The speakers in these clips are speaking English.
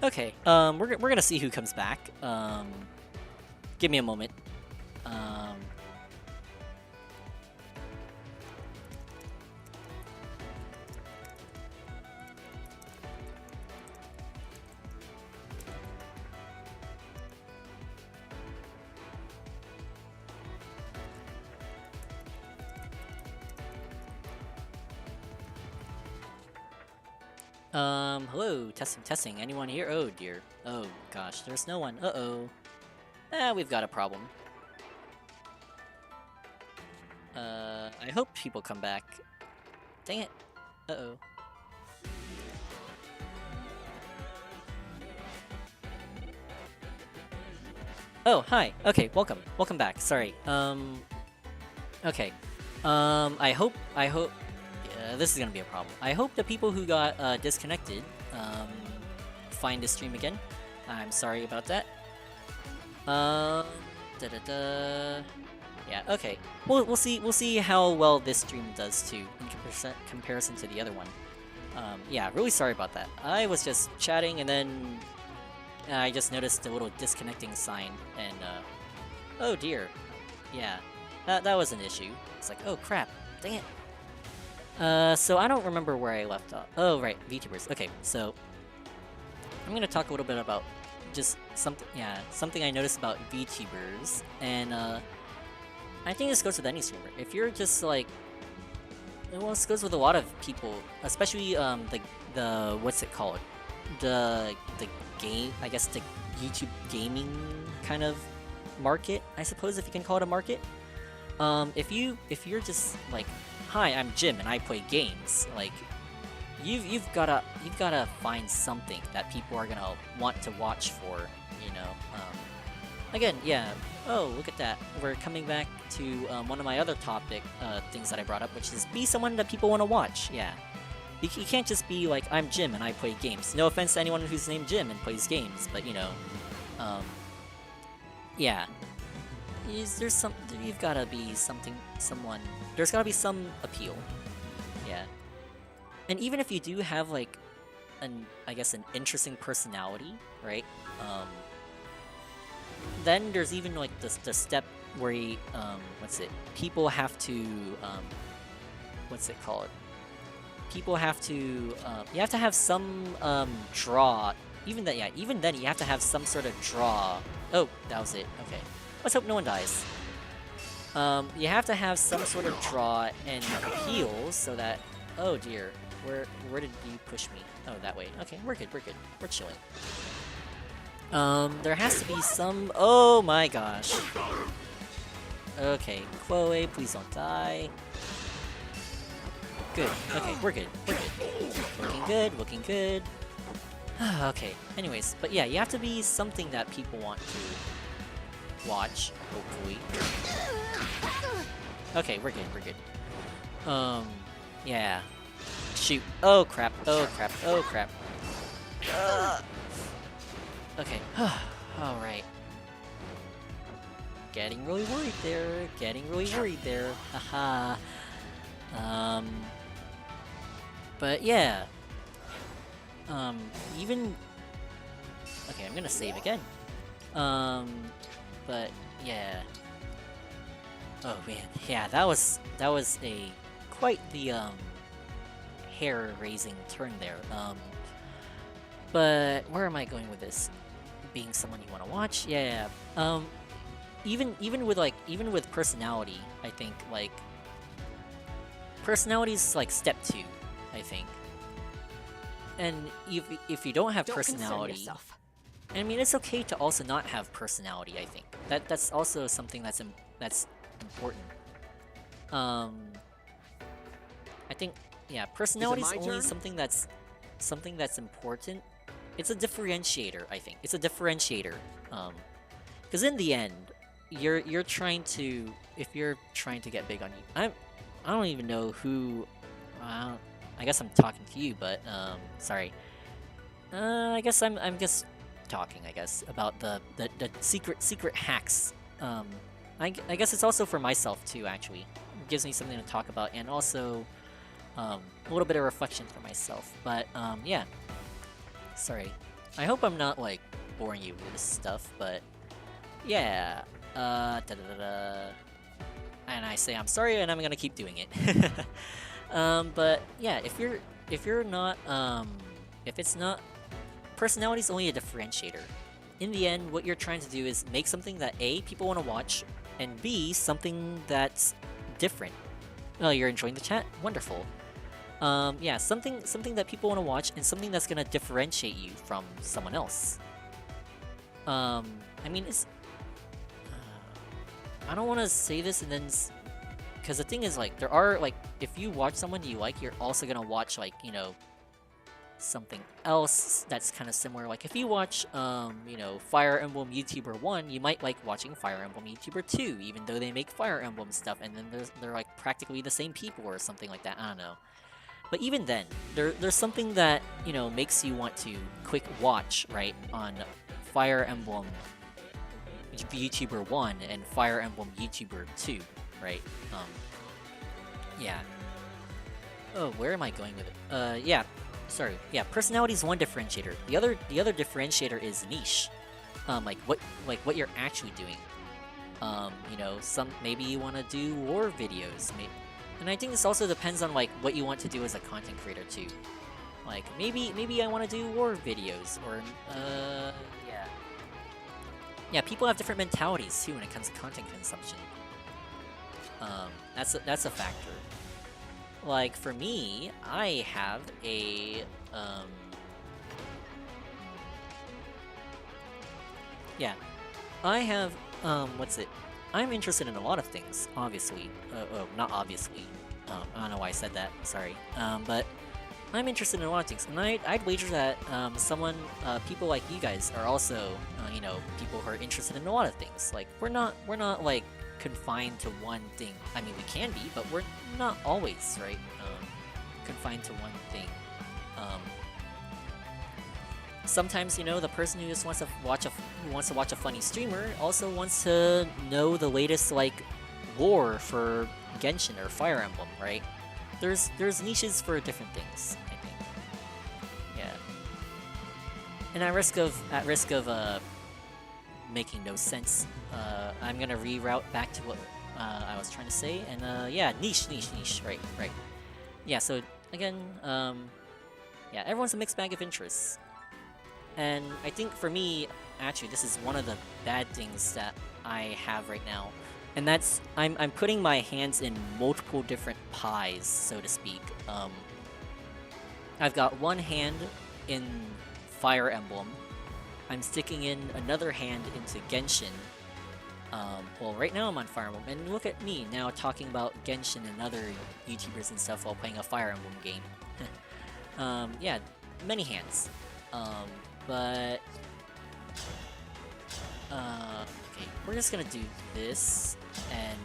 Okay, we're gonna see who comes back. Give me a moment. Um, hello, testing, testing. Anyone here? Oh dear. Oh gosh, there's no one. Uh-oh. We've got a problem. I hope people come back. Dang it. Uh-oh. Oh, hi. Okay, welcome. Welcome back. Sorry. Okay. I hope yeah, this is gonna be a problem. I hope the people who got disconnected find the stream again. I'm sorry about that. Da da da. Yeah. Okay. We'll see how well this stream does too in comparison to the other one. Yeah. Really sorry about that. I was just chatting and then I just noticed a little disconnecting sign and oh dear. Yeah. That was an issue. It's like, oh crap. Dang it. So I don't remember where I left off. Oh, right, VTubers. Okay, so I'm gonna talk a little bit about just something I noticed about VTubers, and I think this goes with any streamer. If you're just like, well, this goes with a lot of people, especially the what's it called, the game, I guess the YouTube gaming kind of market, I suppose, if you can call it a market. If you're just like, hi, I'm Jim and I play games, like you've gotta find something that people are gonna want to watch for, you know. Again, yeah. Oh, look at that. We're coming back to one of my other things that I brought up, which is be someone that people want to watch. Yeah. You can't just be like, I'm Jim and I play games. No offense to anyone who's named Jim and plays games, but you know, yeah. You've gotta be there's gotta be some appeal. Yeah. And even if you do have like I guess an interesting personality, right? Then there's even like the step where people have to what's it called? People have to you have to have some draw. Even then you have to have some sort of draw. Oh, that was it. Okay. Let's hope no one dies. You have to have some sort of draw and appeal so that... Oh dear, where did you push me? Oh, that way. Okay, we're good, we're chilling. There has to be some... Oh my gosh. Okay, Chloe, please don't die. Good, okay, we're good. Looking good. Okay, anyways, but yeah, you have to be something that people want to watch, hopefully. Okay, we're good. Yeah. Shoot. Oh crap. Okay. Alright. Getting really worried there. Haha. But yeah. Even... Okay, I'm gonna save again. But yeah. Oh man, yeah, that was quite the hair-raising turn there. But where am I going with this? Being someone you want to watch? Yeah. Even with personality, I think like personality is like step 2, I think. And if you don't have personality, I mean, it's okay to also not have personality, I think. That's also something that's important. I think, yeah, personality is only something that's important. It's a differentiator, I think. It's a differentiator. Because in the end, you're trying to, if you're trying to get big on you, I don't even know who. I guess I'm talking to you, but sorry. I guess I'm just talking, I guess, about the secret hacks. I guess it's also for myself too, actually. It gives me something to talk about, and also a little bit of reflection for myself. But yeah, sorry. I hope I'm not, like, boring you with this stuff, but yeah. And I say I'm sorry, and I'm gonna keep doing it. But yeah, if you're not if it's not personality is only a differentiator. In the end, what you're trying to do is make something that A, people want to watch, and B, something that's different. Oh, you're enjoying the chat? Wonderful. Yeah, something that people want to watch, and something that's gonna differentiate you from someone else. I mean, it's... I don't want to say this and then... Because the thing is, like, there are, like, if you watch someone you like, you're also gonna watch, like, you know, something else that's kind of similar. Like, if you watch, you know, Fire Emblem YouTuber 1, you might like watching Fire Emblem YouTuber 2, even though they make Fire Emblem stuff, and then they're like, practically the same people or something like that, I don't know. But even then, there's something that, you know, makes you want to quick watch, right, on Fire Emblem YouTuber 1 and Fire Emblem YouTuber 2, right? Yeah. Oh, where am I going with it? Yeah. Sorry. Yeah, personality is one differentiator. The other differentiator is niche. Like what you're actually doing. You know, maybe you want to do war videos, and I think this also depends on like what you want to do as a content creator too. Like maybe I want to do war videos, or yeah. Yeah, people have different mentalities too when it comes to content consumption. That's a factor. Like for me, I have a yeah, I have what's it? I'm interested in a lot of things, obviously. Not obviously. I don't know why I said that. Sorry. But I'm interested in a lot of things, and I'd wager that people like you guys are also, you know, people who are interested in a lot of things. Like we're not like confined to one thing. I mean, we can be, but we're not always, right? Confined to one thing. Sometimes, you know, the person who just wants to watch a funny streamer also wants to know the latest like lore for Genshin or Fire Emblem, right? There's niches for different things, I think. Yeah. And at risk of making no sense, I'm gonna reroute back to what I was trying to say, and yeah, niche, right. Yeah, so again, yeah, everyone's a mixed bag of interests. And I think for me, actually, this is one of the bad things that I have right now. And that's, I'm putting my hands in multiple different pies, so to speak. I've got one hand in Fire Emblem. I'm sticking in another hand into Genshin. Well, right now I'm on Fire Emblem, and look at me now talking about Genshin and other YouTubers and stuff while playing a Fire Emblem game. Yeah, many hands. But okay, we're just gonna do this, and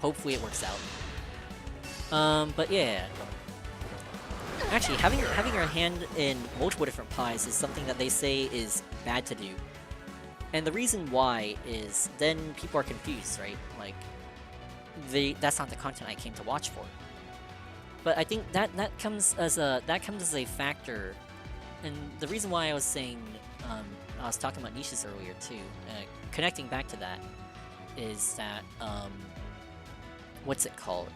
hopefully it works out. But yeah. Actually, having your hand in multiple different pies is something that they say is bad to do. And the reason why is then people are confused, right? Like, that's not the content I came to watch for. But I think that comes as a factor. And the reason why I was saying, I was talking about niches earlier too, connecting back to that, is that, what's it called?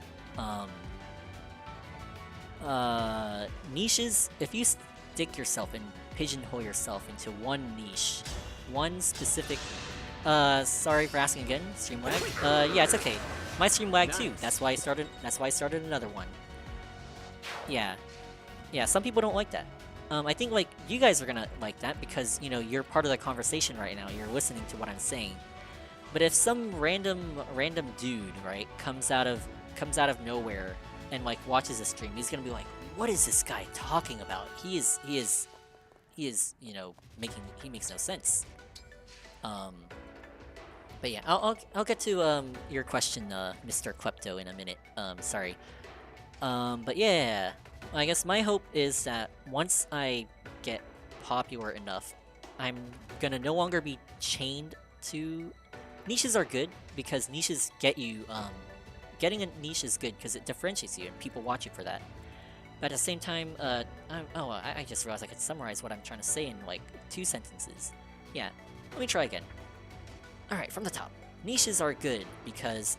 Niches, if you stick yourself and pigeonhole yourself into one niche, one specific, sorry for asking again, stream lag? Yeah, it's okay. My stream lag too, that's why I started another one. Yeah, some people don't like that. I think, like, you guys are gonna like that because, you know, you're part of the conversation right now, you're listening to what I'm saying. But if some random dude, right, comes out of nowhere and, like, watches a stream, he's gonna be like, what is this guy talking about? He is, you know, he makes no sense. But yeah, I'll get to, your question, Mr. Klepto, in a minute. Sorry. But yeah, I guess my hope is that once I get popular enough, I'm gonna no longer be chained to... Niches are good, because niches get you, getting a niche is good because it differentiates you and people watch you for that. But at the same time, I just realized I could summarize what I'm trying to say in like 2 sentences. Yeah, let me try again. Alright, from the top. Niches are good because,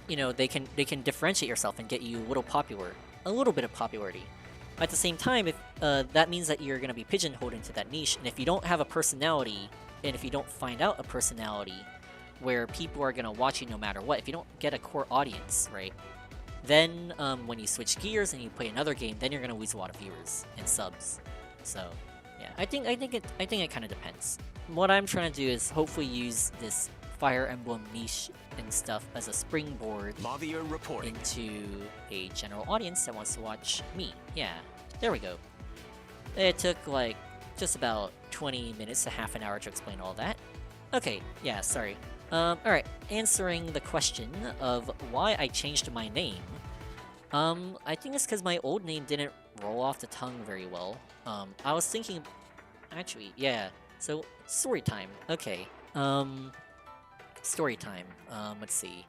you know, they can differentiate yourself and get you a little bit of popularity. At the same time, if that means that you're gonna be pigeonholed into that niche, and if you don't have a personality, and if you don't find out a personality where people are gonna watch you no matter what, if you don't get a core audience, right? Then when you switch gears and you play another game, then you're gonna lose a lot of viewers and subs. So yeah, I think it kind of depends. What I'm trying to do is hopefully use this Fire Emblem niche and stuff as a springboard into a general audience that wants to watch me. Yeah, there we go. It took like just about 20 minutes to half an hour to explain all that. Okay, yeah, sorry. Alright, answering the question of why I changed my name. I think it's because my old name didn't roll off the tongue very well. I was thinking... Actually, yeah. So, story time. Okay. Story time. Let's see.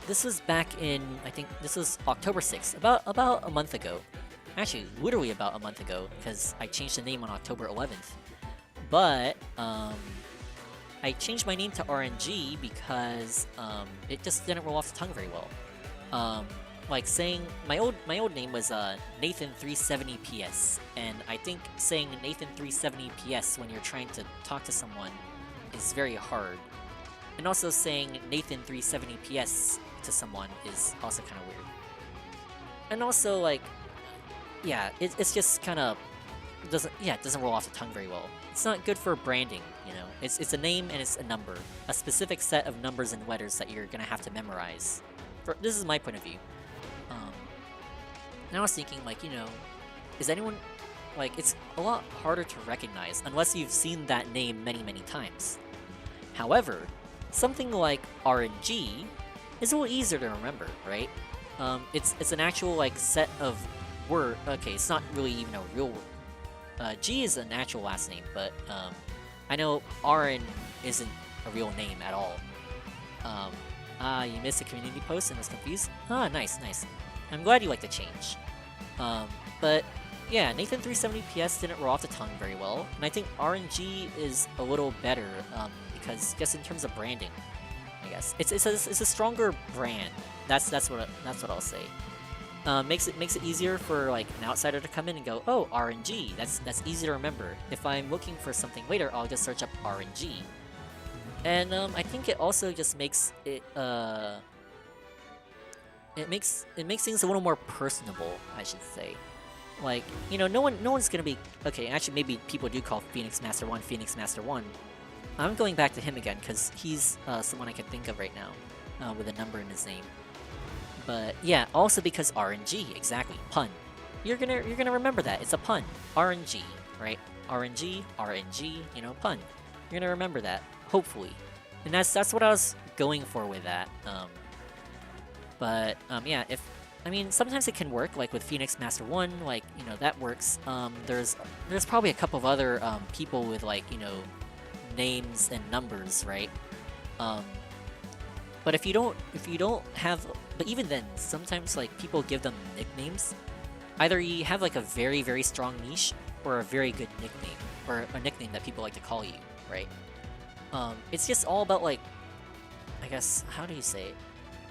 This was back in, I think, this was October 6th, about a month ago. Actually, literally about a month ago, because I changed the name on October 11th. But, I changed my name to RNG because, it just didn't roll off the tongue very well. Like saying, my old name was, Nathan370PS, and I think saying Nathan370PS when you're trying to talk to someone is very hard. And also saying Nathan370PS to someone is also kind of weird. And also, like, yeah, it's just kind of it doesn't roll off the tongue very well. It's not good for branding, you know. It's a name and it's a number, a specific set of numbers and letters that you're gonna have to memorize. This is my point of view. Now I was thinking, like, you know, is anyone like it's a lot harder to recognize unless you've seen that name many times. However, something like RNG is a little easier to remember, right? It's an actual like set of word. Okay, it's not really even a real word. G is an actual last name, but I know RN isn't a real name at all. You missed a community post and was confused? Ah, nice. I'm glad you like the change. But yeah, Nathan370PS didn't roll off the tongue very well, and I think RNG is a little better because just in terms of branding, I guess it's a stronger brand. That's what I'll say. Makes it easier for like an outsider to come in and go, oh, RNG. That's easy to remember. If I'm looking for something later, I'll just search up RNG. And I think it also just makes it it makes things a little more personable, I should say. Like, you know, no one's gonna be okay. Actually, maybe people do call Phoenix Master 1. I'm going back to him again because he's someone I can think of right now with a number in his name. But yeah, also because RNG, exactly, pun. You're gonna remember that it's a pun. RNG, right? RNG, you know, pun. You're gonna remember that, hopefully. And that's what I was going for with that. Yeah, I mean, sometimes it can work, like with Phoenix Master 1, like, you know, that works. There's probably a couple of other people with, like, you know, names and numbers, right? But if you don't have, but even then, sometimes, like, people give them nicknames. Either you have, like, a very strong niche, or a very good nickname, or a nickname that people like to call you, right? It's just all about, like, I guess, how do you say it?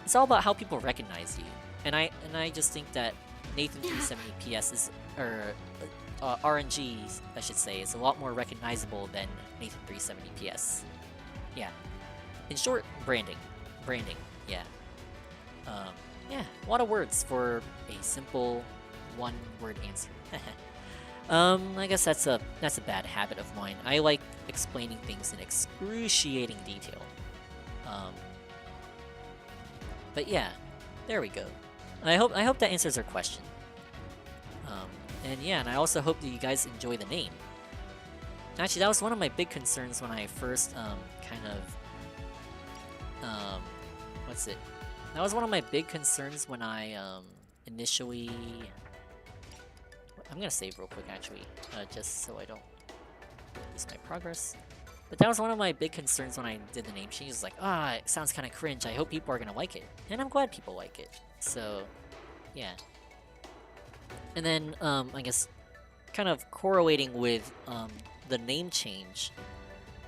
It's all about how people recognize you. And I just think that Nathan370PS is, or RNG, I should say, is a lot more recognizable than Nathan370PS. Yeah. In short, branding. Yeah. Yeah, a lot of words for a simple one-word answer. I guess that's a bad habit of mine. I like explaining things in excruciating detail. But yeah, there we go. I hope that answers our question. And yeah, and I also hope that you guys enjoy the name. Actually, that was one of my big concerns when I first what's it? That was one of my big concerns when I initially. I'm gonna save real quick actually, just so I don't lose my progress. But that was one of my big concerns when I did the name change. It's like, it sounds kind of cringe. I hope people are gonna like it, and I'm glad people like it. So, yeah. And then, I guess, kind of correlating with the name change,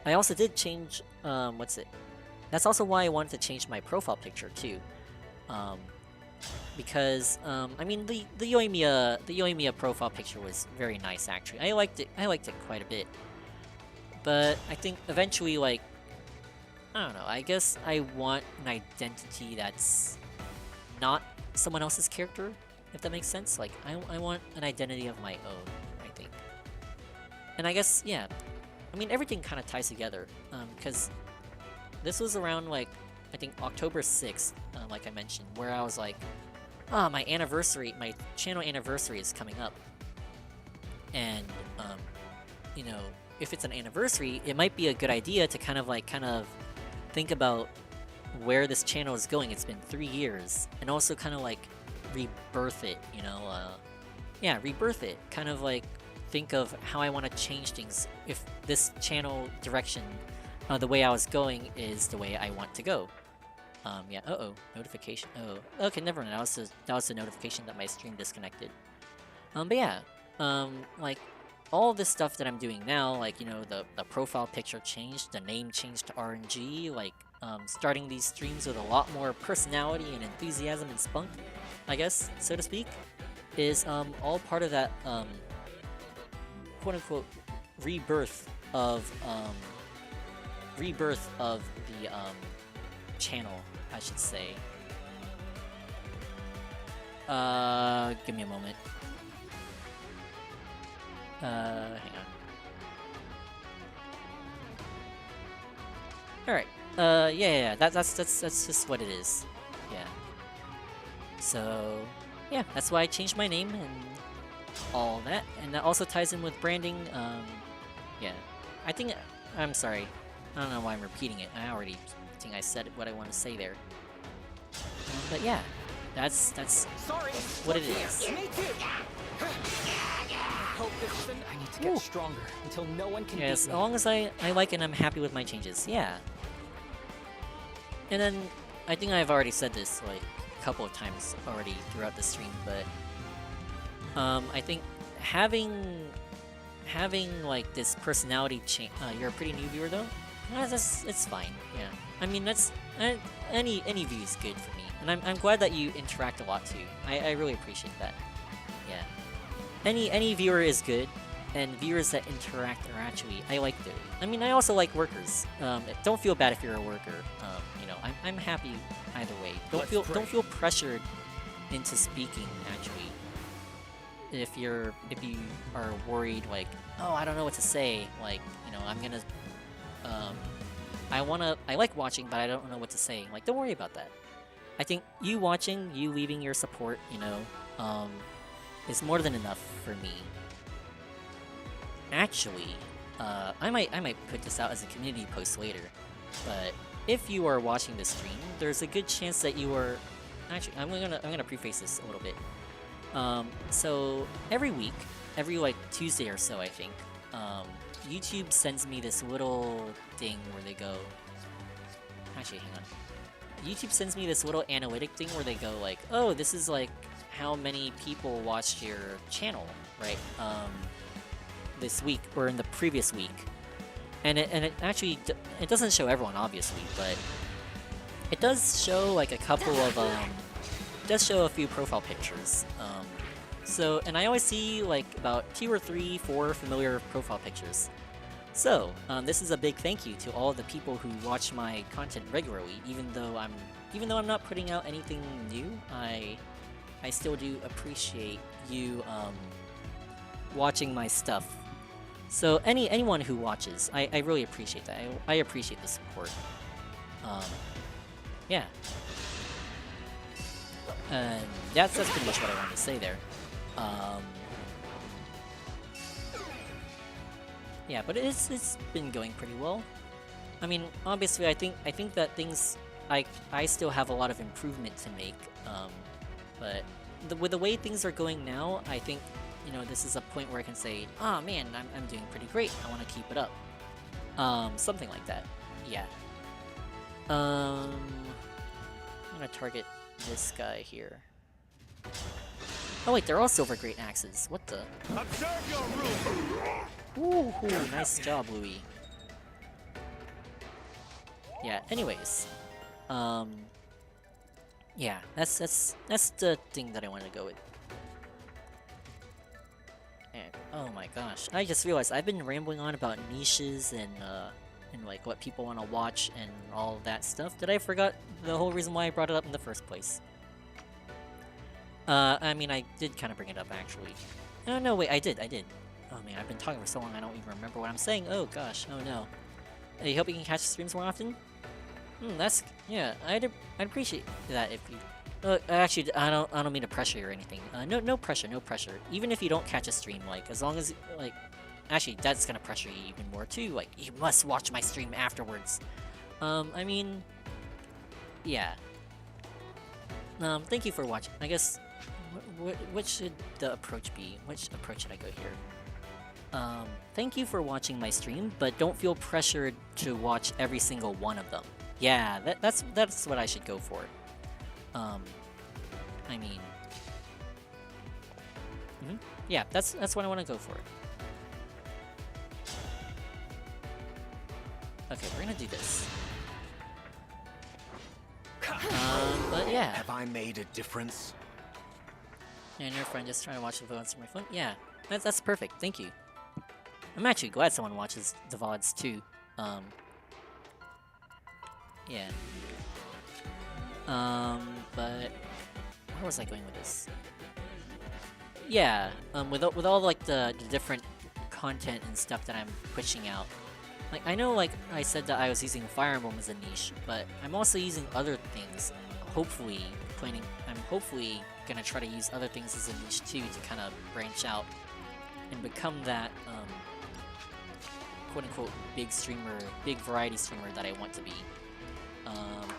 I also did change. That's also why I wanted to change my profile picture too. Because I mean the Yoimiya profile picture was very nice actually. I liked it quite a bit. But I think eventually, like, I don't know, I guess I want an identity that's not someone else's character, if that makes sense. Like, I want an identity of my own, I think. And I guess, yeah, I mean, everything kind of ties together, because this was around, like, I think October 6th, like I mentioned, where I was like, my channel anniversary is coming up. And, you know, if it's an anniversary, it might be a good idea to kind of think about where this channel is going. It's been 3 years, and also kind of like rebirth it, you know? Yeah, rebirth it. Kind of like think of how I want to change things if this channel direction, the way I was going, is the way I want to go. Yeah. Notification. Oh, okay. Never mind. That was the notification that my stream disconnected. But yeah. Like, all this stuff that I'm doing now, like, you know, the profile picture changed, the name changed to RNG, like, starting these streams with a lot more personality and enthusiasm and spunk, I guess, so to speak, is all part of that quote-unquote rebirth of the channel, I should say. Give me a moment. Hang on. Alright. Yeah. That's just what it is. Yeah. So, yeah, that's why I changed my name and all that. And that also ties in with branding. Yeah. I'm sorry. I don't know why I'm repeating it. I already think I said what I want to say there. But yeah, that's what it is. I need to get stronger until no one can beat me. As long as I like and I'm happy with my changes, yeah. And then, I think I've already said this, like, a couple of times already throughout the stream, but I think having like this personality change. You're a pretty new viewer though. It's fine. Yeah. I mean, that's any view is good for me, and I'm glad that you interact a lot too. I really appreciate that. Yeah. Any viewer is good, and viewers that interact are actually, I like those. I mean, I also like workers. Don't feel bad if you're a worker. You know, I'm happy either way. Don't feel pressured into speaking. Actually, if you are worried, like, oh, I don't know what to say. Like, you know, I'm gonna, I like watching, but I don't know what to say. Like, don't worry about that. I think you watching, you leaving your support, you know, is more than enough for me. Actually, I might put this out as a community post later, but if you are watching this stream, there's a good chance that you are. Actually, I'm gonna preface this a little bit. So every week, every like Tuesday or so, I think, YouTube sends me this little thing where they go. Actually, hang on. YouTube sends me this little analytic thing where they go like, oh, this is like how many people watched your channel, right? This week or in the previous week, and it actually it doesn't show everyone obviously, but it does show like a couple of it does show a few profile pictures. So, and I always see like about 2 or 3, 4 familiar profile pictures. So this is a big thank you to all the people who watch my content regularly, even though I'm not putting out anything new. I still do appreciate you watching my stuff. So anyone who watches, I really appreciate that. I appreciate the support. Yeah. And that's pretty much what I wanted to say there. Yeah, but it's been going pretty well. I mean, obviously, I think that things I still have a lot of improvement to make. But with the way things are going now, I think, you know, this is a point where I can say, oh man, I'm doing pretty great. I want to keep it up. Something like that. Yeah. I'm gonna target this guy here. Oh wait, they're all silver great axes. What the? Observe your Ooh, nice job, Louis. Yeah. Anyways, yeah, that's the thing that I wanted to go with. And oh my gosh, I just realized I've been rambling on about niches and like what people want to watch and all that stuff that I forgot the whole reason why I brought it up in the first place. I mean, I did kind of bring it up actually. No, wait, I did. Oh man, I've been talking for so long I don't even remember what I'm saying. Oh gosh, oh no. I hope you can catch streams more often. That's yeah. I'd appreciate that if you. Actually, I don't mean to pressure you or anything. No pressure, no pressure. Even if you don't catch a stream, like as long as like, actually, that's gonna pressure you even more too. Like you must watch my stream afterwards. I mean, yeah. Thank you for watching. I guess. What should the approach be? Which approach should I go here? Thank you for watching my stream, but don't feel pressured to watch every single one of them. Yeah, that's what I should go for. I mean, yeah, that's what I want to go for. Okay, we're gonna do this. But yeah. Have I made a difference? And your friend just trying to watch the VODs on my phone? Yeah, that's perfect, thank you. I'm actually glad someone watches the VODs too. Yeah. But where was I going with this? Yeah, with all like the different content and stuff that I'm pushing out. Like I know, like I said that I was using Fire Emblem as a niche, but I'm also using other things. I'm hopefully gonna try to use other things as a niche too to kind of branch out and become that quote-unquote big variety streamer that I want to be.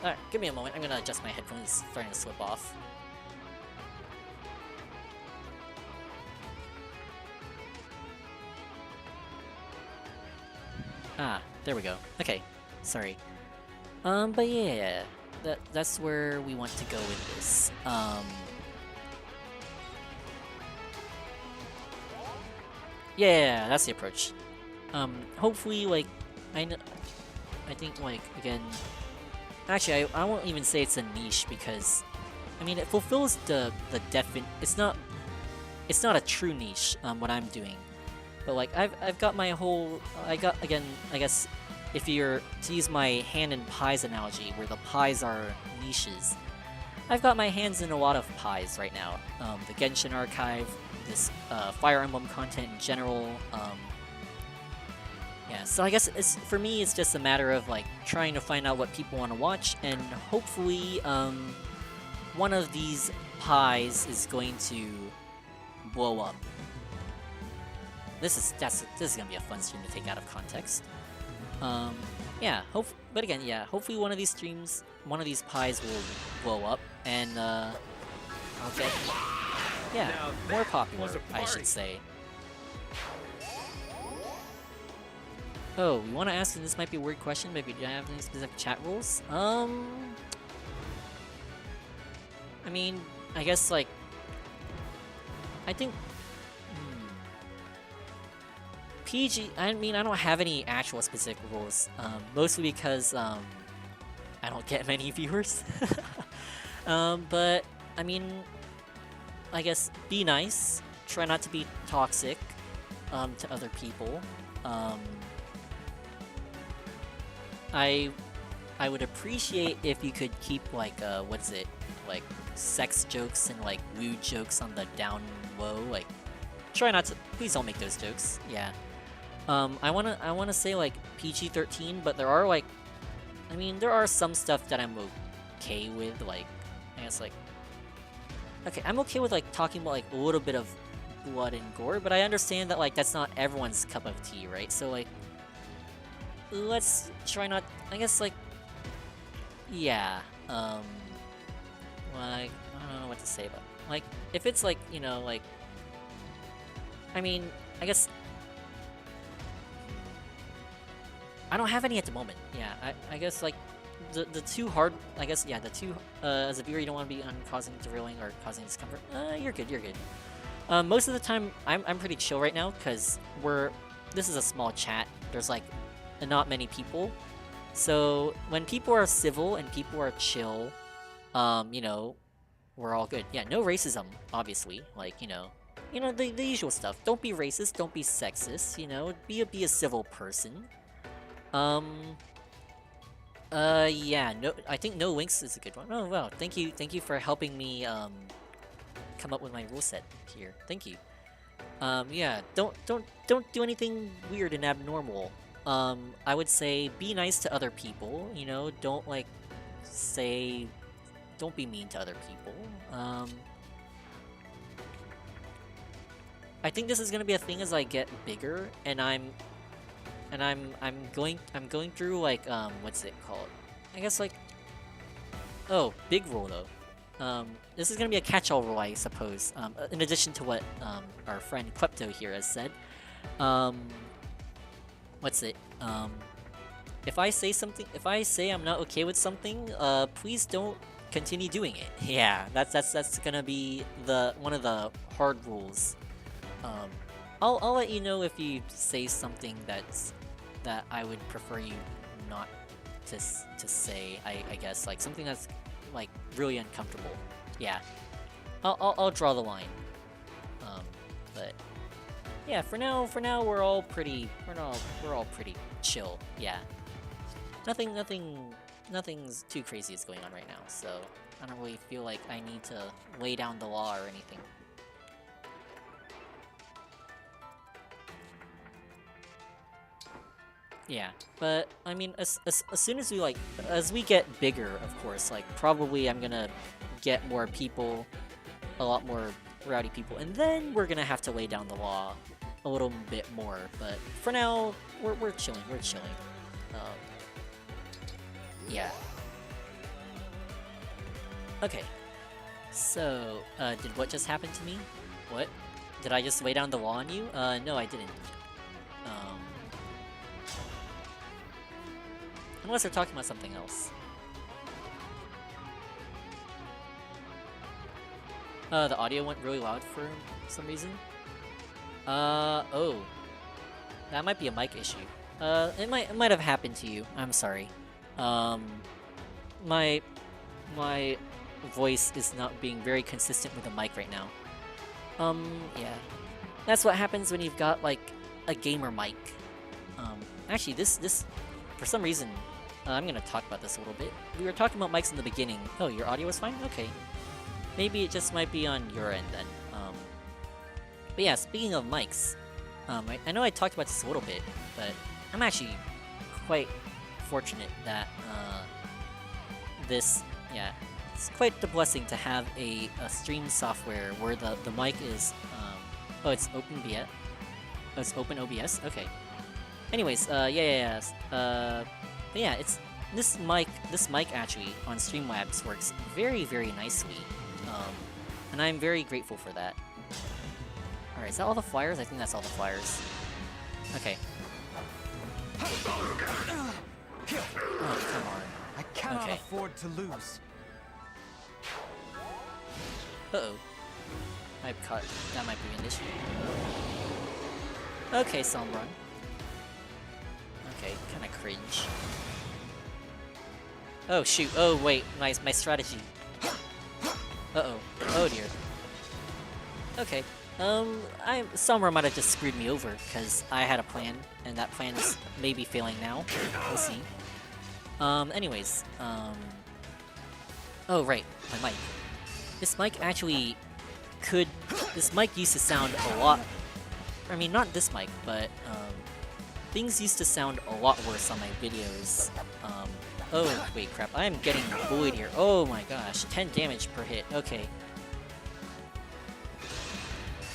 Alright, give me a moment. I'm gonna adjust my headphones. It's starting to slip off. Ah, there we go. Okay, sorry. But yeah, that's where we want to go with this. Yeah, that's the approach. Hopefully, like, I think, like, again... Actually, I won't even say it's a niche, because... I mean, it fulfills the it's not a true niche, what I'm doing. But, like, I've got my whole... again, I guess, if you're to use my hand in pies analogy, where the pies are niches, I've got my hands in a lot of pies right now. The Genshin Archive, this Fire Emblem content in general. Yeah, so I guess for me, it's just a matter of like trying to find out what people want to watch, and hopefully, one of these pies is going to blow up. This is gonna be a fun stream to take out of context. Yeah, but again, yeah, hopefully one of these pies will blow up, and I'll get, yeah, more popular, I should say. Oh, we want to ask, and this might be a weird question, maybe do I have any specific chat rules? I mean, I guess, like, I think... PG, I mean, I don't have any actual specific rules, mostly because, I don't get many viewers. But, I mean, I guess, be nice, try not to be toxic, to other people. I would appreciate if you could keep, like, like, sex jokes and, like, lewd jokes on the down low, like, try not to, please don't make those jokes, yeah. I wanna say, like, PG-13, but there are, like, I mean, there are some stuff that I'm okay with, like, I guess, like, okay, I'm okay with, like, talking about, like, a little bit of blood and gore, but I understand that, like, that's not everyone's cup of tea, right? So, like, let's try not, I guess, like, yeah, like, I don't know what to say, but, like, if it's, like, you know, like, I mean, I guess, I don't have any at the moment. Yeah, I guess like the two hard. I guess yeah, the two. As a viewer, you don't want to be on causing derailing or causing discomfort. You're good. You're good. Most of the time, I'm pretty chill right now because this is a small chat. There's like not many people, so when people are civil and people are chill, you know, we're all good. Yeah, no racism, obviously. Like the usual stuff. Don't be racist. Don't be sexist. You know, be a civil person. Yeah. No, I think no winks is a good one. Oh wow, thank you for helping me come up with my rule set here. Thank you. Yeah, don't do anything weird and abnormal. I would say be nice to other people, you know, don't like don't be mean to other people. I think this is gonna be a thing as I get bigger and I'm going through like what's it called? I guess like big rule though. This is gonna be a catch-all rule, I suppose. In addition to what our friend Klepto here has said. What's it? If I say I'm not okay with something, please don't continue doing it. Yeah, that's gonna be one of the hard rules. I'll let you know if you say something that I would prefer you not to say. I guess like something that's like really uncomfortable. Yeah, I'll draw the line. But yeah, for now we're all pretty chill. Yeah, nothing's too crazy is going on right now. So I don't really feel like I need to lay down the law or anything. Yeah, but I mean, as soon as as we get bigger, of course, like probably I'm gonna get more people, a lot more rowdy people, and then we're gonna have to lay down the law a little bit more. But for now, we're chilling. We're chilling. Yeah. Okay. So, did what just happen to me? What? Did I just lay down the law on you? No, I didn't. Unless they're talking about something else. The audio went really loud for some reason. Oh. That might be a mic issue. It might have happened to you. I'm sorry. My voice is not being very consistent with the mic right now. Yeah. That's what happens when you've got, like, a gamer mic. Actually, this for some reason, I'm gonna talk about this a little bit. We were talking about mics in the beginning. Oh, your audio was fine? Okay. Maybe it just might be on your end then. But yeah, speaking of mics, I know I talked about this a little bit, but I'm actually quite fortunate that, yeah, it's quite the blessing to have a stream software where the mic is, oh, it's OpenBS? Oh, it's OpenOBS? Okay. Anyways, yeah. But yeah, this mic actually on Streamlabs works very, very nicely, and I'm very grateful for that. All right, is that all the flyers? I think that's all the flyers. Okay. Oh, come on. I cannot Okay. afford to lose. Uh-oh. That might be an issue. Okay, Sombron. Okay, kinda cringe. Oh shoot, oh wait, my strategy. Uh-oh. Oh dear. Okay. Sombron might have just screwed me over, because I had a plan, and that plan is maybe failing now. We'll see. Anyways, oh right, my mic. This mic actually this mic used to sound a lot, I mean, not this mic, but, things used to sound a lot worse on my videos. Oh, wait, crap, I am getting bullied here. Oh my gosh, 10 damage per hit, okay.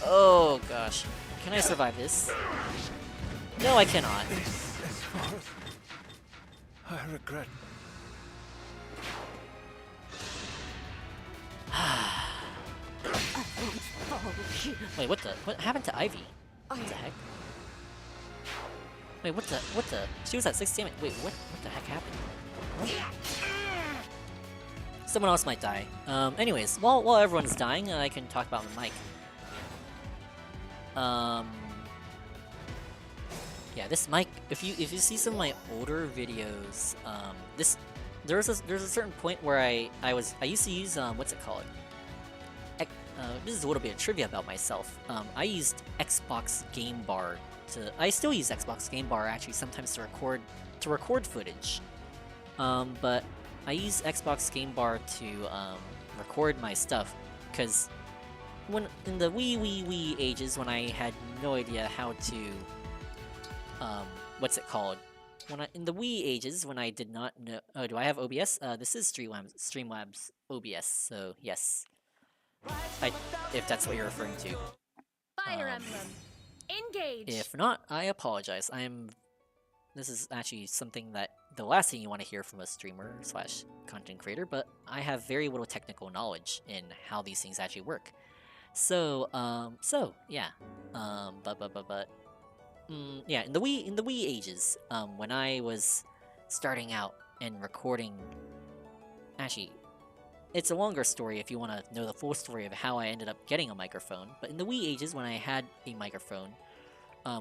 Oh gosh, can I survive this? No, I cannot. I regret. Wait, what happened to Ivy? What the heck? Wait, what the? She was at 6 damage. Wait, what the heck happened? What? Someone else might die. Anyways, while everyone's dying, I can talk about the mic. Yeah, this mic. If you see some of my older videos, there's a certain point where I used to use what's it called? This is a little bit of trivia about myself. I used Xbox Game Bar I still use Xbox Game Bar actually sometimes to record footage. But I use Xbox Game Bar to record my stuff because when in the wee ages when I had no idea how to what's it called? In the wee ages when I did not know. Oh, do I have OBS? This is Streamlabs OBS. So yes, if that's what you're referring to. Fire Emblem. Engage. If not, I apologize. This is actually something that the last thing you want to hear from a streamer / content creator, but I have very little technical knowledge in how these things actually work. So, yeah. Yeah, in the wee ages, when I was starting out and recording, actually, it's a longer story if you want to know the full story of how I ended up getting a microphone. But in the wee ages, when I had a microphone,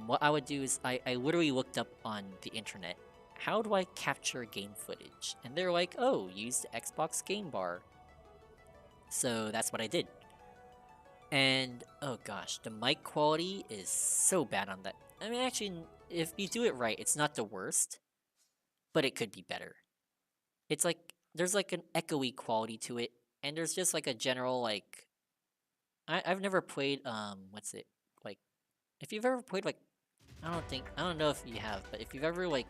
what I would do is I literally looked up on the internet, how do I capture game footage? And they're like, oh, use the Xbox Game Bar. So that's what I did. And oh gosh, the mic quality is so bad on that. I mean, actually, if you do it right, it's not the worst, but it could be better. It's like, there's like an echoey quality to it, and there's just like a general like... I've never played, what's it? Like, if you've ever played like... I don't know if you have, but if you've ever like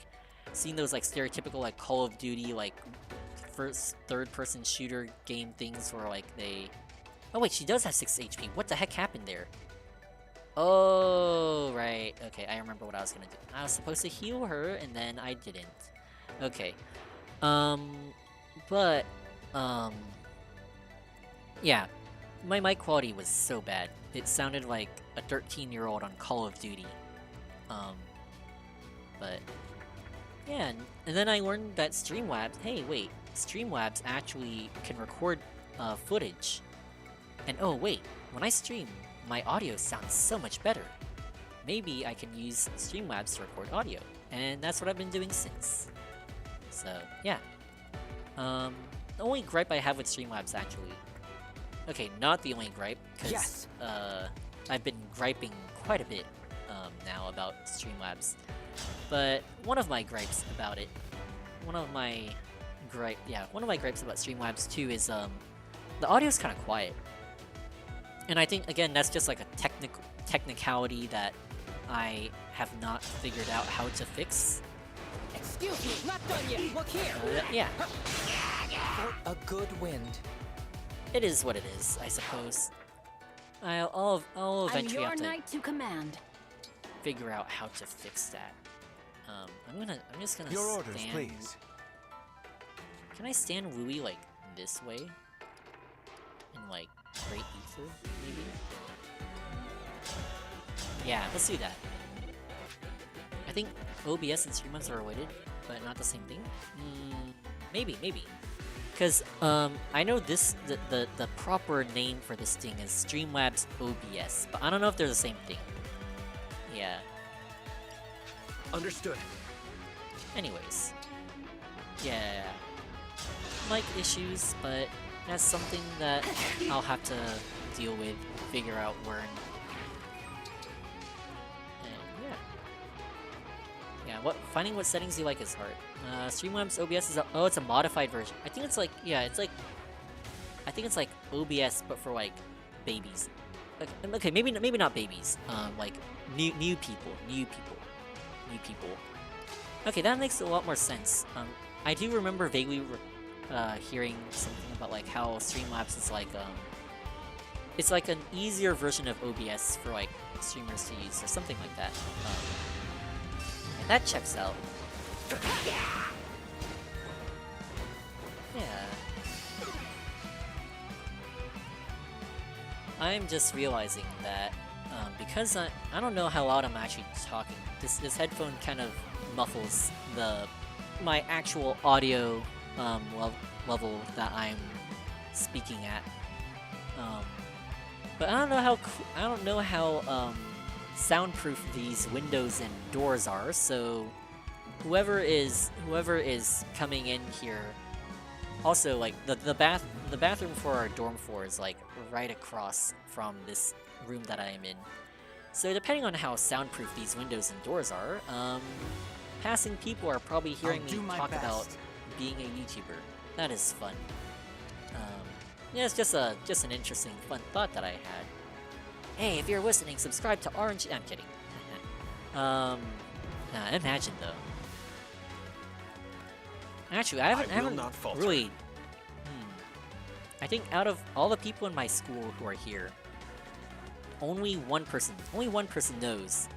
seen those like stereotypical like Call of Duty like third-person shooter game things where like they... Oh wait, she does have 6 HP. What the heck happened there? Oh, right. Okay, I remember what I was gonna do. I was supposed to heal her, and then I didn't. Okay. But, yeah. My mic quality was so bad. It sounded like a 13-year-old on Call of Duty. But, yeah, and then I learned that Streamlabs... Hey, wait. Streamlabs actually can record, footage. And oh, wait. When I stream, my audio sounds so much better. Maybe I can use Streamlabs to record audio. And that's what I've been doing since. So, yeah. The only gripe I have with Streamlabs, actually... Okay, not the only gripe, because, Yes. I've been griping quite a bit, now about Streamlabs. But one of my gripes about it... One of my gripes about Streamlabs, too, is, the audio's kind of quiet. And I think, again, that's just like a technicality that I have not figured out how to fix. Excuse me, not done yet. Look here. Yeah. For a good wind. It is what it is, I suppose. I'll I'm eventually your have to knight to command. figure out how to fix that. I'm just gonna Your orders, stand... please. Can I stand Louis, like, this way? In, like, Great Ether, maybe? Yeah, let's do that. I think OBS and Streamlabs are related, but not the same thing. Maybe. Because, I know the proper name for this thing is Streamlabs OBS, but I don't know if they're the same thing. Yeah. Understood. Anyways. Yeah. Mic issues, but that's something that I'll have to deal with, figure out where. And yeah. Finding what settings you like is hard. Streamlabs OBS is it's a modified version. I think it's like OBS but for like babies. Okay, maybe not babies. Like new people. Okay, that makes a lot more sense. I do remember vaguely hearing something about like how Streamlabs is like it's like an easier version of OBS for like streamers to use or something like that. And that checks out. Yeah. I'm just realizing that because I don't know how loud I'm actually talking. This headphone kind of muffles my actual audio level that I'm speaking at. But I don't know how soundproof these windows and doors are. So whoever is coming in here, also like the bathroom for our dorm floor is like right across from this room that I am in. So depending on how soundproof these windows and doors are, passing people are probably hearing me talk about being a YouTuber. That is fun. Yeah, it's just an interesting, fun thought that I had. Hey, if you're listening, subscribe to Orange. I'm kidding. Imagine though. Actually, I haven't really. I think out of all the people in my school who are here, only one person knows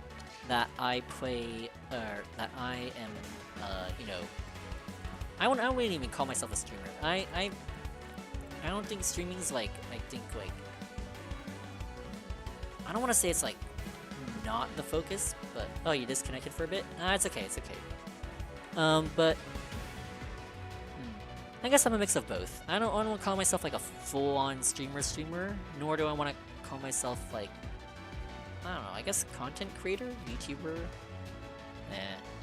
that I play, that I am, you know, I wouldn't even call myself a streamer. I don't think streaming's like, I don't want to say it's like not the focus, but oh, you disconnected for a bit? It's okay, it's okay. But I guess I'm a mix of both. I don't want to call myself like a full-on streamer, nor do I want to call myself like, I don't know, I guess content creator, YouTuber.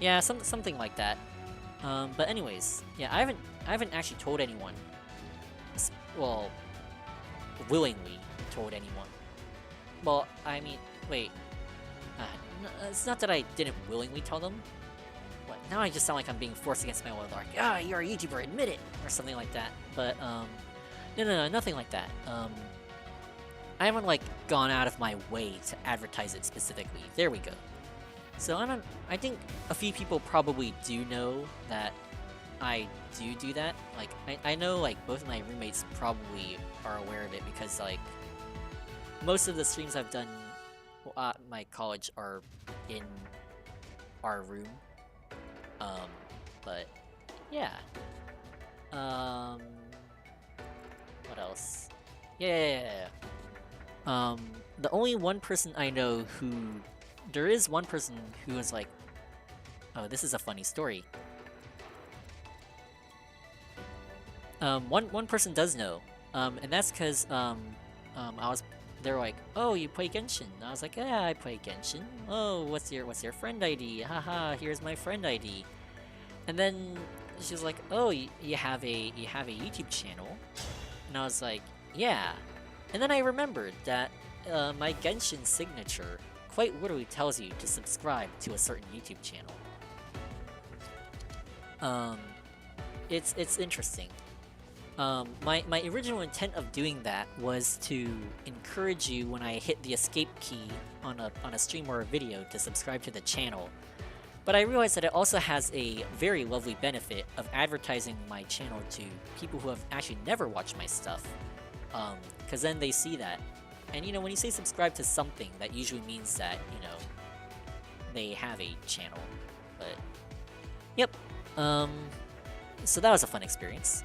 Yeah, something like that. But anyways, yeah, I haven't actually told anyone. Well, willingly told anyone. Well, I mean, wait. It's not that I didn't willingly tell them. What? Now I just sound like I'm being forced against my will. Like, you're a YouTuber, admit it, or something like that. But no, nothing like that. I haven't like gone out of my way to advertise it specifically. There we go. So I think a few people probably do know that I do that. Like I know like both of my roommates probably are aware of it because like most of the streams I've done at my college are in our room. But yeah. What else? Yeah. The only one person I know who... There is one person who is like... Oh, this is a funny story. One person does know. And that's because, they were like, oh, you play Genshin? And I was like, yeah, I play Genshin. Oh, what's your friend ID? Haha, here's my friend ID. And then she was like, oh, you have a YouTube channel? And I was like, yeah. And then I remembered that my Genshin signature quite literally tells you to subscribe to a certain YouTube channel. It's interesting. My original intent of doing that was to encourage you when I hit the escape key on a stream or a video to subscribe to the channel. But I realized that it also has a very lovely benefit of advertising my channel to people who have actually never watched my stuff. Because then they see that. And, you know, when you say subscribe to something, that usually means that, you know, they have a channel. But, yep. So that was a fun experience.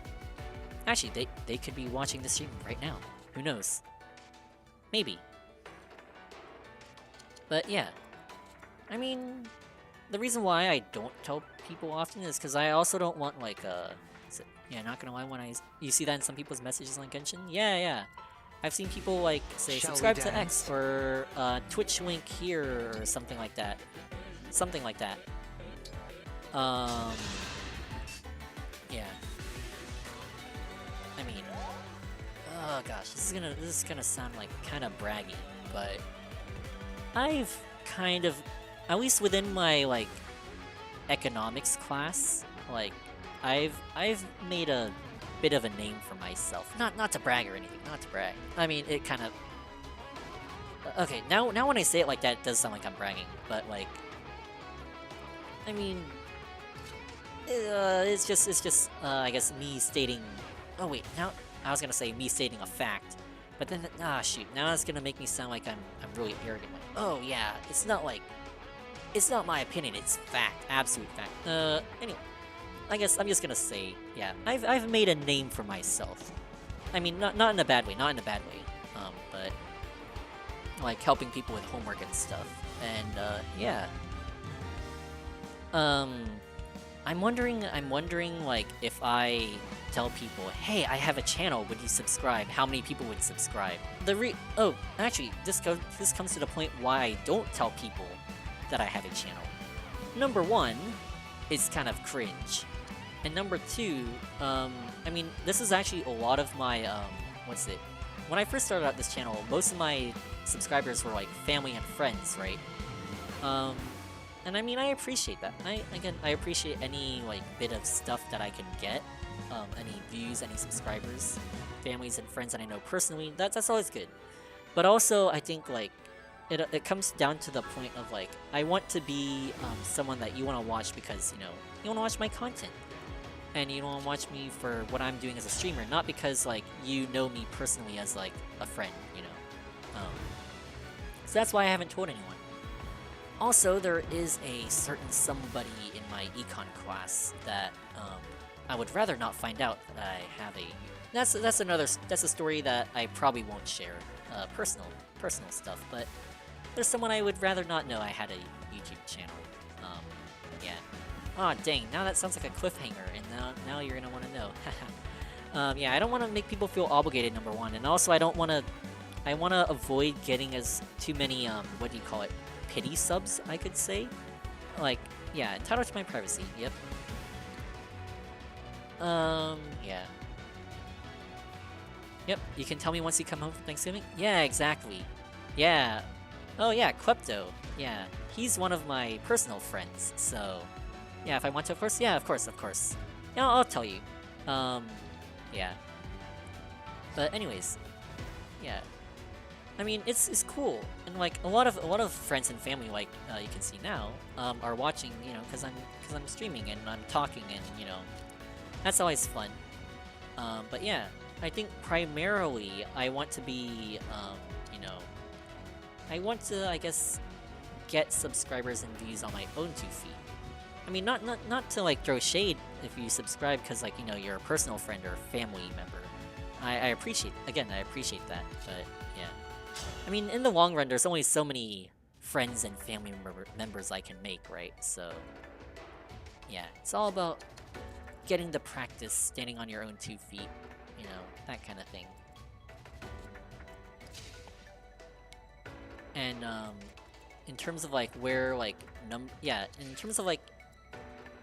Actually, they could be watching the stream right now. Who knows? Maybe. But, yeah. I mean... The reason why I don't tell people often is because I also don't want, like, yeah, not gonna lie, when you see that in some people's messages on Genshin? Yeah. I've seen people, like, say, subscribe to X, or, Twitch link here, or something like that. Something like that. Yeah. I mean, oh gosh, this is gonna sound, like, kind of braggy, but I've kind of... At least within my, like, economics class, like, I've made a bit of a name for myself. Not to brag or anything, not to brag. I mean, it kind of... Okay, now when I say it like that, it does sound like I'm bragging, but, like... I mean... it's just, I guess, me stating... Oh, wait, now... I was gonna say me stating a fact, but then... shoot, now it's gonna make me sound like I'm really arrogant. Like, oh, yeah, it's not like... It's not my opinion, it's fact. Absolute fact. Anyway. I guess I'm just gonna say, yeah, I've made a name for myself. I mean, not in a bad way, but... like helping people with homework and stuff. And yeah. I'm wondering like if I tell people, hey, I have a channel, would you subscribe? How many people would subscribe? Oh, actually, this comes to the point why I don't tell people that I have a channel. Number one, it's kind of cringe. And number two, I mean, this is actually a lot of my, when I first started out this channel, most of my subscribers were like family and friends, right? And I mean, I appreciate that. I appreciate any like bit of stuff that I can get, any views, any subscribers, families and friends that I know personally. That's always good. But also, I think like it comes down to the point of like I want to be someone that you want to watch because you want to watch my content, and you want to watch me for what I'm doing as a streamer, not because like you know me personally as like a friend, So that's why I haven't told anyone. Also, there is a certain somebody in my econ class that I would rather not find out that I have a. That's a story that I probably won't share. Personal stuff, but there's someone I would rather not know I had a YouTube channel. Yeah. Aw, dang! Now that sounds like a cliffhanger, and now you're gonna want to know. Yeah, I don't want to make people feel obligated. Number one, and also I want to avoid getting too many what do you call it? Pity subs, I could say. Like, yeah, entitled to my privacy, yep. Yeah. Yep, you can tell me once you come home from Thanksgiving? Yeah, exactly. Yeah. Oh yeah, Klepto. Yeah, he's one of my personal friends, so... Yeah, if I want to, of course? Yeah, of course. Yeah, I'll tell you. Yeah. But anyways, yeah. I mean, it's cool, and like a lot of friends and family, like you can see now, are watching, because I'm streaming and I'm talking, and that's always fun. But yeah, I think primarily I want to be, I want to, I guess, get subscribers and views on my own 2 feet. I mean, not to like throw shade if you subscribe because like you're a personal friend or family member. I appreciate that, but yeah. I mean, in the long run, there's only so many friends and family members I can make, right? So, yeah, it's all about getting the practice, standing on your own 2 feet, that kind of thing. And, in terms of, like, where, like, in terms of, like...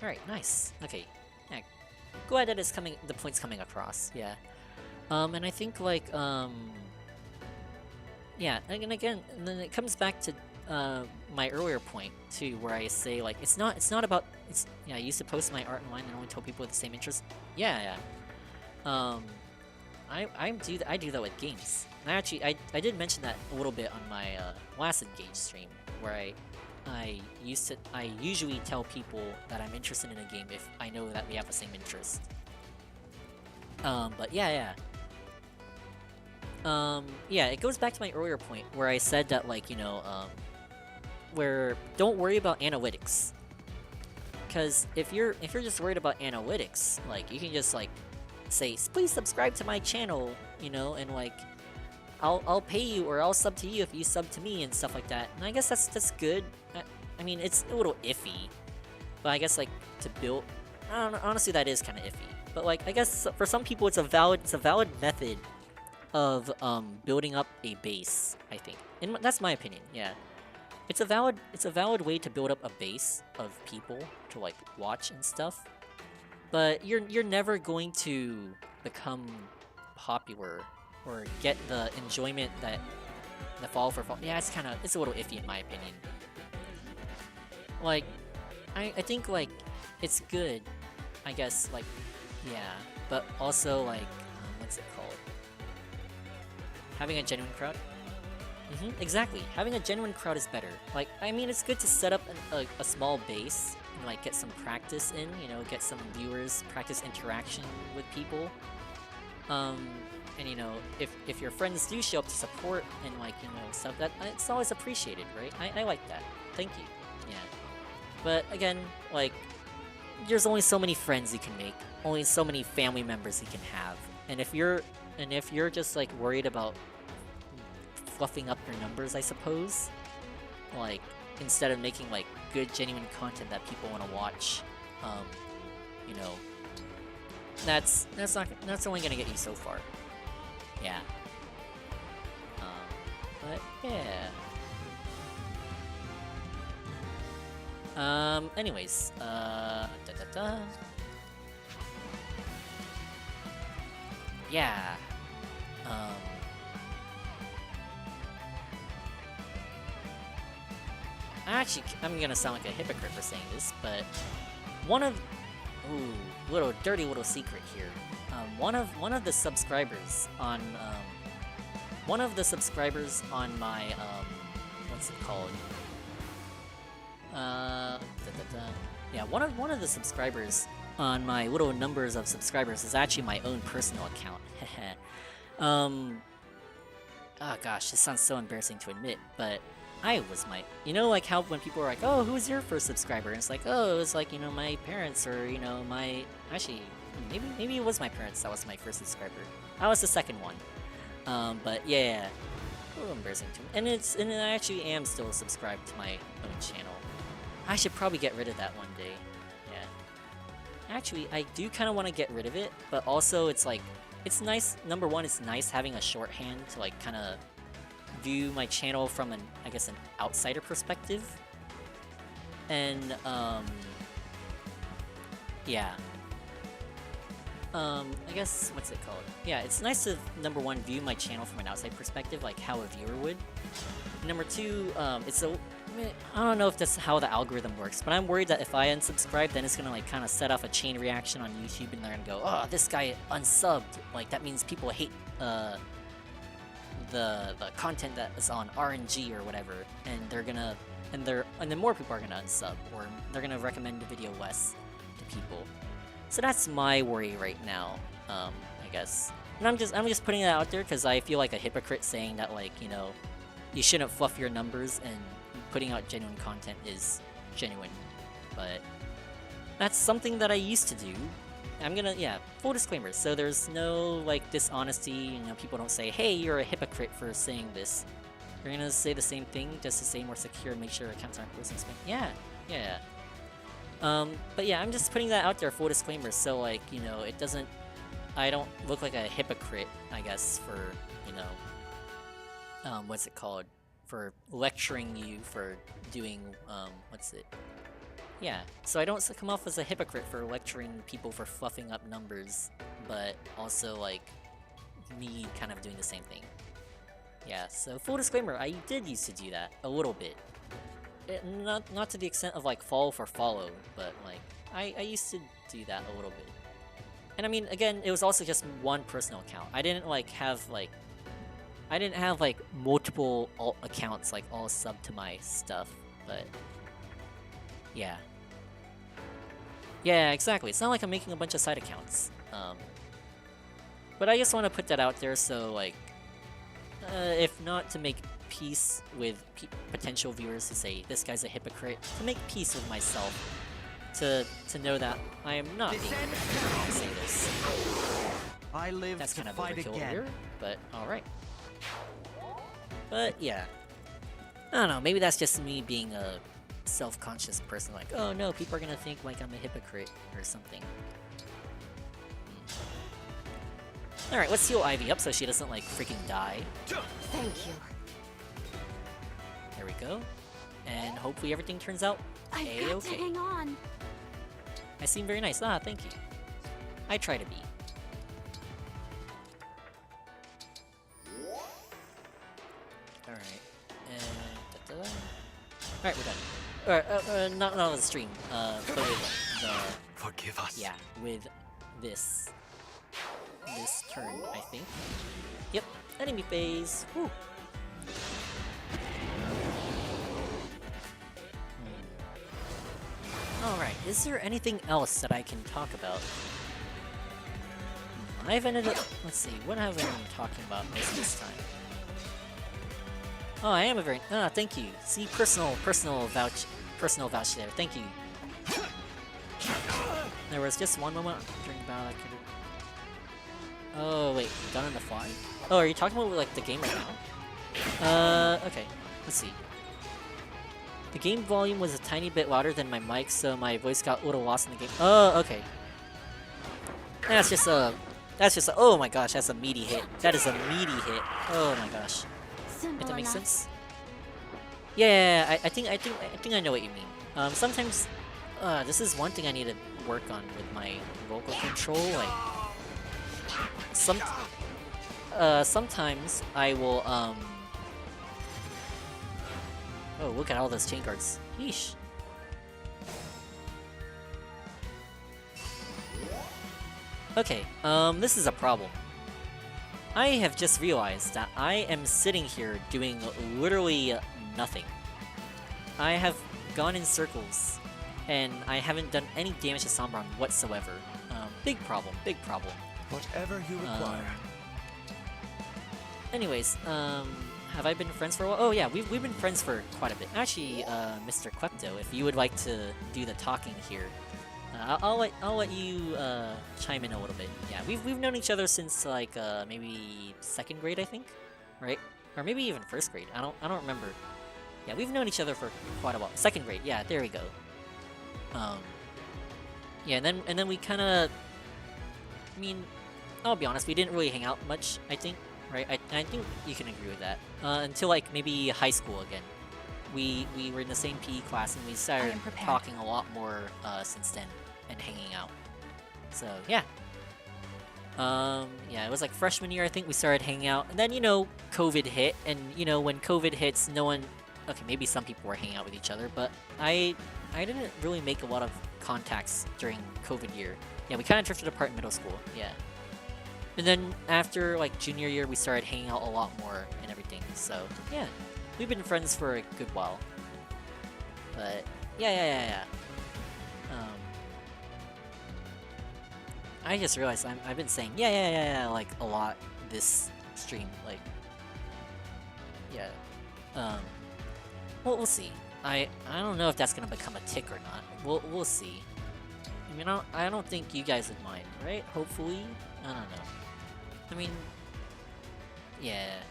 Alright, nice. Okay. Yeah, glad that the point's coming across, yeah. And I think, like, yeah, and again, and then it comes back to my earlier point too, where I say like it's not about I used to post my art online and only told people with the same interest. Yeah. I do that with games. And I did mention that a little bit on my last Engage stream, where I usually tell people that I'm interested in a game if I know that we have the same interest. But yeah. Yeah, it goes back to my earlier point where I said that, like, where don't worry about analytics. Because if you're just worried about analytics, like, you can just, like, say, please subscribe to my channel, and, like, I'll pay you or I'll sub to you if you sub to me and stuff like that. And I guess that's good. I mean, it's a little iffy. But I guess, like, to build... I don't know, honestly, that is kind of iffy. But, like, I guess for some people it's a valid method of building up a base, I think. And that's my opinion, yeah. It's a valid way to build up a base of people to like watch and stuff. But you're never going to become popular or get the enjoyment that the fall. Yeah, it's a little iffy in my opinion. Like I think like it's good, I guess, like, yeah, but also like what's it called? Having a genuine crowd? Exactly. Having a genuine crowd is better. Like, I mean, it's good to set up a small base and, like, get some practice in, get some viewers, practice interaction with people. And, if your friends do show up to support and, like, stuff, it's always appreciated, right? I like that. Thank you. Yeah. But, again, like, there's only so many friends you can make, only so many family members you can have. And if you're just, like, worried about fluffing up your numbers, I suppose. Like, instead of making like good, genuine content that people want to watch, you know, that's only gonna get you so far. Yeah. But yeah. Anyways, yeah. I'm gonna sound like a hypocrite for saying this, but little dirty little secret here. One of the subscribers on my what's it called? Yeah, one of the subscribers on my little numbers of subscribers is actually my own personal account. Oh gosh, this sounds so embarrassing to admit, but I was you know, like how when people are like, oh, who's your first subscriber? And it's like, oh, it was like, you know, my parents, or, you know, actually, maybe it was my parents that was my first subscriber. I was the second one. But yeah, a little embarrassing to me. And I actually am still subscribed to my own channel. I should probably get rid of that one day. Yeah. Actually, I do kind of want to get rid of it, but also it's like, it's nice, number one, it's nice having a shorthand to like kind of view my channel from an outsider perspective. And, yeah. I guess, what's it called? Yeah, it's nice to, number one, view my channel from an outside perspective, like how a viewer would. Number two, I don't know if that's how the algorithm works, but I'm worried that if I unsubscribe, then it's gonna like kind of set off a chain reaction on YouTube, and they're gonna go, oh, this guy unsubbed. Like, that means people hate, the content that is on RNG or whatever, and they're gonna, and then more people are gonna unsub, or they're gonna recommend the video less to people. So that's my worry right now, I guess. And I'm just putting it out there because I feel like a hypocrite saying that, like, you know, you shouldn't fluff your numbers and putting out genuine content is genuine. But that's something that I used to do. Yeah, full disclaimer. So there's no, like, dishonesty, you know, people don't say, hey, you're a hypocrite for saying this. You're gonna say the same thing just to stay more secure and make sure accounts aren't posting spam. Yeah. But yeah, I'm just putting that out there, full disclaimer, so, like, you know, I don't look like a hypocrite, I guess, for, you know, what's it called? For lecturing you for doing, yeah, so I don't come off as a hypocrite for lecturing people for fluffing up numbers, but also, like, me kind of doing the same thing. Yeah, so full disclaimer, I did used to do that, a little bit. Not to the extent of, like, follow for follow, but, like, I used to do that a little bit. And I mean, again, it was also just one personal account. I didn't have multiple alt accounts, like, all sub to my stuff, but yeah. Yeah, exactly. It's not like I'm making a bunch of side accounts. But I just want to put that out there so, like, if not to make peace with potential viewers to say, this guy's a hypocrite, to make peace with myself, to know that I am not being a hypocrite when I say this. I live That's to kind of fight overkill again. here, but alright. But yeah. I don't know, maybe that's just me being a self-conscious person, like, oh no, people are gonna think like I'm a hypocrite or something. Alright, let's heal Ivy up so she doesn't, like, freaking die. Thank you. There we go. And hopefully everything turns out I've got to A-okay. hang on. I seem very nice. Ah, thank you. I try to be. Alright. And... Alright, we're done. Alright, not on the stream. But with the... Forgive us. Yeah, with this turn, I think. Yep, enemy phase. Whew. Alright, is there anything else that I can talk about? I've ended up... Let's see, what have I been talking about most of this time? Oh, I am a very... Ah, thank you. See, personal vouch there. Thank you. There was just one moment during the battle I could... Oh, wait, done on the fly? Oh, are you talking about, like, the game right now? Okay. Let's see. The game volume was a tiny bit louder than my mic, so my voice got a little lost in the game. Oh, okay. That's just a... Oh my gosh, that's a meaty hit. That is a meaty hit. Oh my gosh. If that makes sense? Yeah, I think I know what you mean. Sometimes, this is one thing I need to work on with my vocal control. Like, sometimes I will, Oh, look at all those chain guards. Yeesh. Okay, this is a problem. I have just realized that I am sitting here doing literally nothing. I have gone in circles, and I haven't done any damage to Sombron whatsoever. Big problem, big problem. Whatever you require. Anyways, have I been friends for a while? Oh yeah, we've been friends for quite a bit. Actually, Mr. Klepto, if you would like to do the talking here, I'll let you chime in a little bit. Yeah, we've known each other since like maybe 2nd grade, I think, right? Or maybe even 1st grade. I don't remember. Yeah, we've known each other for quite a while. 2nd grade. Yeah, there we go. Yeah, and then we kind of. I mean, I'll be honest, we didn't really hang out much. I think, right? I think you can agree with that. Until like maybe high school again. We were in the same PE class and we started talking a lot more since then and hanging out. So yeah. Yeah, it was like freshman year I think we started hanging out, and then you know COVID hit, and you know when COVID hits, no one. Okay, maybe some people were hanging out with each other, but I didn't really make a lot of contacts during COVID year. Yeah, we kind of drifted apart in middle school. Yeah. And then after like junior year, we started hanging out a lot more and everything. So yeah. We've been friends for a good while. But, yeah. I just realized I've been saying yeah, like, a lot this stream, like, yeah. Well, we'll see. I don't know if that's gonna become a tick or not. We'll see. I mean, I don't think you guys would mind, right? Hopefully? I don't know. I mean, yeah.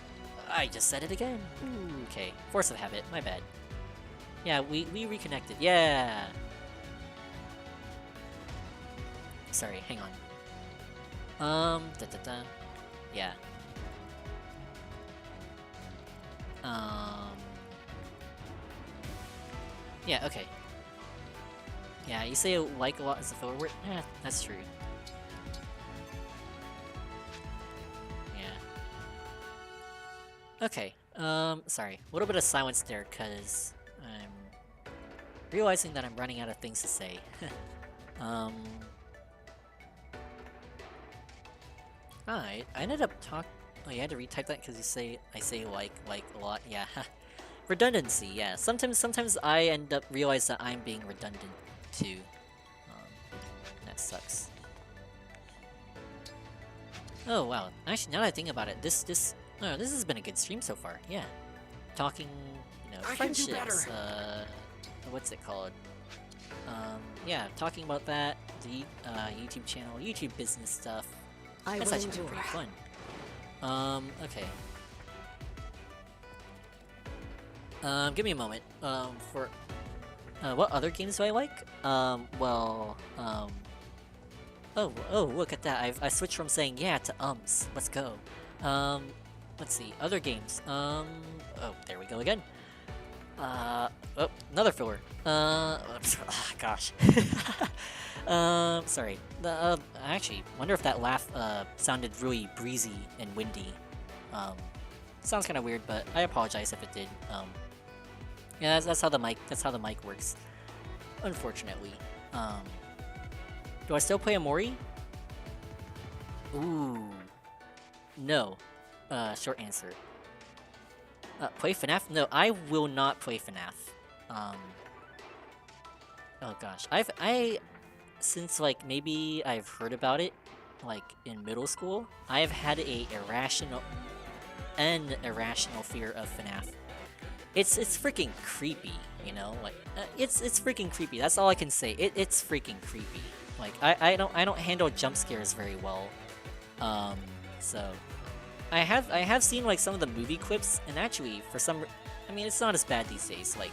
I just said it again. Ooh, okay. Force of habit. My bad. Yeah, we reconnected. Yeah. Sorry, hang on. Yeah. Yeah, okay. Yeah, you say like a lot as a filler word? Yeah, that's true. Okay, sorry. A little bit of silence there, cause I'm realizing that I'm running out of things to say. I ended up Oh, you had to retype that because I say like a lot. Yeah, redundancy. Yeah, sometimes I end up realize that I'm being redundant too. That sucks. Oh wow. Actually, now that I think about it, this has been a good stream so far. Yeah, talking, you know, friendships. What's it called? Yeah, talking about that, the YouTube channel, YouTube business stuff. That's actually been pretty fun. Okay. Give me a moment. For what other games do I like? Well, oh, look at that! I switched from saying yeah to ums. Let's go. Let's see, other games. Oh, there we go again. Oh, another filler. Gosh. Sorry. I actually wonder if that laugh sounded really breezy and windy. Sounds kind of weird, but I apologize if it did. Yeah, that's how the mic works. Unfortunately. Do I still play Amori? Ooh. No. Short answer. Play FNAF? No, I will not play FNAF. Oh gosh. Since like maybe I've heard about it, like in middle school, I've had an irrational fear of FNAF. It's freaking creepy, you know? Like, it's freaking creepy. That's all I can say. It's freaking creepy. Like, I don't handle jump scares very well. So I have seen like some of the movie clips, and actually, for some, I mean, it's not as bad these days. Like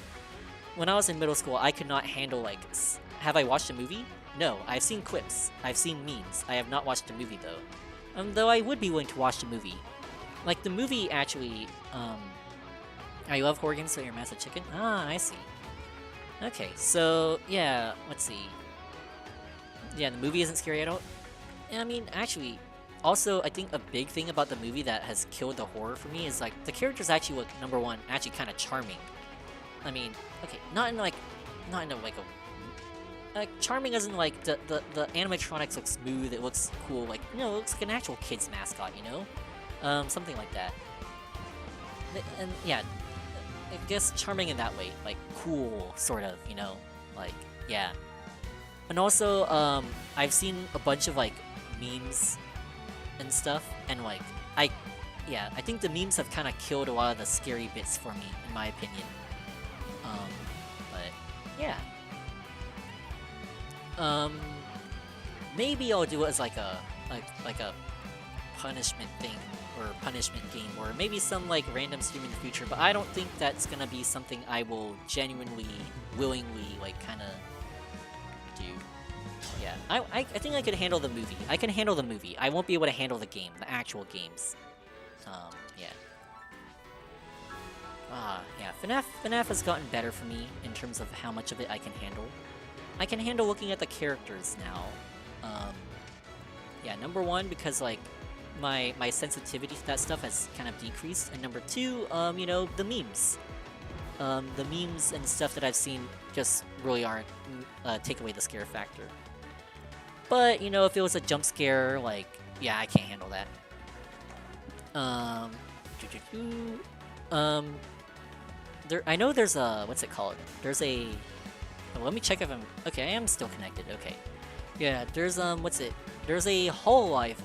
when I was in middle school, I could not handle like. Have I watched a movie? No, I've seen clips. I've seen memes. I have not watched a movie though. Though I would be willing to watch the movie. Like the movie actually. I love horror games, so you're massive chicken. Ah, I see. Okay, so yeah, let's see. Yeah, the movie isn't scary at all. I mean, actually, also, I think a big thing about the movie that has killed the horror for me is like the characters actually look, number one, actually kind of charming. I mean, okay, not in a like charming as in like the animatronics look smooth, it looks cool, like it looks like an actual kid's mascot, something like that. And yeah, I guess charming in that way, like cool, sort of, like yeah. And also, I've seen a bunch of like memes and stuff, and like I think the memes have kind of killed a lot of the scary bits for me, in my opinion. But yeah. Maybe I'll do it as like a punishment thing or punishment game, or maybe some like random stream in the future. But I don't think that's gonna be something I will genuinely, willingly like kind of do. Yeah, I think I could handle the movie. I can handle the movie. I won't be able to handle the game, the actual games. Yeah. Yeah, FNAF has gotten better for me in terms of how much of it I can handle. I can handle looking at the characters now. Yeah, number one, because like my sensitivity to that stuff has kind of decreased, and number two, the memes. The memes and stuff that I've seen just really aren't take away the scare factor. But if it was a jump scare, like yeah, I can't handle that. I know there's a, what's it called? There's a, let me check if I'm, okay, I am still connected, okay. Yeah, there's, there's a Hololive,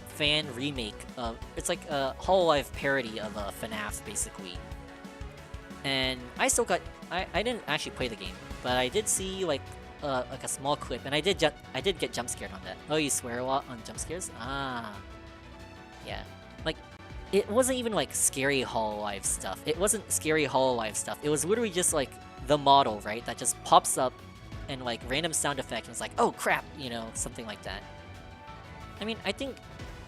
fan remake of, it's like a Hololive parody of, FNAF, basically. And I still got, I didn't actually play the game, but I did see, like a small clip, and I did get jump scared on that. Oh, you swear a lot on jump scares? Ah. Yeah. Like, it wasn't even like scary Hololive stuff. It wasn't scary Hololive stuff. It was literally just like the model, right? That just pops up and like random sound effect, and it's like, oh crap, something like that. I mean, I think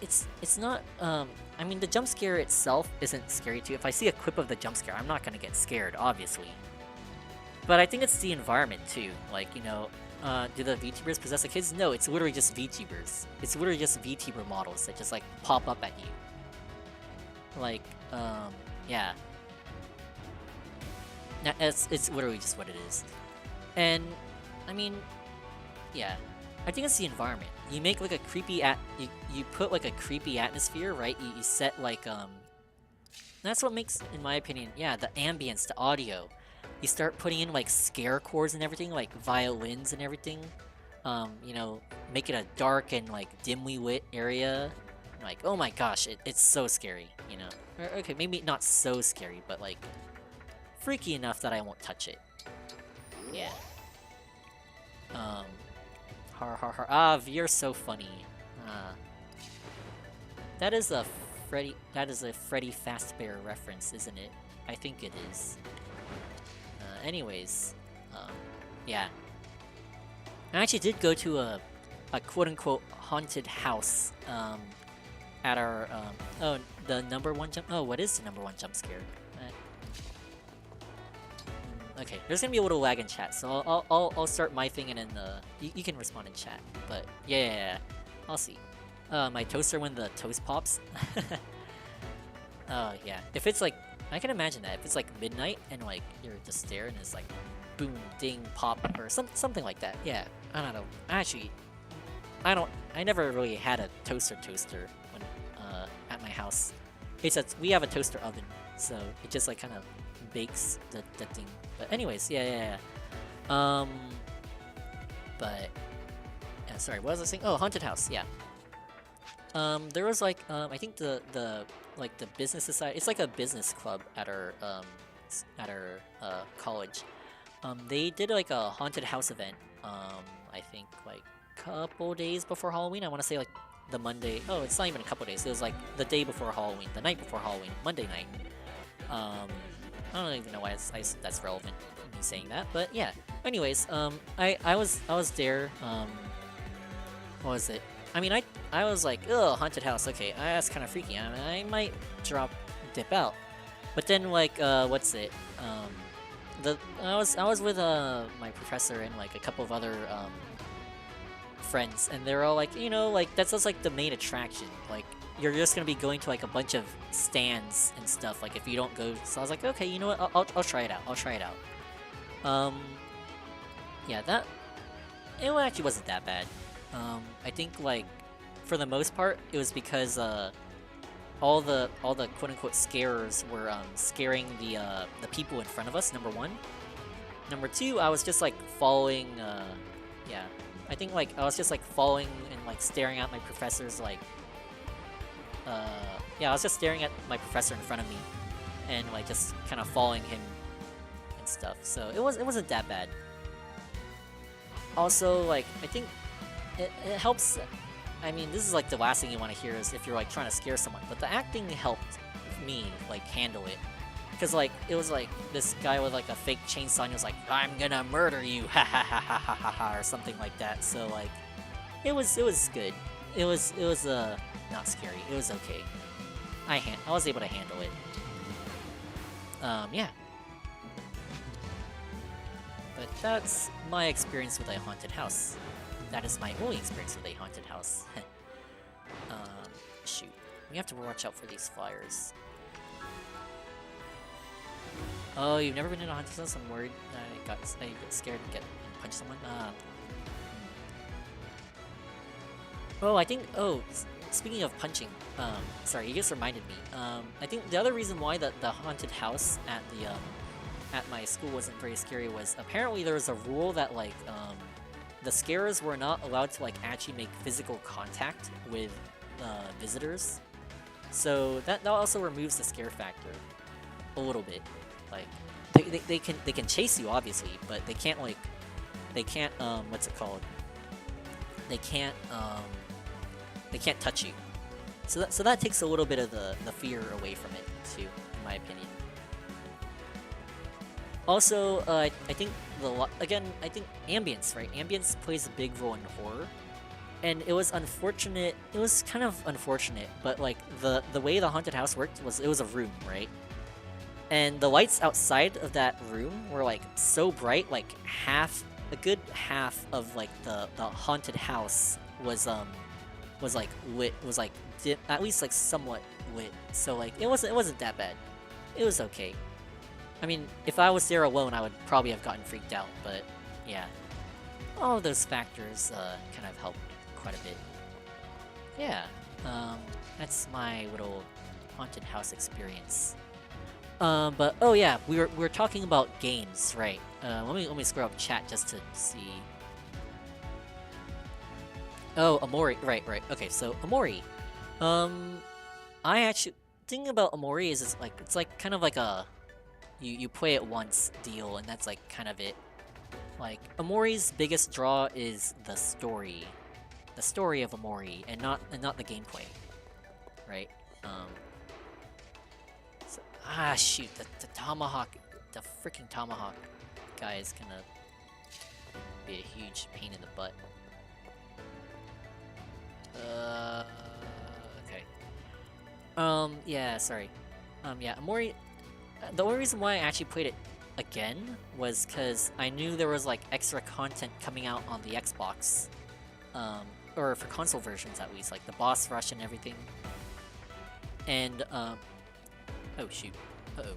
it's not, I mean, the jump scare itself isn't scary too. If I see a clip of the jump scare, I'm not gonna get scared, obviously. But I think it's the environment too. Like, do the VTubers possess the kids? No, it's literally just VTubers. It's literally just VTuber models that just like pop up at you. Like, yeah. It's literally just what it is. And, I mean, yeah. I think it's the environment. You make like a creepy you put like a creepy atmosphere, right? You set like, that's what makes, in my opinion, yeah, the ambience, the audio. You start putting in like scare chords and everything, like violins and everything. Make it a dark and like dimly lit area. Like, oh my gosh, it's so scary, Or, okay, maybe not so scary, but like freaky enough that I won't touch it. Yeah. Har har har. Ah, you're so funny. That is a Freddy Fazbear reference, isn't it? I think it is. Anyways, yeah. I actually did go to a quote-unquote haunted house, at our, oh, the number one jump, oh, what is the number one jump scare? Okay, there's gonna be a little lag in chat, so I'll start my thing, and then you can respond in chat. But yeah, I'll see. My toaster when the toast pops. Oh yeah, if it's like, I can imagine that if it's like midnight and like you're just there and it's like boom, ding, pop, or something like that. Yeah, I don't know. Actually, I never really had a toaster when at my house. We have a toaster oven, so it just like kind of bakes the thing. But anyways, yeah. But yeah, sorry, what was I saying? Oh, haunted house, yeah. There was like I think the business society. It's like a business club at our college. They did like a haunted house event. I think like couple days before Halloween. I want to say like the Monday. Oh, it's not even a couple days. It was like the day before Halloween, the night before Halloween, Monday night. I don't even know why that's relevant, me saying that, but yeah. Anyways, I was there. What was it? I mean, I was like, ugh, haunted house. Okay, that's kind of freaky. I might dip out. But then like, what's it? I was with my professor and like a couple of other friends, and they're all like, you know, like that's just like the main attraction. Like you're just gonna be going to like a bunch of stands and stuff. Like if you don't go, so I was like, okay, you know what? I'll try it out. I'll try it out. Yeah, it actually wasn't that bad. I think like for the most part, it was because all the quote-unquote scarers were scaring the people in front of us, number one. Number two, I was just like following yeah, I think like I was just like following and like staring at my professor's like yeah, I was just staring at my professor in front of me and like just kind of following him and stuff. So it wasn't that bad. Also, like I think it helps. I mean, this is like the last thing you want to hear is if you're like trying to scare someone, but the acting helped me like handle it, because like it was like this guy with like a fake chainsaw and he was like, "I'm gonna murder you," ha ha ha ha ha ha ha, or something like that. So like, it was good. It was not scary. It was okay. I was able to handle it. Yeah. But that's my experience with a haunted house. That is my only experience with a haunted house. Shoot. We have to watch out for these flyers. Oh, you've never been in a haunted house? I'm worried I got scared and punch someone? Oh, I think... Oh, speaking of punching, sorry, you just reminded me. I think the other reason why the haunted house at my school wasn't very scary was apparently there was a rule that like the scarers were not allowed to like actually make physical contact with visitors. So that also removes the scare factor a little bit. Like they can chase you obviously, but they can't what's it called? They can't touch you. So that takes a little bit of the fear away from it too, in my opinion. Also, I think I think ambience, right? Ambience plays a big role in horror, and it was unfortunate. It was kind of unfortunate, but like the way the haunted house worked was it was a room, right? And the lights outside of that room were like so bright, like a good half of like the haunted house was like lit, was like at least like somewhat lit. So like it wasn't that bad. It was okay. I mean, if I was there alone, I would probably have gotten freaked out, but yeah. All of those factors kind of helped quite a bit. Yeah, that's my little haunted house experience. But oh yeah, we were talking about games, right? Let me scroll up chat just to see. Oh, Amori, right. Okay, so Amori. I actually thinking about Amori is it's like kind of like a you play it once deal, and that's like kind of it. Like Amori's biggest draw is the story of Amori, and not the gameplay, right? Shoot, the tomahawk, the freaking tomahawk guy is gonna be a huge pain in the butt. Okay. Yeah, sorry. Yeah, Amori. The only reason why I actually played it again was because I knew there was like extra content coming out on the Xbox, or for console versions at least, like the boss rush and everything. And oh shoot, uh-oh.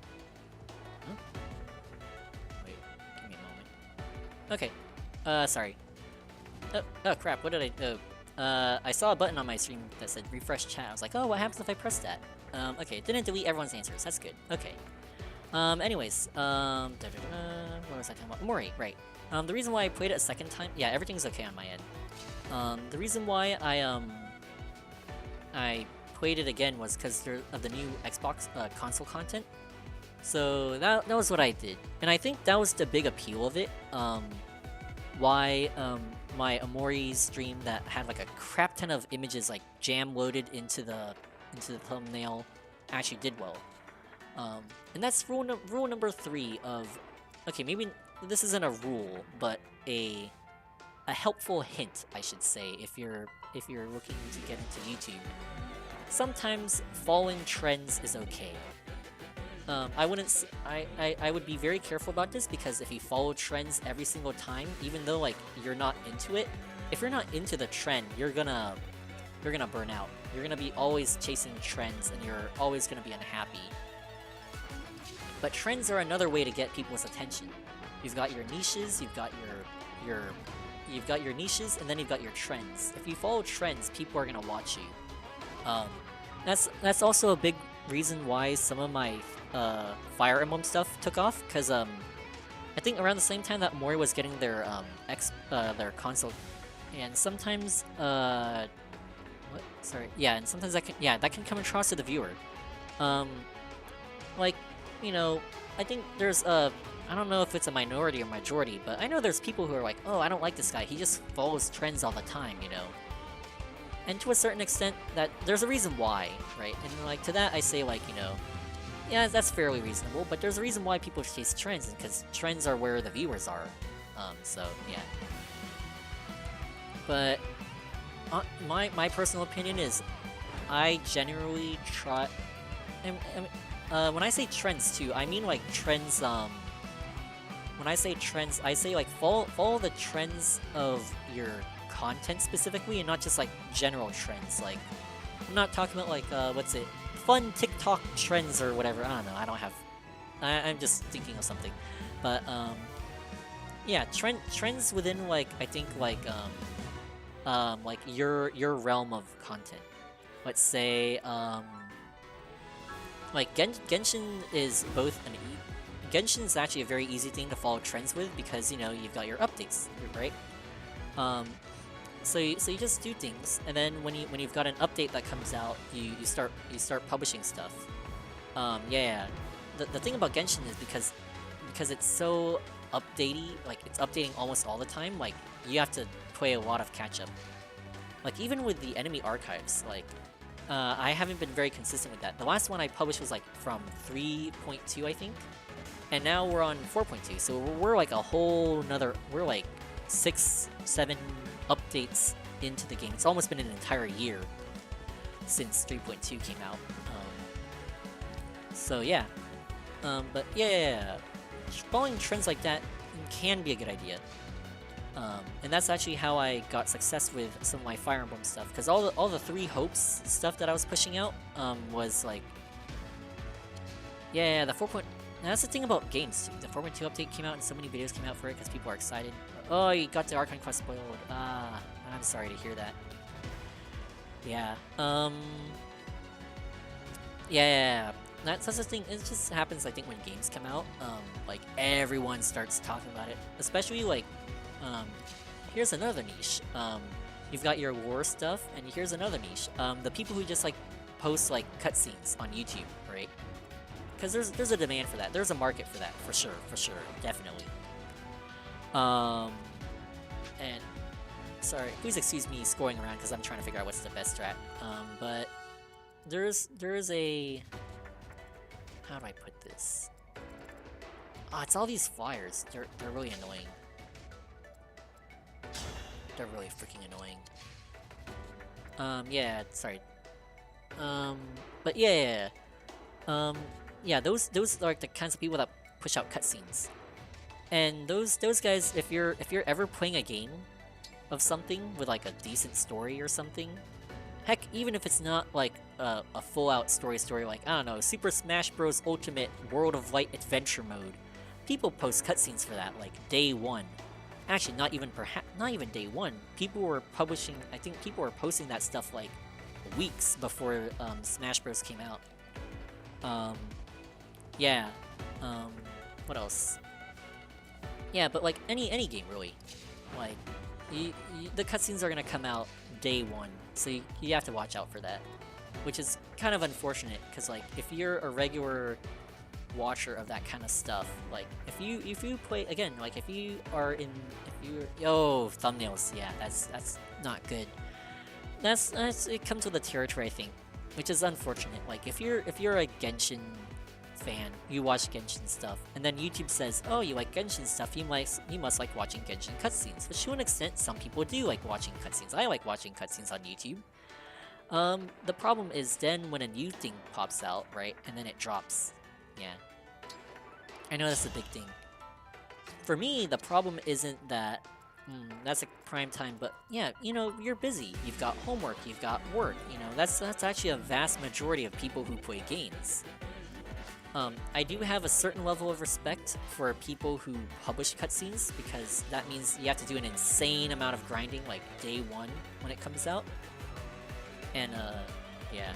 Huh? Wait, give me a moment. Okay, sorry. Oh crap, what did I do? I saw a button on my stream that said refresh chat. I was like, oh, what happens if I press that? Okay, it didn't delete everyone's answers. That's good. Okay. Anyways, what was I talking about? Mori, right. The reason why I played it a second time, yeah, everything's okay on my end. The reason why I played it again was because of the new Xbox console content. So that was what I did, and I think that was the big appeal of it. Why my Amori stream that had like a crap ton of images like jam loaded into the thumbnail actually did well. And that's rule number 3 of, okay, maybe this isn't a rule, but a helpful hint, I should say, if you're looking to get into YouTube. Sometimes following trends is okay. I would be very careful about this, because if you follow trends every single time, even though like you're not into it, if you're not into the trend, you're gonna burn out. You're gonna be always chasing trends, and you're always gonna be unhappy. But trends are another way to get people's attention. You've got your niches, you've got your niches, and then you've got your trends. If you follow trends, people are gonna watch you. That's also a big reason why some of my Fire Emblem stuff took off, because I think around the same time that Mori was getting their their console, and sometimes what? Sorry, yeah, and sometimes that can come across to the viewer. Like, you know, I think there's I don't know if it's a minority or majority, but I know there's people who are like, oh, I don't like this guy, he just follows trends all the time, you know. And to a certain extent, that there's a reason why, right? And like to that I say, like, you know, yeah, that's fairly reasonable, but there's a reason why people chase trends, because trends are where the viewers are. So yeah. But my personal opinion is, I generally try. When I say trends too, I mean like trends. When I say trends, I say like follow the trends of your content specifically, and not just like general trends. Like, I'm not talking about like what's it, fun TikTok trends or whatever. I don't know. I don't have. I'm just thinking of something, but yeah, trends within like, I think like your realm of content. Let's say like Genshin is both an Genshin is actually a very easy thing to follow trends with, because, you know, you've got your updates, right? So you just do things, and then when you've got an update that comes out, you start publishing stuff. Yeah. The thing about Genshin is because it's so updatey, like it's updating almost all the time. Like, you have to play a lot of catch up. Like, even with the enemy archives, like I haven't been very consistent with that. The last one I published was like from 3.2, I think. And now we're on 4.2, so we're like a whole nother, we're like 6-7 updates into the game. It's almost been an entire year since 3.2 came out. So yeah. But yeah, following trends like that can be a good idea. And that's actually how I got success with some of my Fire Emblem stuff, because all the 3 Hopes stuff that I was pushing out was like, yeah, the 4. Now, that's the thing about games, too. The 4.2 update came out, and so many videos came out for it because people are excited. Oh, you got the Archon Quest spoiled. Ah, I'm sorry to hear that. Yeah. Yeah. That's the thing. It just happens, I think, when games come out. Like, everyone starts talking about it. Especially, like, here's another niche. You've got your lore stuff, and here's another niche. The people who just, like, post, like, cutscenes on YouTube, right? Because there's a demand for that. There's a market for that, for sure, definitely. And sorry, please excuse me scoring around because I'm trying to figure out what's the best strat. But there's a, how do I put this? Ah, it's all these flyers. They're really annoying. They're really freaking annoying. Yeah, sorry. But yeah. Yeah, those are like the kinds of people that push out cutscenes. And those guys, if you're ever playing a game of something with like a decent story or something, heck, even if it's not like a full-out story like, I don't know, Super Smash Bros. Ultimate World of Light Adventure Mode, people post cutscenes for that like day 1. Actually, not even day 1. People were publishing. I think people were posting that stuff like weeks before Smash Bros. Came out. Yeah. What else? Yeah, but like any game really, like the cutscenes are gonna come out day 1, so you have to watch out for that, which is kind of unfortunate because like if you're a regular watcher of that kind of stuff. Like if you play again, like if you are in thumbnails, yeah, that's not good. That's it comes with the territory, I think, which is unfortunate. Like if you're a Genshin fan, you watch Genshin stuff, and then YouTube says, "Oh, you like Genshin stuff? You must like watching Genshin cutscenes." Which to an extent, some people do like watching cutscenes. I like watching cutscenes on YouTube. The problem is then when a new thing pops out, right, and then it drops. Yeah, I know that's a big thing. For me, the problem isn't that that's a prime time, but yeah, you know, you're busy. You've got homework, you've got work. You know, that's actually a vast majority of people who play games. I do have a certain level of respect for people who publish cutscenes, because that means you have to do an insane amount of grinding, like day one when it comes out. And, yeah.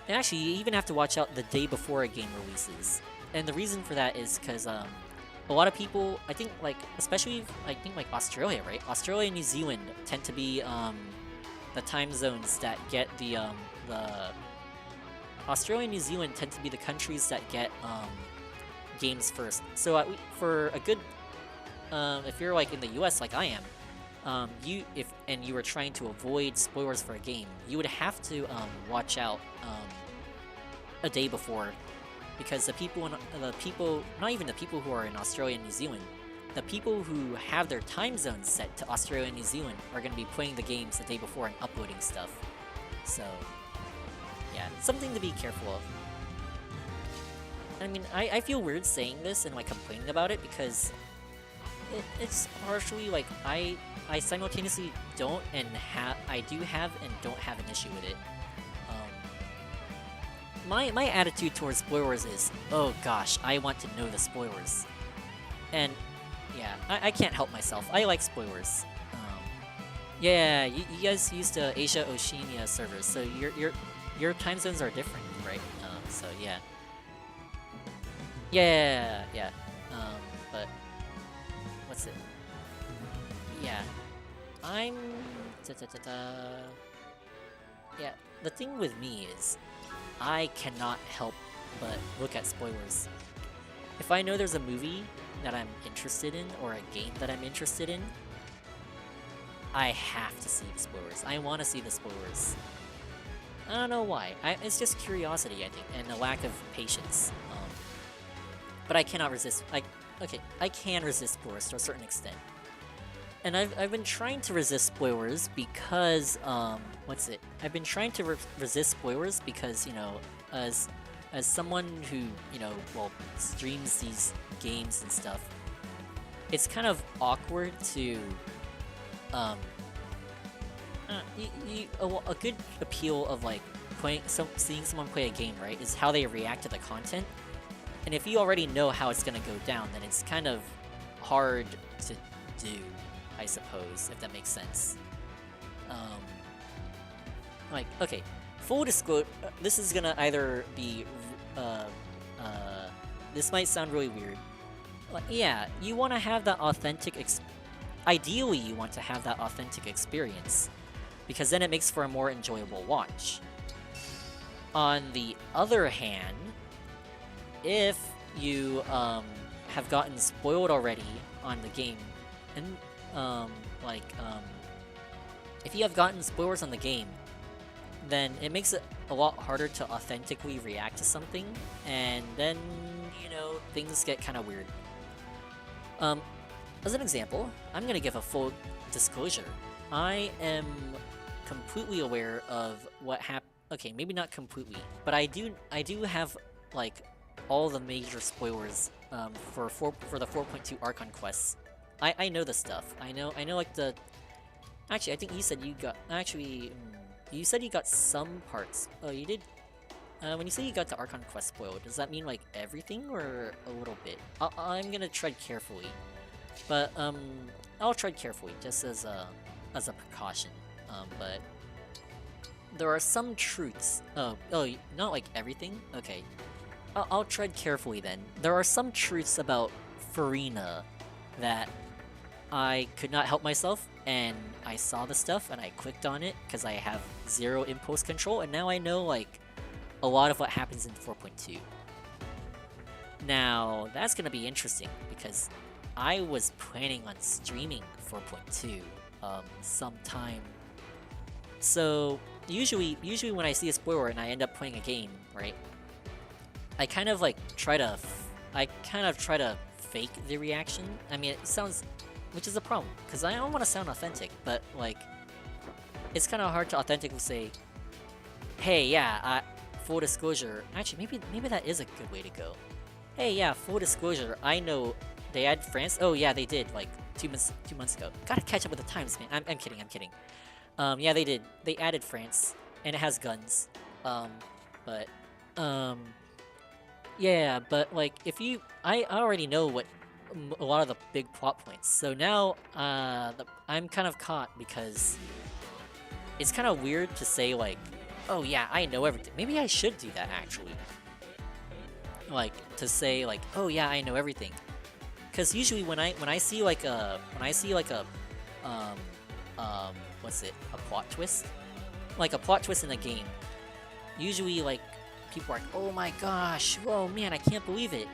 And actually, you even have to watch out the day before a game releases. And the reason for that is because, a lot of people, I think, like, especially, I think, like, Australia, right? Australia and New Zealand tend to be, the time zones that get the Australia and New Zealand tend to be the countries that get, games first. So, for a good, if you're, like, in the US like I am, and you were trying to avoid spoilers for a game, you would have to watch out a day before, because not even the people who are in Australia and New Zealand, the people who have their time zones set to Australia and New Zealand are going to be playing the games the day before and uploading stuff. So, yeah, something to be careful of. I mean, I feel weird saying this and like complaining about it, because it's partially like I simultaneously don't and I do have and don't have an issue with it. My attitude towards spoilers is, oh gosh, I want to know the spoilers, and yeah, I can't help myself. I like spoilers. Yeah, you guys used to Asia Oceania servers, so your time zones are different, right? So yeah. Yeah. But what's it? Yeah, I'm. Yeah, the thing with me is, I cannot help but look at spoilers. If I know there's a movie that I'm interested in, or a game that I'm interested in, I have to see the spoilers. I want to see the spoilers. I don't know why. It's just curiosity, I think, and a lack of patience. But I cannot resist. I can resist spoilers to a certain extent. And I've been trying to resist spoilers because, I've been trying to resist spoilers because, you know, as someone who, you know, well, streams these games and stuff, it's kind of awkward to, a good appeal of, like, seeing someone play a game, right, is how they react to the content. And if you already know how it's gonna go down, then it's kind of hard to do, I suppose, if that makes sense. Like, okay, full disclosure, this is gonna either be, this might sound really weird. Like, yeah, you want to have that authentic ideally, you want to have that authentic experience, because then it makes for a more enjoyable watch. On the other hand, if you, have gotten spoiled already on the game, and, if you have gotten spoilers on the game, then it makes it a lot harder to authentically react to something, and then, you know, things get kind of weird. As an example, I'm gonna give a full disclosure. I am completely aware of what happened. Okay, maybe not completely, but I do have, like, all the major spoilers for the 4.2 Archon quests. I know the stuff. I know like the. Actually, I think you said you got. Actually, you said you got some parts. Oh, you did. When you say you got the Archon quest spoiled, does that mean like everything or a little bit? I'm gonna tread carefully, but I'll tread carefully just as a precaution. But there are some truths. Oh, not like everything. Okay, I'll tread carefully then. There are some truths about Farina that I could not help myself, and I saw the stuff and I clicked on it because I have zero impulse control, and now I know like a lot of what happens in 4.2. Now, that's gonna be interesting, because I was planning on streaming 4.2 sometime. So, usually when I see a spoiler and I end up playing a game, right? I kind of try to fake the reaction. I mean, it sounds, which is a problem, because I don't want to sound authentic, but like, it's kind of hard to authentically say, hey, yeah, full disclosure. Actually, maybe that is a good way to go. Hey, yeah, full disclosure. I know they added France. Oh yeah, they did like 2 months ago. Gotta catch up with the times, man. I'm kidding. Yeah, they did. They added France, and it has guns. But yeah, but like, if you, I already know what a lot of the big plot points. So now, I'm kind of caught, because it's kind of weird to say like, oh yeah, I know everything. Maybe I should do that, actually. Like, to say like, oh yeah, I know everything. Because usually when I see like a what's it, a plot twist? Like a plot twist in a game. Usually like, people are like, oh my gosh, whoa man, I can't believe it.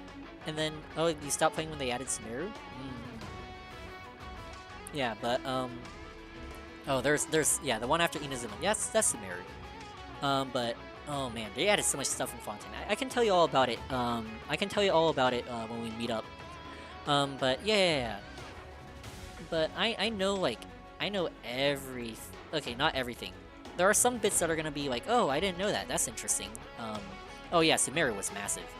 And then, oh, you stopped playing when they added Sumeru? Yeah, but oh, there's yeah, the one after Inazuma. Yes, that's Sumeru. But oh man, they added so much stuff in Fontaine. I can tell you all about it. I can tell you all about it when we meet up. But yeah. But I know, like, I know okay, not everything. There are some bits that are gonna be like, oh, I didn't know that. That's interesting. Oh yeah, Sumeru was massive.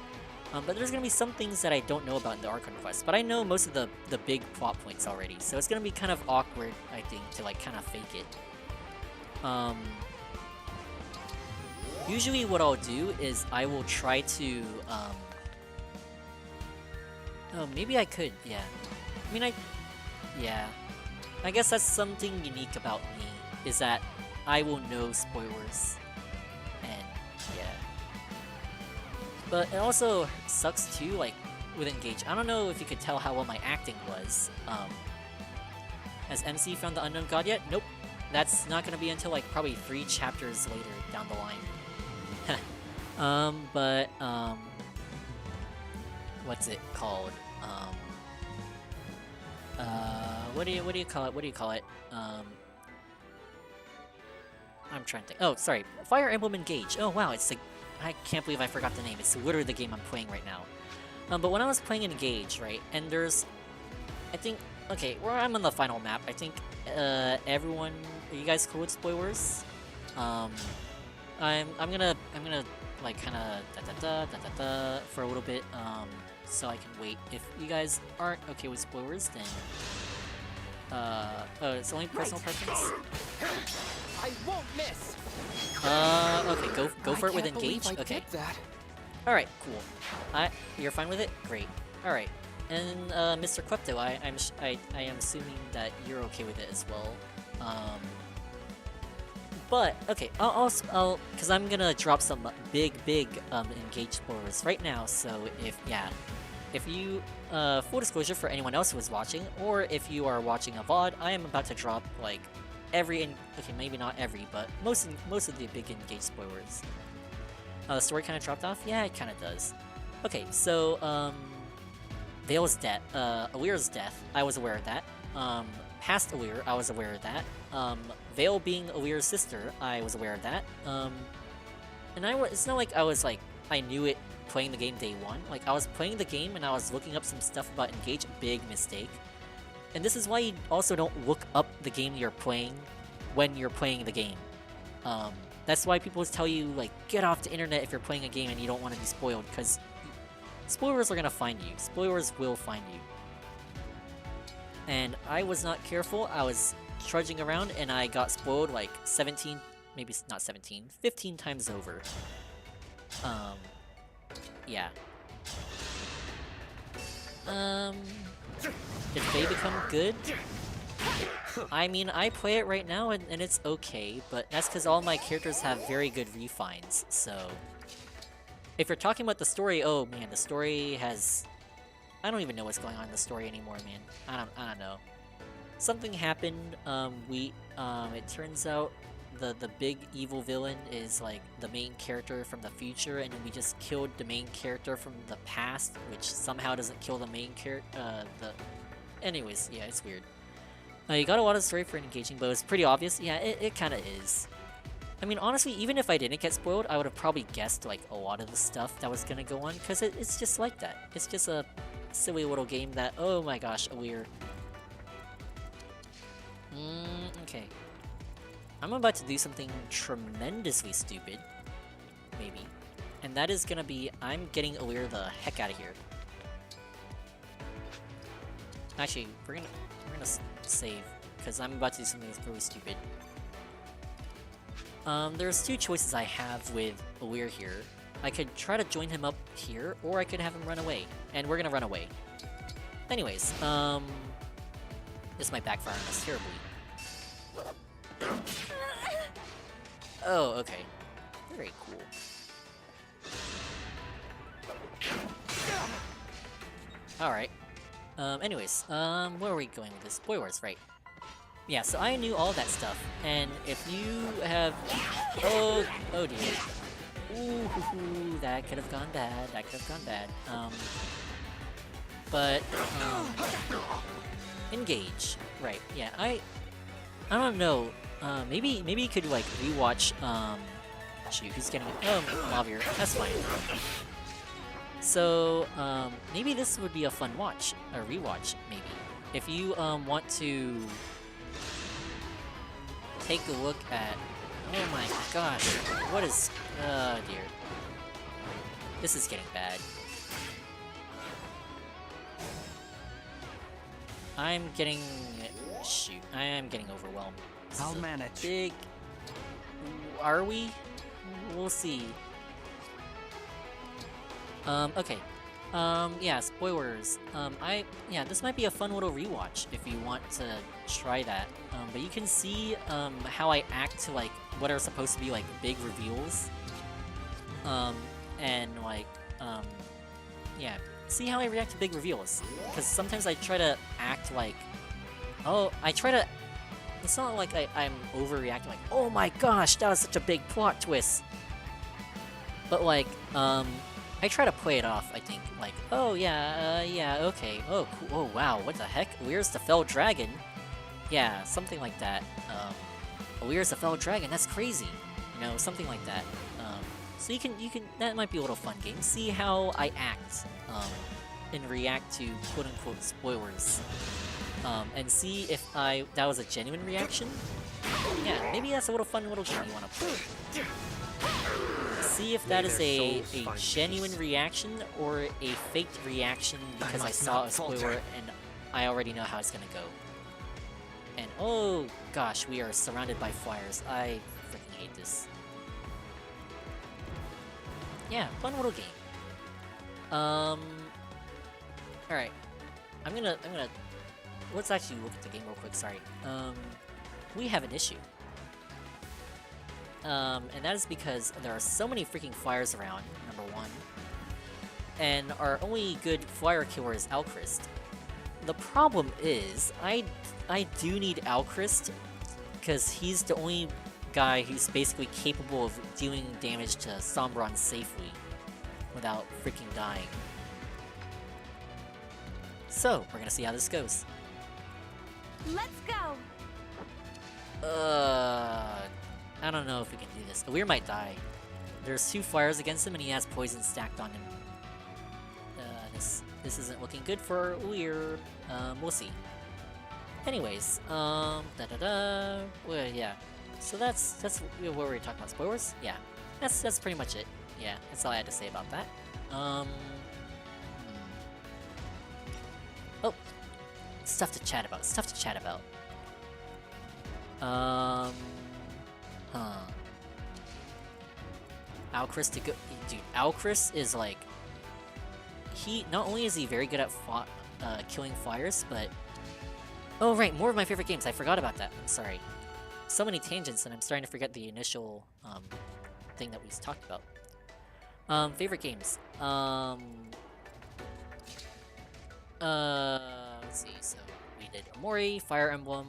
But there's gonna be some things that I don't know about in the Archon quest. But I know most of the big plot points already, so it's gonna be kind of awkward, I think, to like kind of fake it. Usually what I'll do is I will try to, oh, maybe I could, yeah. I mean, yeah. I guess that's something unique about me, is that I will know spoilers, and yeah. But it also sucks too, like, with Engage. I don't know if you could tell how well my acting was. Has MC found the Unknown God yet? Nope. That's not gonna be until, like, probably 3 chapters later down the line. What's it called? What do you call it? I'm trying to think. Oh, sorry. Fire Emblem Engage. Oh, wow, it's like, I can't believe I forgot the name. It's literally the game I'm playing right now. But when I was playing Engage, right, and there's, I think, okay, well, I'm on the final map. I think, everyone, are you guys cool with spoilers? I'm gonna, like, kinda da for a little bit, so I can wait. If you guys aren't okay with spoilers, then, oh, it's only personal preference? I won't miss. Okay, go for it with Engage? Okay. Alright, cool. You're fine with it? Great. Alright. And, Mr. Klepto, I am assuming that you're okay with it as well. But, okay, I'll because I'm gonna drop some big, Engage spoilers right now, so if you, full disclosure for anyone else who is watching, or if you are watching a VOD, I am about to drop, like, okay, maybe not every, but most of the big Engage spoilers. The story kind of dropped off? Yeah, it kind of does. Okay, so, Vale's death, Alira's death, I was aware of that. Past Alira, I was aware of that. Vale being Alira's sister, I was aware of that. And it's not like I was like, I knew it playing the game day one. Like, I was playing the game and I was looking up some stuff about Engage, big mistake. And this is why you also don't look up the game you're playing when you're playing the game. That's why people tell you, like, get off the internet if you're playing a game and you don't want to be spoiled, because spoilers are gonna find you. Spoilers will find you. And I was not careful. I was trudging around and I got spoiled like 17, maybe not 17, 15 times over. Yeah. Did Faye become good? I mean, I play it right now and it's okay, but that's because all my characters have very good refines, so... If you're talking about the story, oh man, the story has... I don't even know what's going on in the story anymore, man. I don't know. Something happened, it turns out the big evil villain is like the main character from the future, and we just killed the main character from the past, which somehow doesn't kill the main character. Anyways, yeah, it's weird. You got a lot of story for engaging, but it's pretty obvious. Yeah, it kind of is. I mean, honestly, even if I didn't get spoiled, I would have probably guessed like a lot of the stuff that was gonna go on, because it's just like that. It's just a silly little game that, oh my gosh, we're... okay. I'm about to do something tremendously stupid, maybe. And that is gonna be, I'm getting Alir the heck out of here. Actually, we're gonna save, because I'm about to do something that's really stupid. There's two choices I have with Alir here. I could try to join him up here, or I could have him run away. And we're gonna run away. Anyways, this might backfire on us terribly. Oh, okay. Very cool. Alright. Anyways, where are we going with this? Spoilers, right. Yeah, so I knew all that stuff, and if you have... Oh dear. Ooh, that could have gone bad, that could have gone bad. Engage. Right, yeah, I don't know, maybe you could, like, rewatch, shoot, who's getting... Lavir, that's fine. So, maybe this would be a fun watch, a rewatch, maybe. If you, want to take a look at... Oh my gosh, what is... Oh dear. This is getting bad. I'm getting... Shoot, I am getting overwhelmed. I'll manage. Big... Are we? We'll see. Okay. Yeah, spoilers. Yeah, this might be a fun little rewatch if you want to try that. But you can see, how I act to, like, what are supposed to be, like, big reveals. And, like, yeah. See how I react to big reveals. Because sometimes I try to act like... Oh, I try to... It's not like I'm overreacting, like, oh my gosh, that was such a big plot twist! But, like, I try to play it off, I think, like, oh yeah, yeah, okay, oh, cool. Oh wow, what the heck? Where's the fell dragon? Yeah, something like that. Where's the fell dragon? That's crazy! You know, something like that. So you can, that might be a little fun game. See how I act, and react to quote-unquote spoilers. And see if that was a genuine reaction? Yeah, maybe that's a little fun little game you wanna play. See if that is a genuine reaction or a faked reaction because I saw a spoiler and I already know how it's gonna go. And oh gosh, we are surrounded by flyers. I freaking hate this. Yeah, fun little game. Alright. I'm gonna let's actually look at the game real quick, sorry. We have an issue. And that is because there are so many freaking flyers around, number one. And our only good flyer killer is Alchrist. The problem is, I do need Alchrist, because he's the only guy who's basically capable of dealing damage to Sombron safely, without freaking dying. So, we're gonna see how this goes. Let's go. I don't know if we can do this. Alir might die. There's 2 flyers against him and he has poison stacked on him. This isn't looking good for Alir. We'll see. Anyways, Well, yeah. So that's what we were talking about. Spoilers? Yeah. That's pretty much it. Yeah, that's all I had to say about that. Oh! Stuff to chat about. Alchrist to go... Dude, Alchrist is like... Not only is he very good at killing flyers, but... Oh right, more of my favorite games. I forgot about that. I'm sorry. So many tangents and I'm starting to forget the initial, thing that we talked about. Favorite games. Let's see, so... We did Omori, Fire Emblem...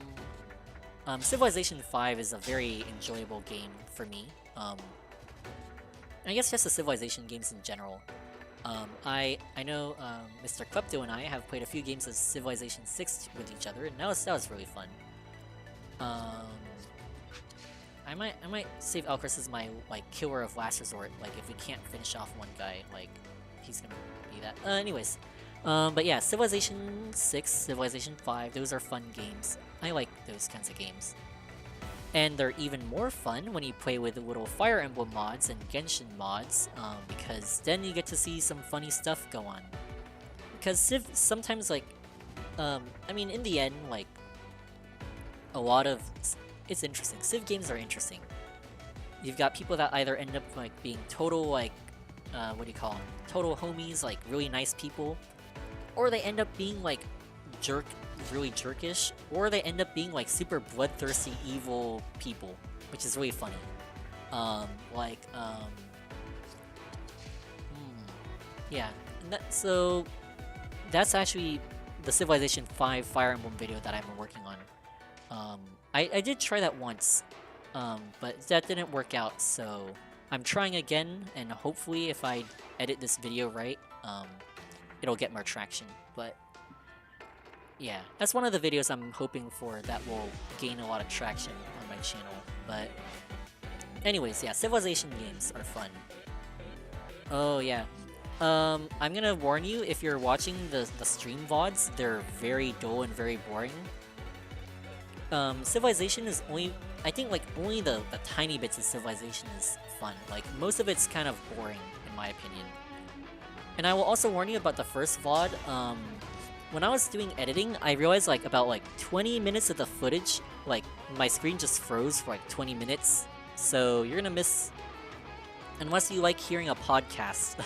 Civilization 5 is a very enjoyable game for me. I guess just the Civilization games in general. I know Mr. Klepto and I have played a few games of Civilization 6 with each other, and that was really fun. I might save Elchris as my like killer of last resort. Like if we can't finish off one guy, like he's gonna be that. Anyways, but yeah, Civilization 6, Civilization 5, those are fun games. I like those kinds of games. And they're even more fun when you play with the little Fire Emblem mods and Genshin mods, because then you get to see some funny stuff go on. Because Civ sometimes, like, I mean, in the end, like, a lot of... It's interesting. Civ games are interesting. You've got people that either end up, like, being total, like, what do you call them? Total homies, like, really nice people. Or they end up being, like, really jerkish, or they end up being like super bloodthirsty evil people, which is really funny. Yeah, and so that's actually the Civilization 5 Fire Emblem video that I've been working on. I did try that once, but that didn't work out, so I'm trying again, and hopefully if I edit this video right, it'll get more traction. But yeah, that's one of the videos I'm hoping for that will gain a lot of traction on my channel. But anyways, yeah, Civilization games are fun. Oh yeah. I'm gonna warn you, if you're watching the stream VODs, they're very dull and very boring. Civilization is I think like only the tiny bits of Civilization is fun. Like most of it's kind of boring in my opinion. And I will also warn you about the first VOD. When I was doing editing, I realized like about like 20 minutes of the footage, like my screen just froze for like 20 minutes. So you're gonna miss, unless you like hearing a podcast.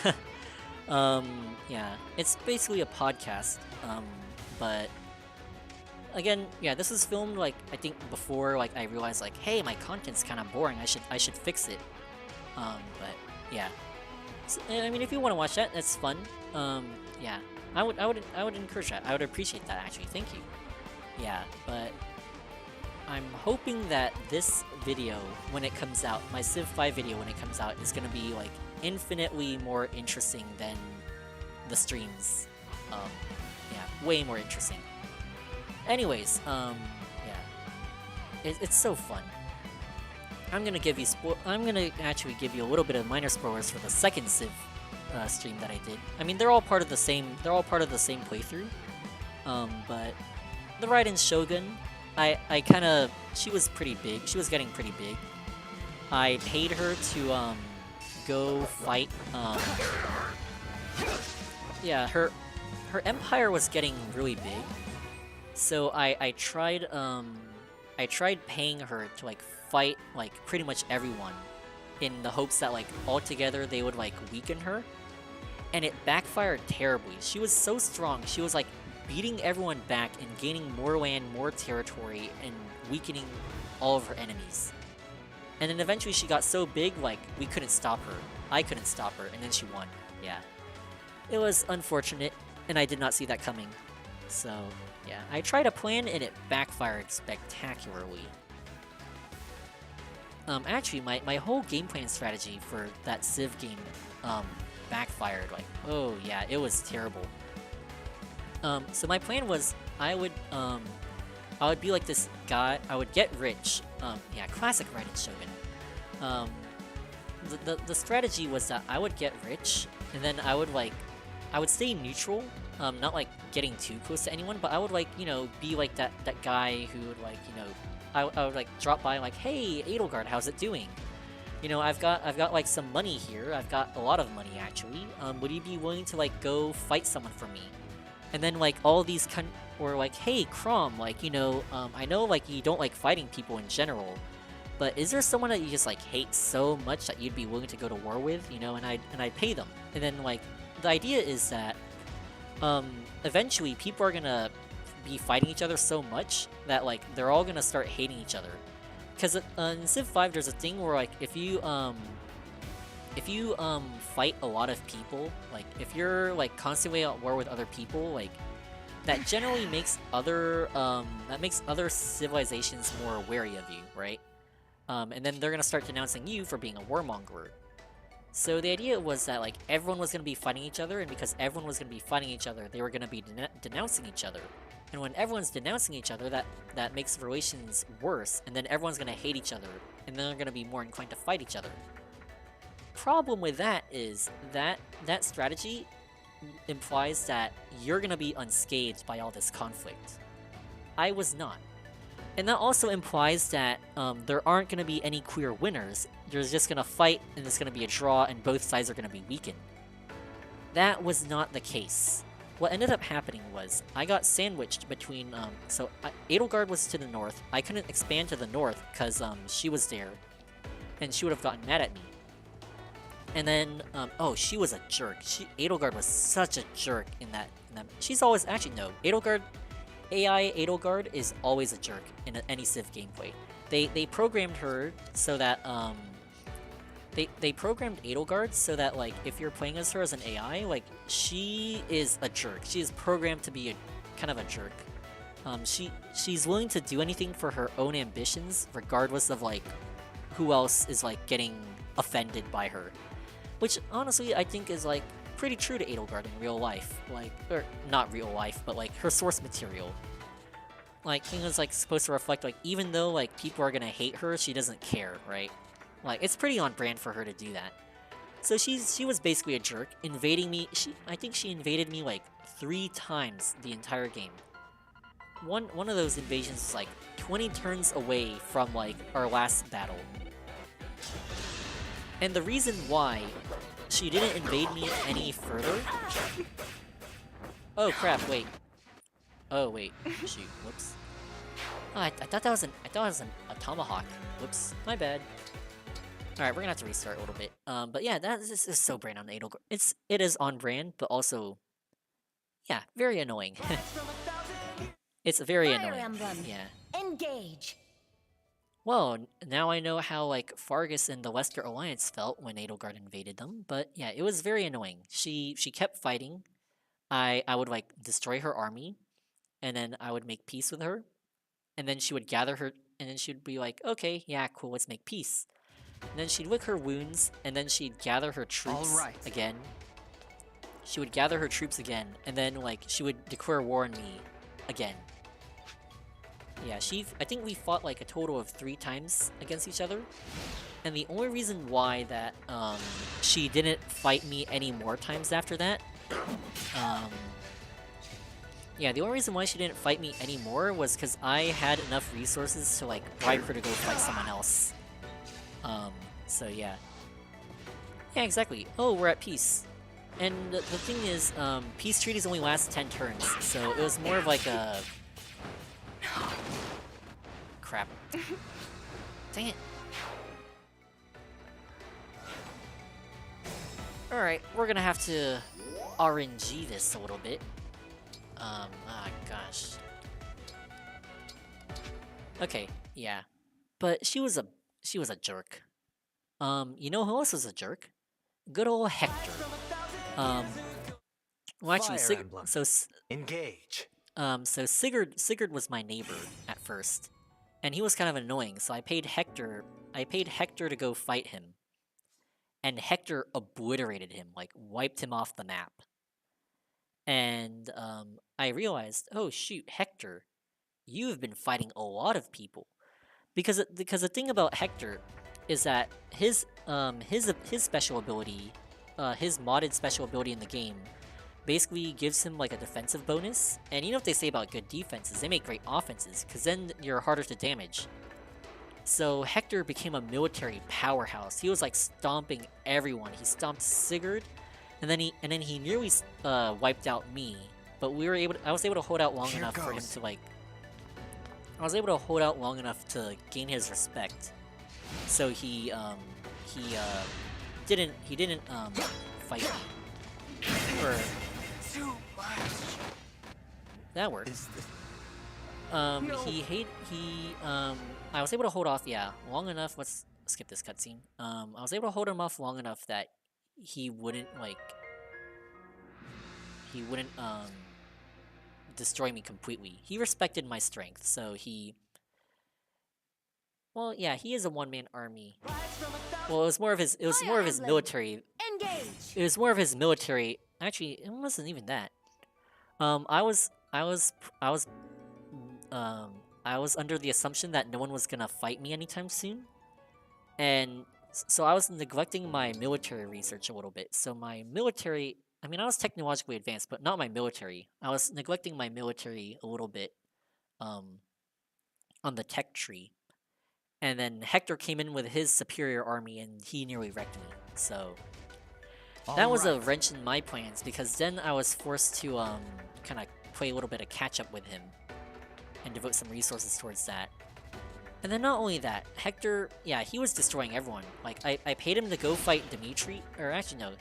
Yeah, it's basically a podcast. But again, yeah, this is filmed like I think before like I realized like, hey, my content's kind of boring. I should fix it. But yeah, so, I mean, if you want to watch that, that's fun. Yeah. I would encourage that. I would appreciate that actually. Thank you. Yeah, but I'm hoping that this video, when it comes out, my Civ 5 video when it comes out, is gonna be like infinitely more interesting than the streams. Yeah, way more interesting. Anyways, yeah, it's so fun. I'm gonna actually give you a little bit of minor spoilers for the second Civ stream that I did. I mean, they're all part of the same playthrough. But the Raiden Shogun, she was pretty big. She was getting pretty big. I paid her to go fight. Yeah, her empire was getting really big. So I tried paying her to like fight like pretty much everyone, in the hopes that like altogether they would like weaken her. And it backfired terribly. She was so strong, she was like beating everyone back and gaining more land, more territory, and weakening all of her enemies. And then eventually she got so big, like, we couldn't stop her. I couldn't stop her, and then she won. Yeah. It was unfortunate, and I did not see that coming. So, yeah. I tried a plan, and it backfired spectacularly. Actually, my whole game plan strategy for that Civ game, backfired. Like, oh yeah, it was terrible. So my plan was I would be like this guy. I would get rich. Yeah, classic Raiden Shogun. The strategy was that I would get rich, and then I would stay neutral. Not like getting too close to anyone, but I would like, you know, be like that guy who would like, you know, I would like drop by like, hey, Edelgard, how's it doing? You know, I've got like some money here. I've got a lot of money actually. Would you be willing to like go fight someone for me? And then like all these or like, hey, Crom, like, you know, I know like you don't like fighting people in general, but is there someone that you just like hate so much that you'd be willing to go to war with? You know, and I'd pay them. And then like the idea is that eventually people are gonna be fighting each other so much that like they're all gonna start hating each other. Because in Civ 5, there's a thing where like if you fight a lot of people, like if you're like constantly at war with other people, like that generally makes other civilizations more wary of you, right? And then they're gonna start denouncing you for being a warmonger. So the idea was that like everyone was gonna be fighting each other, and because everyone was gonna be fighting each other, they were gonna be denouncing each other. And when everyone's denouncing each other, that makes relations worse, and then everyone's gonna hate each other, and then they're gonna be more inclined to fight each other. Problem with that is that that strategy implies that you're gonna be unscathed by all this conflict. I was not. And that also implies that there aren't gonna be any clear winners. There's just gonna fight, and it's gonna be a draw, and both sides are gonna be weakened. That was not the case. What ended up happening was, I got sandwiched between, Edelgard was to the north. I couldn't expand to the north, because she was there, and she would have gotten mad at me. And then, oh, she was a jerk. Edelgard was such a jerk in that. She's always, actually, no. AI Edelgard is always a jerk in any Civ gameplay. They programmed her so that, they programmed Edelgard so that, like, if you're playing as her as an AI, like, she is a jerk. She is programmed to be kind of a jerk. She's willing to do anything for her own ambitions, regardless of, like, who else is, like, getting offended by her. Which, honestly, I think is, like, pretty true to Edelgard in real life. Like, or not real life, but, like, her source material. Like, thing is, like, supposed to reflect, like, even though, like, people are gonna hate her, she doesn't care, right? Like, it's pretty on brand for her to do that. So she was basically a jerk, invading me. I think she invaded me, like, 3 times the entire game. One of those invasions is, like, 20 turns away from, like, our last battle. And the reason why she didn't invade me any further... Oh crap, wait. Oh wait, shoot, whoops. Oh, I thought that was a tomahawk. Whoops, my bad. Alright, we're gonna have to restart a little bit. But yeah, this is so brand on Edelgard. It is on brand, but also, yeah, very annoying. It's very Fire annoying. Emblem. Yeah. Engage. Well, now I know how, like, Fargus and the Western Alliance felt when Edelgard invaded them, but yeah, it was very annoying. She kept fighting. I would, like, destroy her army, and then I would make peace with her, and then she would gather her, and then she'd be like, okay, yeah, cool, let's make peace. And then she'd lick her wounds, and then she'd gather her troops again. She would gather her troops again, and then, like, she would declare war on me again. Yeah, I think we fought like a total of 3 times against each other. And the only reason why that, she didn't fight me any more times after that, yeah, the only reason why she didn't fight me anymore was because I had enough resources to, like, bribe her to go fight someone else. So yeah. Yeah, exactly. Oh, we're at peace. And the thing is, peace treaties only last 10 turns, so it was more of like a... Crap. Dang it. Alright, we're gonna have to RNG this a little bit. Gosh. Okay, yeah. But she was a jerk. You know who else was a jerk? Good old Hector. Well, actually, Engage. So Sigurd was my neighbor at first, and he was kind of annoying. So I paid Hector to go fight him, and Hector obliterated him, like wiped him off the map. And I realized, oh shoot, Hector, you have been fighting a lot of people, because the thing about Hector is that his special ability, his modded special ability in the game, basically gives him like a defensive bonus. And you know what they say about good defenses, they make great offenses, because then you're harder to damage. So Hector became a military powerhouse. He was like stomping everyone. He stomped Sigurd, and then he nearly wiped out me. But I was able to hold out long enough for him to like... I was able to hold out long enough to gain his respect. So he didn't fight me. Or... That worked. I was able to hold off, yeah, long enough. Let's skip this cutscene. I was able to hold him off long enough that he wouldn't destroy me completely. He respected my strength, so he... Well, yeah, he is a one-man army. Well, it was more of his military. Engage. It was more of his military. Actually, it wasn't even that. I was under the assumption that no one was gonna fight me anytime soon, and so I was neglecting my military research a little bit. So my military, I mean, I was technologically advanced, but not my military. I was neglecting my military a little bit, on the tech tree. And then Hector came in with his superior army, and he nearly wrecked me. So that was a wrench in my plans, because then I was forced to kind of play a little bit of catch up with him and devote some resources towards that. And then not only that, Hector, yeah, he was destroying everyone. Like, I paid him to go fight Dimitri, or actually no,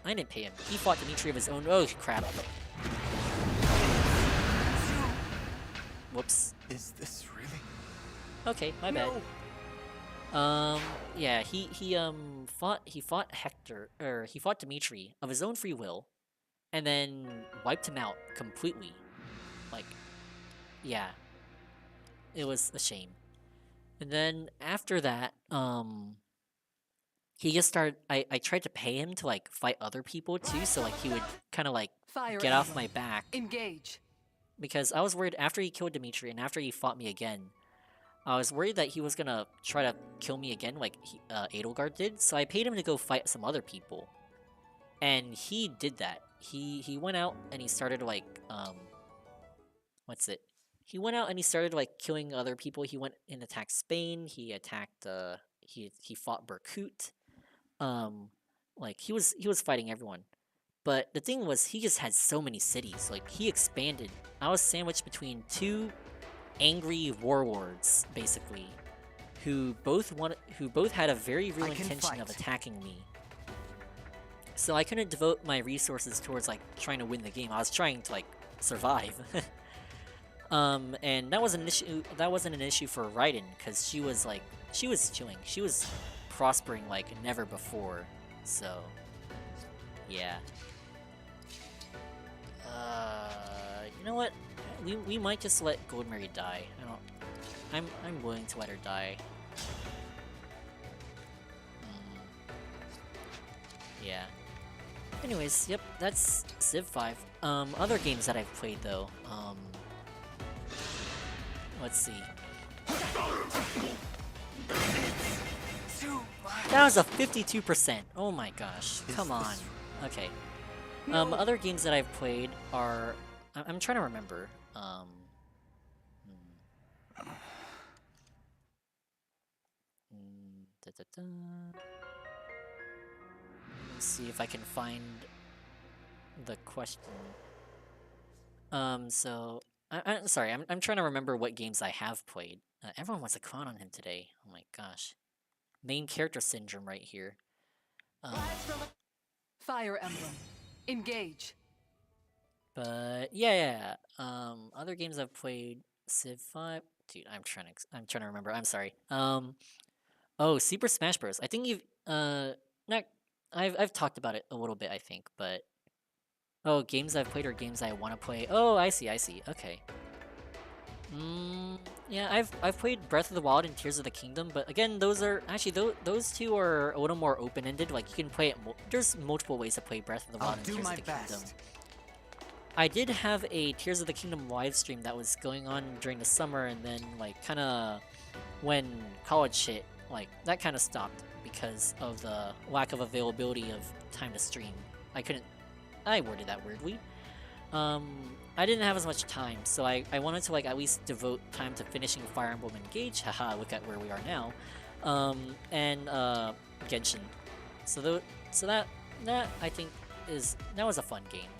I didn't pay him. He fought Dimitri of his own. Oh crap. Whoops. Is this really? Okay, my bad. Yeah, he fought Hector, or he fought Dimitri of his own free will, and then wiped him out completely. Like, yeah, it was a shame. And then after that, he just started. I tried to pay him to like fight other people too, so like he would kind of like get off my back. Engage. Because I was worried after he killed Dimitri and after he fought me again, I was worried that he was gonna try to kill me again like Edelgard did, so I paid him to go fight some other people. And he did that. He went out and he started like, what's it? He went out and he started like killing other people. He went and attacked Spain, he attacked, he fought Berkut. Like, he was fighting everyone. But the thing was, he just had so many cities, like, he expanded. I was sandwiched between two angry warlords, basically, who both had a very real intention of attacking me. So I couldn't devote my resources towards like trying to win the game. I was trying to like survive. And that wasn't an issue. That wasn't an issue for Raiden, because she was chilling. She was prospering like never before. So yeah. You know what? We might just let Goldmary die. I'm willing to let her die. Yeah. Anyways, yep, that's Civ 5. Other games that I've played though. Let's see. That was a 52%. Oh my gosh. Come on. Okay. Other games that I've played are... I'm trying to remember. Let's see if I can find the question. So... I'm sorry, I'm trying to remember what games I have played. Everyone wants a clown on him today. Oh my gosh. Main character syndrome right here. Fire Emblem. Engage. But yeah. Other games I've played, Civ 5. Dude, I'm trying to remember. I'm sorry. Oh, Super Smash Bros. I think you've not. I've talked about it a little bit, I think, but oh, games I've played or games I want to play. Oh, I see. Okay. Yeah, I've played Breath of the Wild and Tears of the Kingdom, but again, those are actually those two are a little more open-ended. Like, you can play it. There's multiple ways to play Breath of the Wild and Tears of the Kingdom. I did have a Tears of the Kingdom live stream that was going on during the summer, and then like kind of when college hit, like that kind of stopped because of the lack of availability of time to stream. I worded that weirdly. I didn't have as much time, so I wanted to like at least devote time to finishing Fire Emblem Engage. Haha, look at where we are now. And Genshin. So that I think that was a fun game.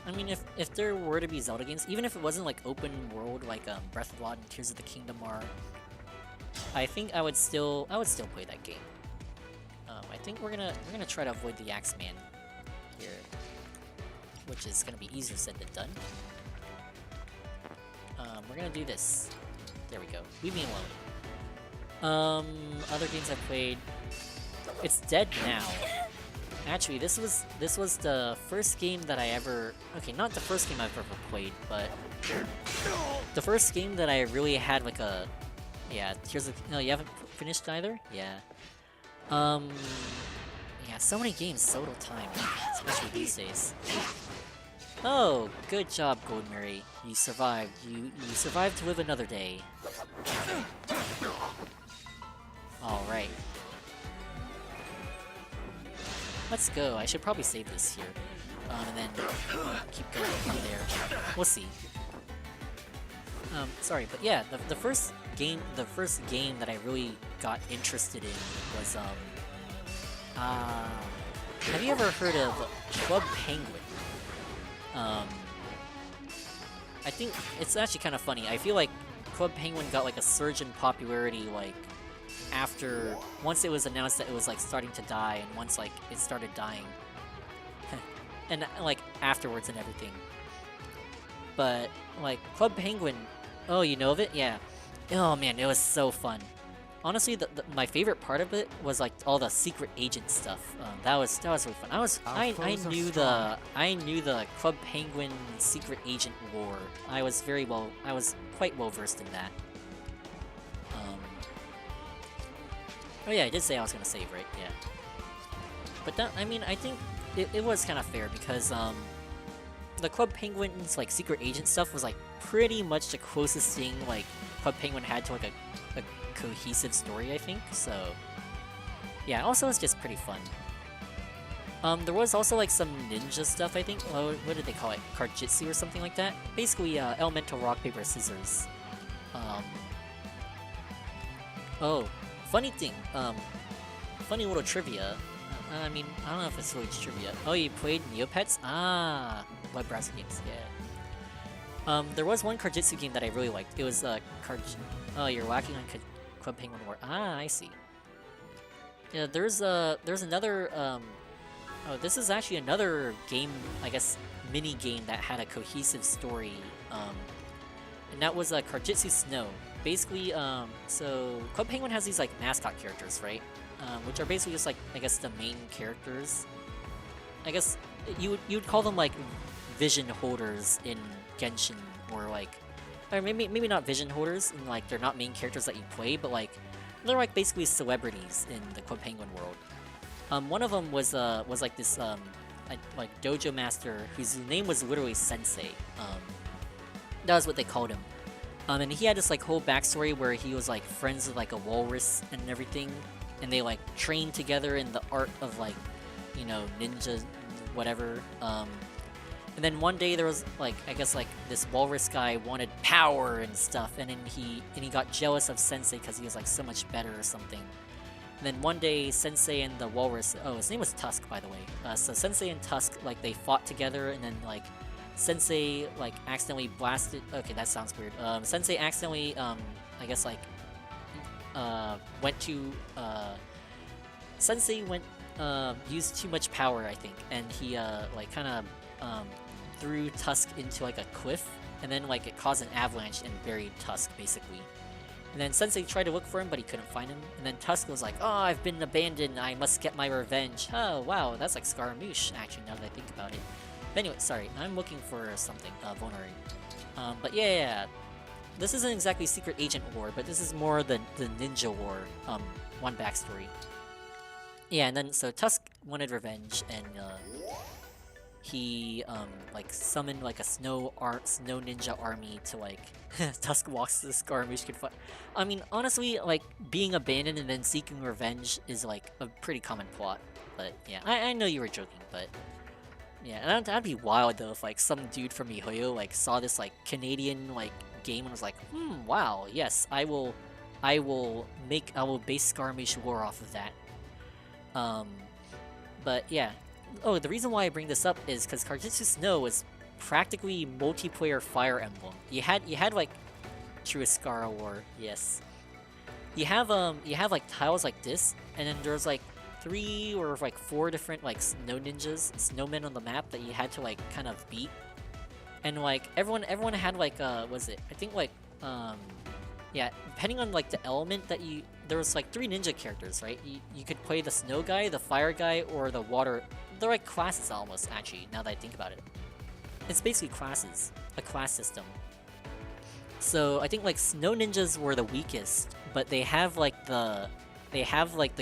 I mean, if there were to be Zelda games, even if it wasn't like open world like Breath of the Wild and Tears of the Kingdom are, I think I would still play that game. I think we're gonna try to avoid the Axeman here, which is gonna be easier said than done. We're gonna do this. There we go. Leave me alone. Other games I've played. It's dead now. Actually, this was the first game that I ever... Okay, not the first game I've ever played, but... The first game that I really had like a... Yeah, here's a... No, you haven't finished either? Yeah. Yeah, so many games, so little time, especially these days. Oh, good job, Gold Mary. You survived. You survived to live another day. Alright. Let's go. I should probably save this here. And then keep going from there. We'll see. Sorry, but yeah, the first game that I really got interested in was have you ever heard of Club Penguin? I think it's actually kind of funny. I feel like Club Penguin got like a surge in popularity like after once it was announced that it was like starting to die, and once like it started dying, and like afterwards and everything. But like Club Penguin, oh, you know of it? Yeah. Oh man, it was so fun. Honestly, my favorite part of it was like all the secret agent stuff. That was really fun. I knew the Club Penguin secret agent lore. I was quite well versed in that. Oh yeah, I did say I was gonna save, right? Yeah. But that, I mean, I think it was kind of fair because the Club Penguin's like secret agent stuff was like pretty much the closest thing like Club Penguin had to like a cohesive story, I think. So yeah, also it's just pretty fun. There was also like some ninja stuff, I think. Oh, what did they call it? Cardjitsu or something like that. Basically, elemental rock paper scissors. Oh, funny thing. Funny little trivia. I mean, I don't know if it's really trivia. Oh, you played Neopets? Ah, web browser games. Yeah. There was one Cardjitsu game that I really liked. It was Oh, you're whacking on Club Penguin War. Ah, I see. Yeah, there's another oh, this is actually another game, I guess, mini game that had a cohesive story. And that was Cardjitsu Snow. Basically, so Club Penguin has these like mascot characters, right? Which are basically just like, I guess, the main characters. I guess you would call them like vision holders in Genshin, or like, or maybe not vision holders, and like they're not main characters that you play, but like they're like basically celebrities in the Club Penguin world. One of them was like this like dojo master whose name was literally Sensei. That was what they called him. And he had this like whole backstory where he was like friends with like a walrus and everything, and they like trained together in the art of like, you know, ninja, whatever. And then one day there was like, I guess like this walrus guy wanted power and stuff, and then he got jealous of Sensei because he was like so much better or something. And then one day Sensei and the walrus, oh, his name was Tusk, by the way. So Sensei and Tusk, like they fought together, and then like Sensei like accidentally blasted. Okay, that sounds weird. Sensei accidentally, I guess like went to Sensei went used too much power, I think, and he like kind of threw Tusk into like a cliff, and then like it caused an avalanche and buried Tusk basically. And then Sensei tried to look for him, but he couldn't find him. And then Tusk was like, "Oh, I've been abandoned. I must get my revenge." Oh wow, that's like Scaramouche actually, now that I think about it. But anyway, sorry, I'm looking for something, Vonari. But yeah, this isn't exactly Secret Agent War, but this is more the Ninja War, one backstory. Yeah, and then, so Tusk wanted revenge, and, he, like, summoned, like, a snow ninja army to, like, Tusk walks to the Scaramouche could fight. I mean, honestly, like, being abandoned and then seeking revenge is, like, a pretty common plot. But, yeah, I know you were joking, but... Yeah, and that'd be wild though if like some dude from MiHoYo like saw this like Canadian like game and was like, wow, yes, I will base Scaramouche lore off of that. But yeah. Oh, the reason why I bring this up is because Cardjitsu Snow was practically multiplayer Fire Emblem. You had like True Ascara War, yes. You have like tiles like this, and then there's like 3 or like 4 different like snow ninjas, snowmen on the map that you had to like kind of beat. And like everyone had like was it? I think like yeah, depending on like the element that you, there was like 3 ninja characters, right? You could play the snow guy, the fire guy, or the water. They're like classes almost, actually, now that I think about it. It's basically classes, a class system. So I think like snow ninjas were the weakest, but they have like the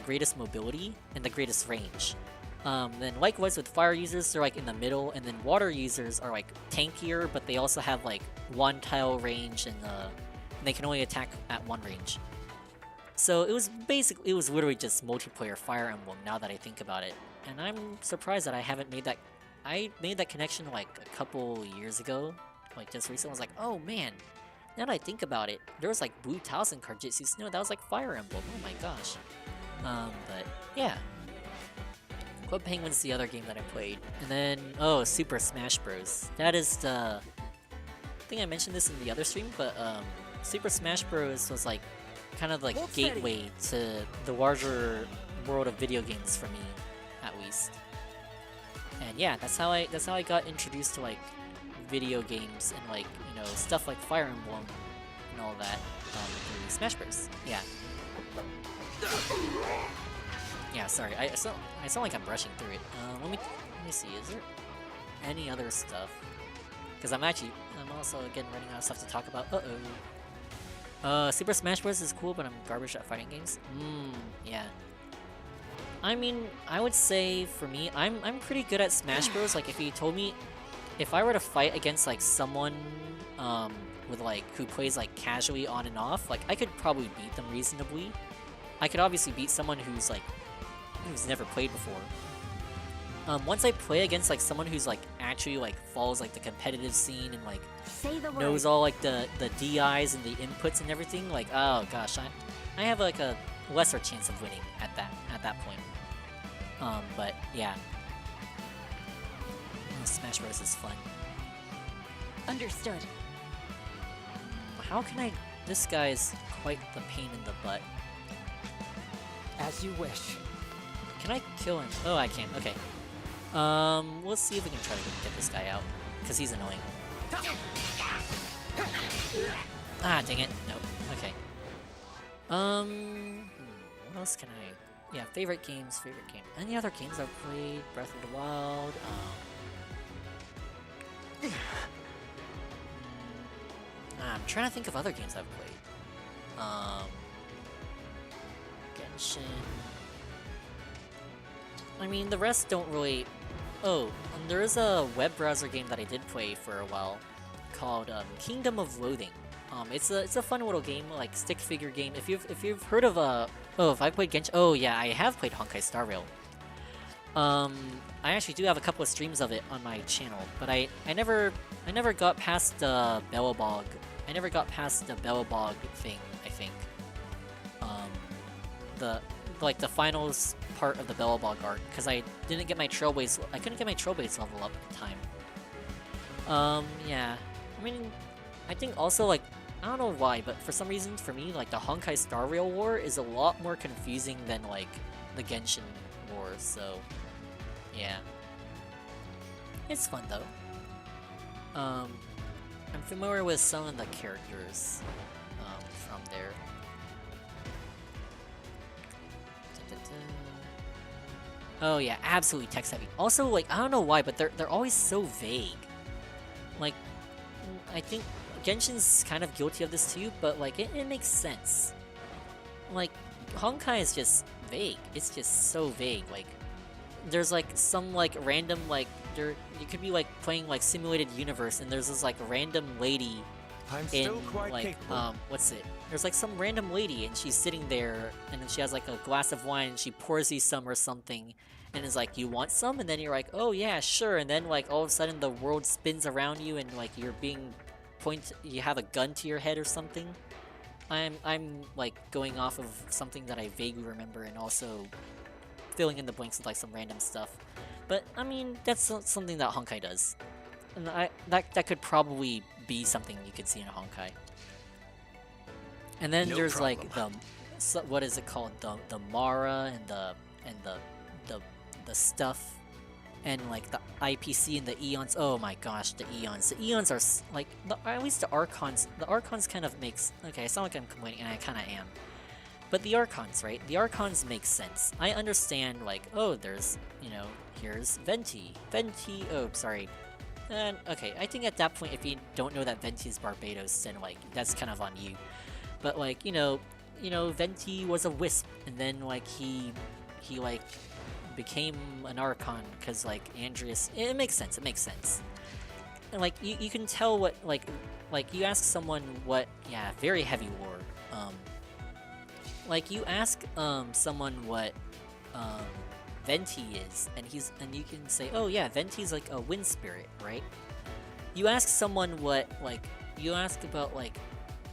greatest mobility and the greatest range. Then likewise with fire users, they're like in the middle, and then water users are like tankier, but they also have like 1 tile range, and they can only attack at 1 range. So it was literally just multiplayer Fire Emblem now that I think about it. And I'm surprised that I haven't made that. I made that connection like a couple years ago, like just recently. I was like, oh man, now that I think about it, there was like Blue Tiles and Karjitsu Snow. That was like Fire Emblem. Oh my gosh. But yeah. Club Penguin's the other game that I played. And then, oh, Super Smash Bros. That is the... I think I mentioned this in the other stream, but Super Smash Bros. Was like kind of like gateway to the larger world of video games for me, at least. And yeah, that's how I got introduced to like video games and like, you know, stuff like Fire Emblem and all that through Smash Bros. Yeah. Yeah, sorry, I sound like I'm rushing through it. Let me see, is there any other stuff? Because I'm also again running out of stuff to talk about. Super Smash Bros. Is cool, but I'm garbage at fighting games. Yeah. I mean, I would say for me, I'm pretty good at Smash Bros. Like if you told me, if I were to fight against like someone with like who plays like casually on and off, like I could probably beat them reasonably. I could obviously beat someone who's never played before. Once I play against like someone who's like actually like follows like the competitive scene and like knows all like the DIs and the inputs and everything, like oh gosh, I have like a lesser chance of winning at that point. But yeah, Smash Bros is fun. Understood. How can I? This guy's quite the pain in the butt. As you wish. Can I kill him? Oh, I can. Okay. We'll see if we can try to get this guy out, because he's annoying. Ah, dang it. Nope. Okay. What else can I... Yeah, favorite game. Any other games I've played? Breath of the Wild, I'm trying to think of other games I've played. Genshin... I mean, the rest don't really... Oh, there is a web browser game that I did play for a while called Kingdom of Loathing. It's a fun little game, like stick figure game. If you've heard of if I played Genshin... Oh yeah, I have played Honkai Star Rail. I actually do have a couple of streams of it on my channel, but I never got past the Belobog. I never got past the Belobog thing, I think. The finals part of the Belobog arc, because I couldn't get my Trailblaze level up at the time. Yeah. I mean, I think also, like, I don't know why, but for some reason, for me, like, the Honkai Star Rail War is a lot more confusing than, like, the Genshin War, so... Yeah. It's fun, though. I'm familiar with some of the characters from there. Oh yeah, absolutely text heavy. Also, like, I don't know why, but they're always so vague. Like, I think Genshin's kind of guilty of this too, but like, it makes sense. Like, Honkai is just vague. It's just so vague. Like, there's like some like random like you could be like playing like simulated universe, and there's this like random lady in like what's it? There's like some random lady, and she's sitting there, and then she has like a glass of wine, and she pours you some or something, and is like, "You want some?" And then you're like, "Oh yeah, sure." And then like all of a sudden the world spins around you, and like you're being you have a gun to your head or something. I'm like going off of something that I vaguely remember, and also filling in the blanks with like some random stuff. But I mean, that's something that Honkai does, and that could probably be something you could see in a Honkai. And then there's like what is it called? The Mara and the stuff and like the IPC and the Eons. Oh my gosh, the Eons. The Eons are like at least the Archons. The Archons kind of makes okay. It's not like I'm complaining, and I kind of am. But the Archons, right? The Archons make sense. I understand like there's here's Venti. Oh, sorry. And okay, I think at that point, if you don't know that Venti is Barbados, then like that's kind of on you. But like Venti was a wisp, and then like he like became an Archon because like Andreas. It makes sense. It makes sense. And like you can tell what like you ask someone what very heavy war. Like you ask someone what Venti is, and you can say, oh yeah, Venti's like a wind spirit, right? You ask someone what you ask about like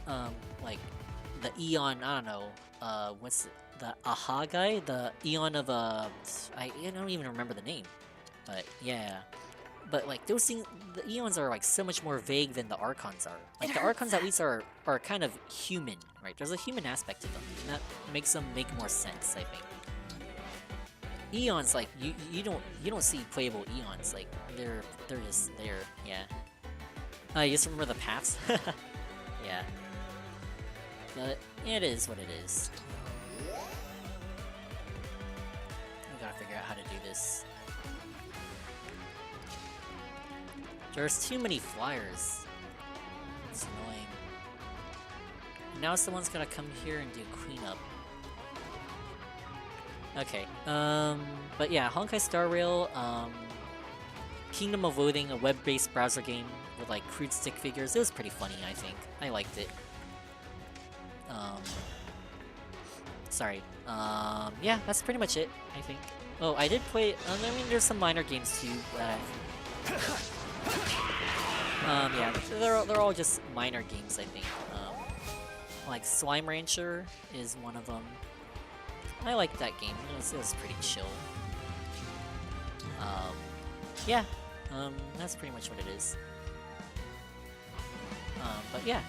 the Eon, I don't know, what's the Aha guy? The Eon of I don't even remember the name. But yeah. But like those things, the Eons are like so much more vague than the Archons are. Like the Archons at least are kind of human, right? There's a human aspect to them, and that makes them make more sense, I think. Eons, like you don't see playable Eons, like they're just there, yeah. You just remember the paths? Yeah. But it is what it is. We gotta figure out how to do this. There's too many flyers. It's annoying. Now someone's gonna come here and do cleanup. Okay, but yeah, Honkai Star Rail, Kingdom of Loathing, a web-based browser game with like crude stick figures. It was pretty funny, I think. I liked it. Sorry. Yeah, that's pretty much it, I think. Oh, I did play, I mean, there's some minor games too that yeah, they're all just minor games, I think. Like Slime Rancher is one of them. I liked that game. It was pretty chill. Yeah. That's pretty much what it is. But yeah,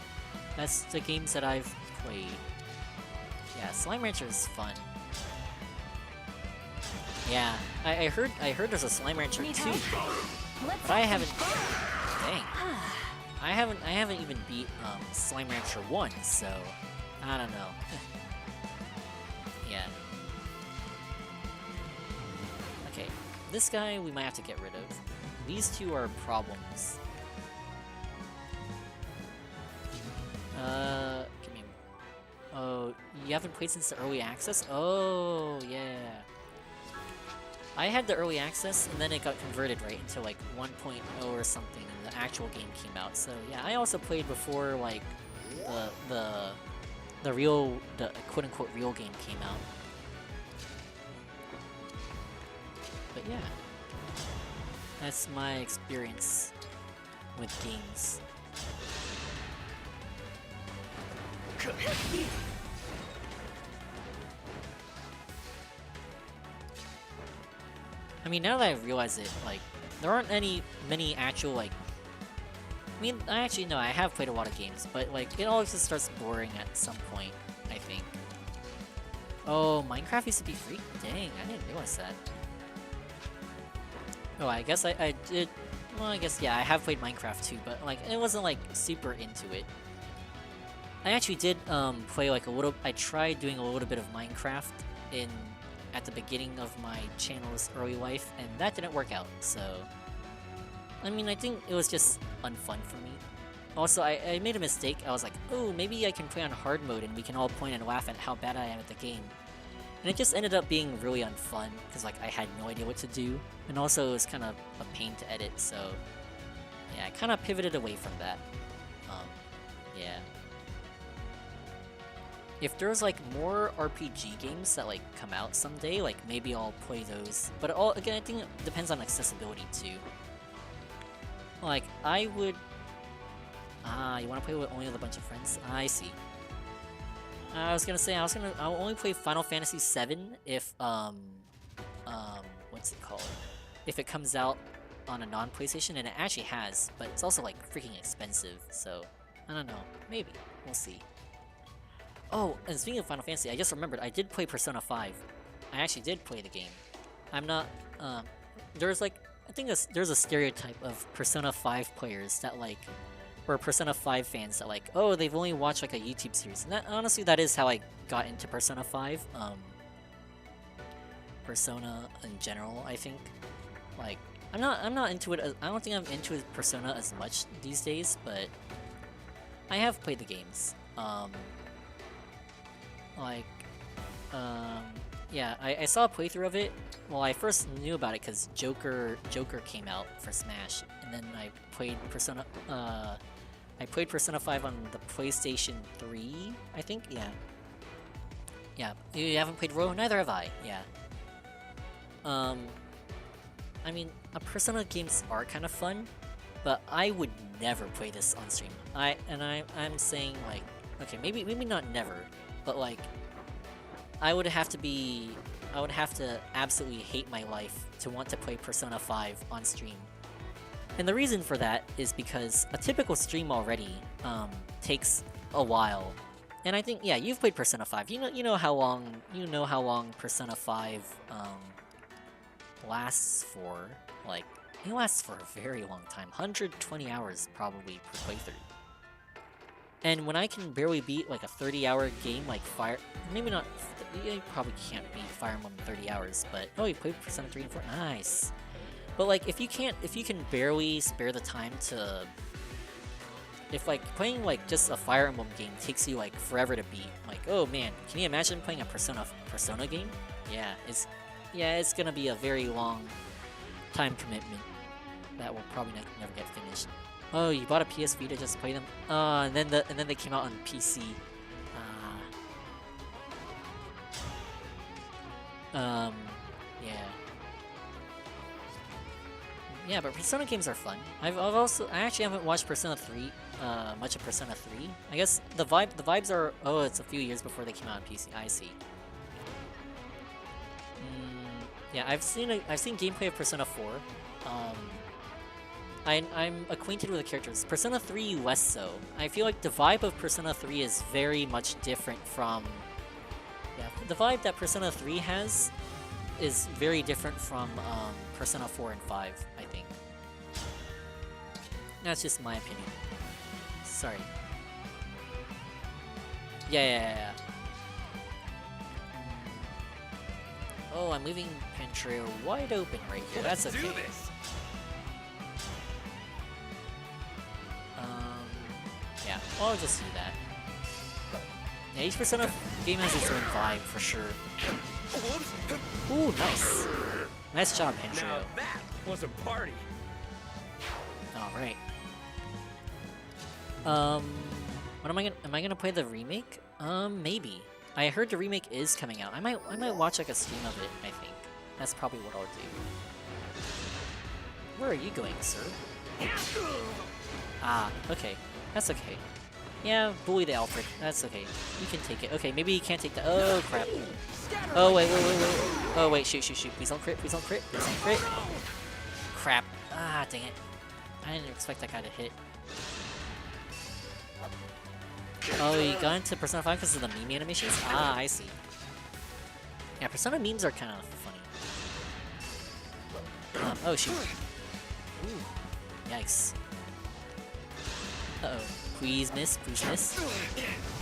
that's the games that I've played. Yeah, Slime Rancher is fun. Yeah, I heard there's a Slime Rancher 2, but I haven't. Dang. I haven't even beat Slime Rancher 1, so I don't know. Yeah. Okay, this guy we might have to get rid of. These two are problems. Give me. Oh, you haven't played since the early access? Oh, yeah. I had the early access, and then it got converted right into like 1.0 or something, and the actual game came out. So yeah, I also played before like the quote-unquote real game came out. But yeah, that's my experience with games. I mean, now that I realize it, like, there aren't many actual, like... I mean, no, I have played a lot of games, but, like, it always just starts boring at some point, I think. Oh, Minecraft used to be free? Dang, I didn't realize that. Oh, I guess I did... Well, I guess, yeah, I have played Minecraft too, but, like, it wasn't, like, super into it. I actually did, play, like, I tried doing a little bit of Minecraft at the beginning of my channel's early life, and that didn't work out, so... I mean, I think it was just unfun for me. Also, I made a mistake. I was like, oh, maybe I can play on hard mode and we can all point and laugh at how bad I am at the game. And it just ended up being really unfun, because like I had no idea what to do, and also it was kind of a pain to edit, so... Yeah, I kind of pivoted away from that. Yeah. If there's like more RPG games that like come out someday, like maybe I'll play those. But again, I think it depends on accessibility too. Like I would. You want to play with only with a bunch of friends? I see. I was gonna say I'll only play Final Fantasy VII if what's it called? If it comes out on a non-PlayStation, and it actually has, but it's also like freaking expensive. So I don't know. Maybe we'll see. Oh, and speaking of Final Fantasy, I just remembered, I did play Persona 5. I actually did play the game. I'm not, there's like I think there's a stereotype of Persona 5 players that like, or Persona 5 fans that like, oh, they've only watched like a YouTube series. And that, honestly, that is how I got into Persona 5. Persona in general, I think. Like, I'm not into it. I don't think I'm into Persona as much these days, but I have played the games. Like, yeah, I saw a playthrough of it. Well, I first knew about it because Joker came out for Smash, and then I played Persona 5 on the PlayStation 3, I think. Yeah. Yeah, you haven't played Row? Neither have I. Yeah. I mean, Persona games are kind of fun, but I would never play this on stream. I'm saying like, okay, maybe not never, but like, I would have to absolutely hate my life to want to play Persona 5 on stream. And the reason for that is because a typical stream already takes a while. And I think, yeah, you've played Persona 5. You know how long Persona 5 lasts for. Like, it lasts for a very long time. 120 hours probably per playthrough. And when I can barely beat like a 30-hour game like maybe not, you probably can't beat Fire Emblem in 30 hours, but oh, you played Persona 3 and 4, nice. But like, if you can barely spare the time to, if like playing like just a Fire Emblem game takes you like forever to beat, like, oh man, can you imagine playing a Persona game? Yeah, it's gonna be a very long time commitment that will probably never get finished. Oh, you bought a PS Vita to just play them? And then they came out on PC. Yeah. Yeah, but Persona games are fun. I actually haven't watched Persona 3, much of Persona 3. I guess the vibes are, oh, it's a few years before they came out on PC. I see. Yeah, I've seen gameplay of Persona 4. I'm acquainted with the characters. Persona 3 less so. I feel like the vibe of Persona 3 is very much different from... Yeah, the vibe that Persona 3 has is very different from Persona 4 and 5, I think. That's just my opinion. Sorry. Yeah. Oh, I'm leaving Pantrio wide open right here. That's okay. Yeah, I'll just do that. Yeah, each Persona game has its own vibe for sure. Ooh, nice. Nice job, Pantrio. Now that was a party. Alright. What am I gonna play the remake? Maybe. I heard the remake is coming out. I might watch like a stream of it, I think. That's probably what I'll do. Where are you going, sir? Ah, okay. That's okay. Yeah, bully the Alfred. That's okay. You can take it. Okay, maybe you can't take the... Oh, crap. Oh, wait. Oh, wait, shoot. Please don't crit. Crap. Ah, dang it. I didn't expect that guy to hit. Oh, you got into Persona 5 because of the meme animations? Ah, I see. Yeah, Persona memes are kind of funny. Oh, shoot. Ooh. Yikes. Uh-oh. Please miss.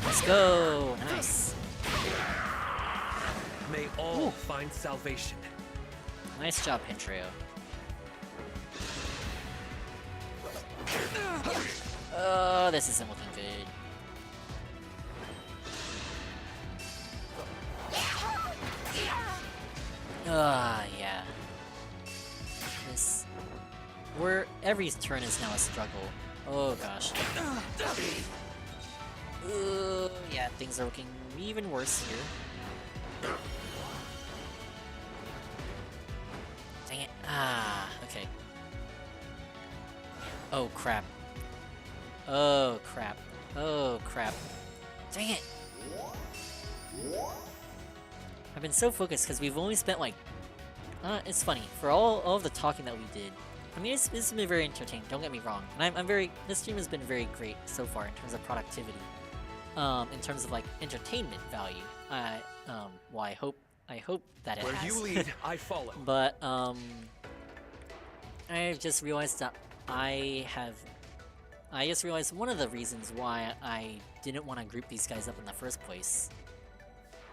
Let's go. Nice. May all find salvation. Nice job, Pantrio. Oh, this isn't looking good. Yeah. Every turn is now a struggle. Oh gosh. Yeah, things are looking even worse here. Dang it. Ah, okay. Oh crap. Dang it! I've been so focused because we've only spent like... it's funny. For all of the talking that we did, I mean, it's been very entertaining, don't get me wrong. And this stream has been very great so far in terms of productivity. In terms of like entertainment value. Well, I hope that it has. Where you lead, I follow. But, I just realized that I just realized one of the reasons why I didn't want to group these guys up in the first place.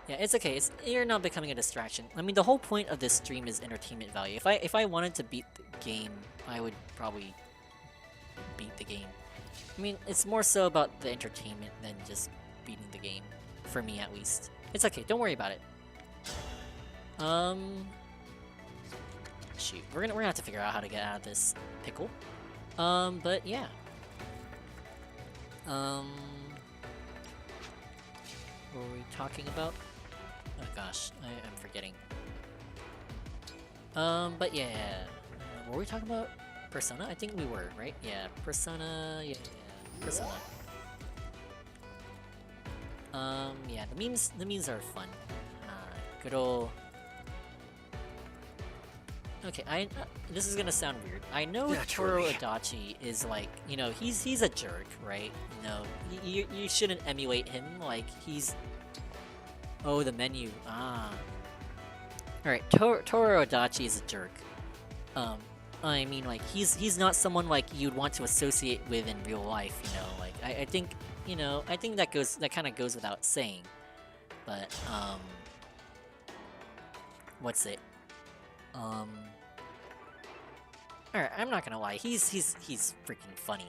Yeah, it's okay. You're not becoming a distraction. I mean, the whole point of this stream is entertainment value. If I wanted to beat the game, I would probably beat the game. I mean, it's more so about the entertainment than just beating the game. For me, at least. It's okay. Don't worry about it. Shoot. We're gonna have to figure out how to get out of this pickle. But yeah. What were we talking about? Oh gosh, I'm forgetting. But yeah. Were we talking about Persona? I think we were, right? Yeah, Persona, yeah, Persona. Yeah, the memes are fun. Good ol'... Okay, this is gonna sound weird. I know Toro Adachi is like, you know, he's a jerk, right? You know, you shouldn't emulate him, like, he's... Oh, the menu, Alright, Toro Adachi is a jerk. I mean, like, he's not someone, like, you'd want to associate with in real life, you know? Like, I think, you know, I think that kind of goes without saying. But, what's it? Alright, I'm not gonna lie, he's freaking funny.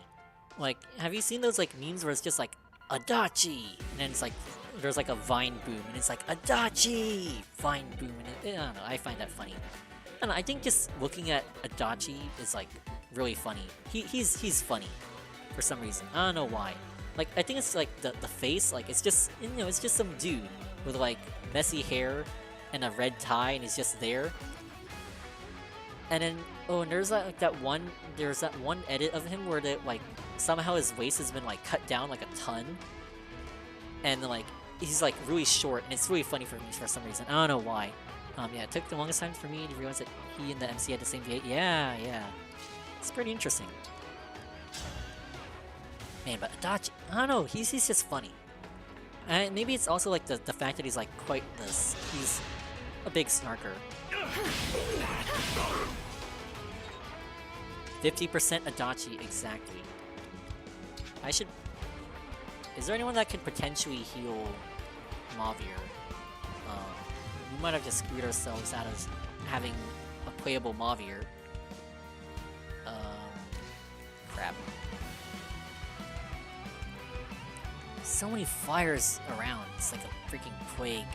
Like, have you seen those, like, memes where it's just like, Adachi! And then it's like, there's like a Vine boom, and it's like, Adachi! Vine boom, and I don't know, I find that funny. I don't know, I think just looking at Adachi is, like, really funny. He's funny. For some reason. I don't know why. Like, I think it's, like, the face, like, it's just, you know, it's just some dude with, like, messy hair and a red tie, and he's just there. And then, oh, and there's that one edit of him where like somehow his waist has been like cut down like a ton, and like he's like really short, and it's really funny for me for some reason. I don't know why. Yeah, it took the longest time for me to realize that he and the MC had the same V8. Yeah, it's pretty interesting. Man, but Adachi, I don't know, he's just funny. And maybe it's also like the fact that he's like quite this. He's a big snarker. 50% Adachi, exactly. I should... Is there anyone that could potentially heal Mavier? We might have just screwed ourselves out of having a playable Mavier. Crap. So many fires around, it's like a freaking plague.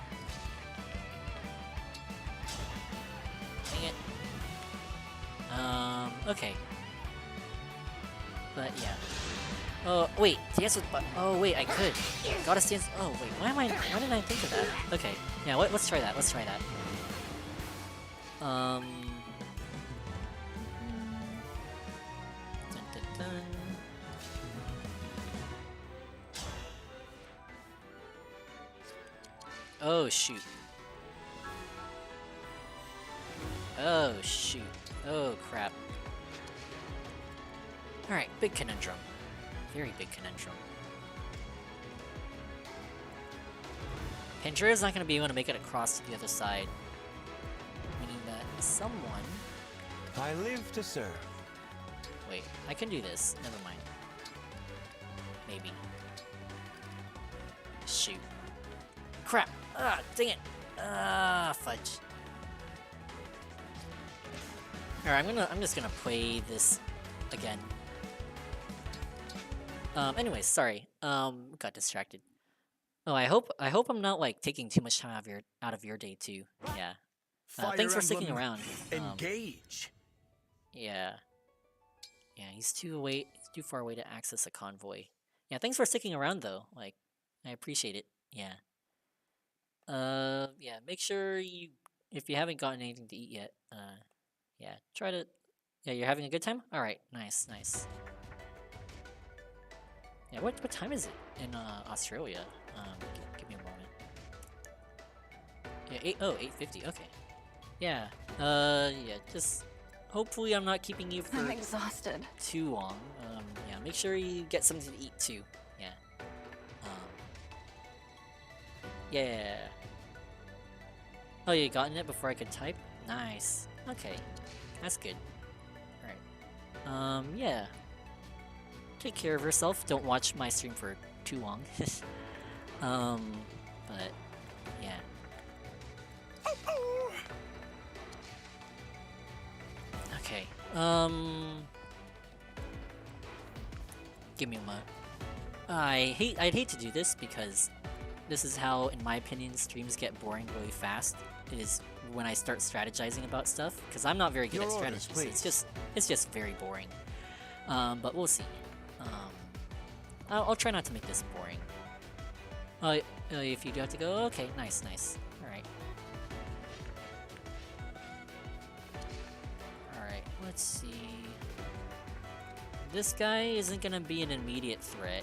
Dang it. Okay. But yeah. Oh, wait, dance with oh, wait, I could. Gotta dance. Oh, wait, why didn't I think of that? Okay. Yeah, let's try that. Dun, dun, dun. Oh, shoot. Oh, shoot. Oh, crap. Alright, big conundrum. Very big conundrum. Pandora is not going to be able to make it across to the other side. Meaning that someone... I live to serve. Wait, I can do this. Never mind. Maybe. Shoot. Crap! Ah, dang it! Ah, fudge. Alright, I'm just gonna play this again. Anyways, sorry. Got distracted. Oh, I hope I'm not like taking too much time out of your day too. Yeah. Thanks for sticking around. Engage. Yeah. Yeah, he's too far away to access a convoy. Yeah, thanks for sticking around though. Like, I appreciate it. Yeah. Yeah, make sure if you haven't gotten anything to eat yet, yeah, try to... Yeah, you're having a good time? Alright, nice. Yeah, what time is it in, Australia? Give me a moment. Yeah, 8:50, okay. Yeah, yeah, just... Hopefully I'm not keeping you for... I'm exhausted. ...too long. Yeah, make sure you get something to eat too. Yeah. Yeah. Oh, you gotten it before I could type? Nice. Okay. That's good. Alright. Yeah. Take care of yourself. Don't watch my stream for too long. But yeah. Okay. Give me a moment. I'd hate to do this because this is how, in my opinion, streams get boring really fast. Is when I start strategizing about stuff, because I'm not very good Your at orders, strategies. please. It's just very boring. But we'll see. I'll try not to make this boring. If you do have to go, okay, nice. Alright. Alright, let's see. This guy isn't gonna be an immediate threat.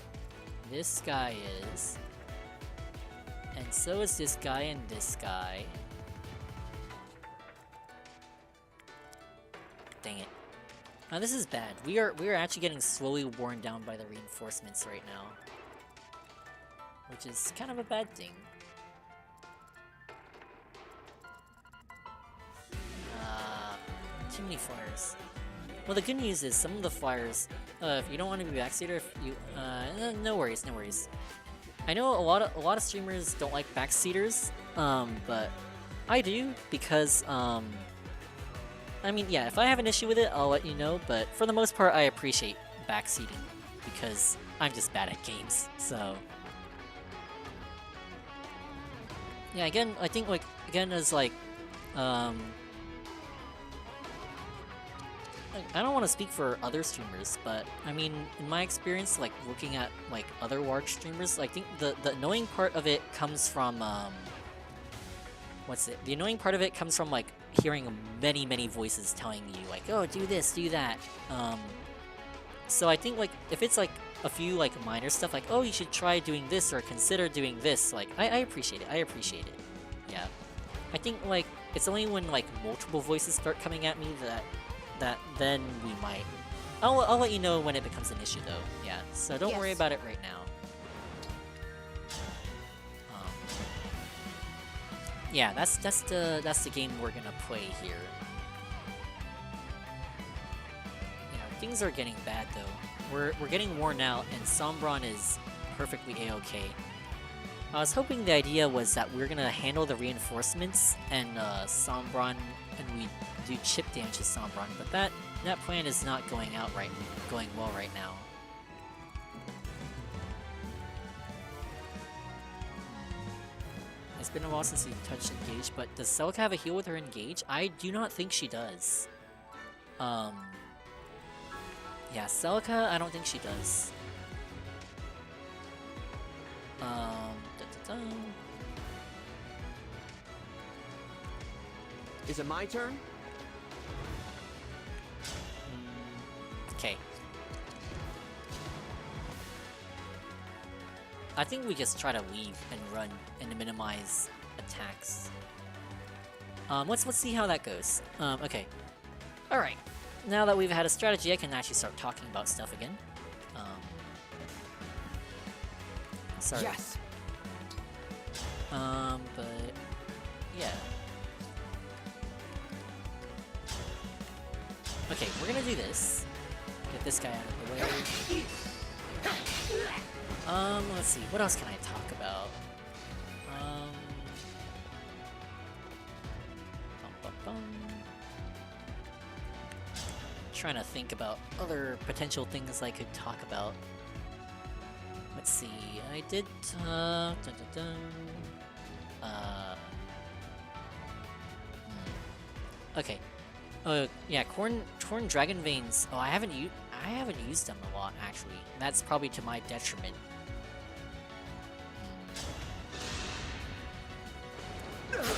This guy is. And so is this guy and this guy. Dang it. Now this is bad. We are actually getting slowly worn down by the reinforcements right now. Which is kind of a bad thing. Too many flyers. Well, the good news is some of the flyers, if you don't want to be backseater, if you, no worries. I know a lot of streamers don't like backseaters, but I do because, I mean, yeah, if I have an issue with it, I'll let you know, but for the most part, I appreciate backseating because I'm just bad at games, so. Yeah, again, I think, as, I don't want to speak for other streamers, but, I mean, in my experience, looking at, other large streamers, I think the annoying part of it comes from, The annoying part of it comes from, hearing many voices telling you, oh, do this, do that. So I think, if it's, a few, minor stuff, oh, you should try doing this or consider doing this, I appreciate it. Yeah. I think, it's only when, multiple voices start coming at me that then we might. I'll let you know when it becomes an issue, though. Yeah, so don't worry about it right now. Yeah, that's the game we're gonna play here. Yeah, things are getting bad though. We're getting worn out, and Sombron is perfectly a-okay. I was hoping the idea was that we're gonna handle the reinforcements and Sombron, and we do chip damage to Sombron, but that plan is not going well right now. It's been a while since we touched Engage, but does Celica have a heal with her Engage? I do not think she does. Yeah, Celica, I don't think she does. Is it my turn? Okay. I think we just try to leave and run and minimize attacks. Let's see how that goes. Okay. Alright. Now that we've had a strategy, I can actually start talking about stuff again. Sorry. Yes. But yeah. Okay, we're gonna do this. Get this guy out of the way. Let's see, what else can I talk about? Trying to think about other potential things I could talk about. Let's see, I did, Okay. Yeah, Corn Dragon Veins. Oh, I haven't used them a lot actually. That's probably to my detriment.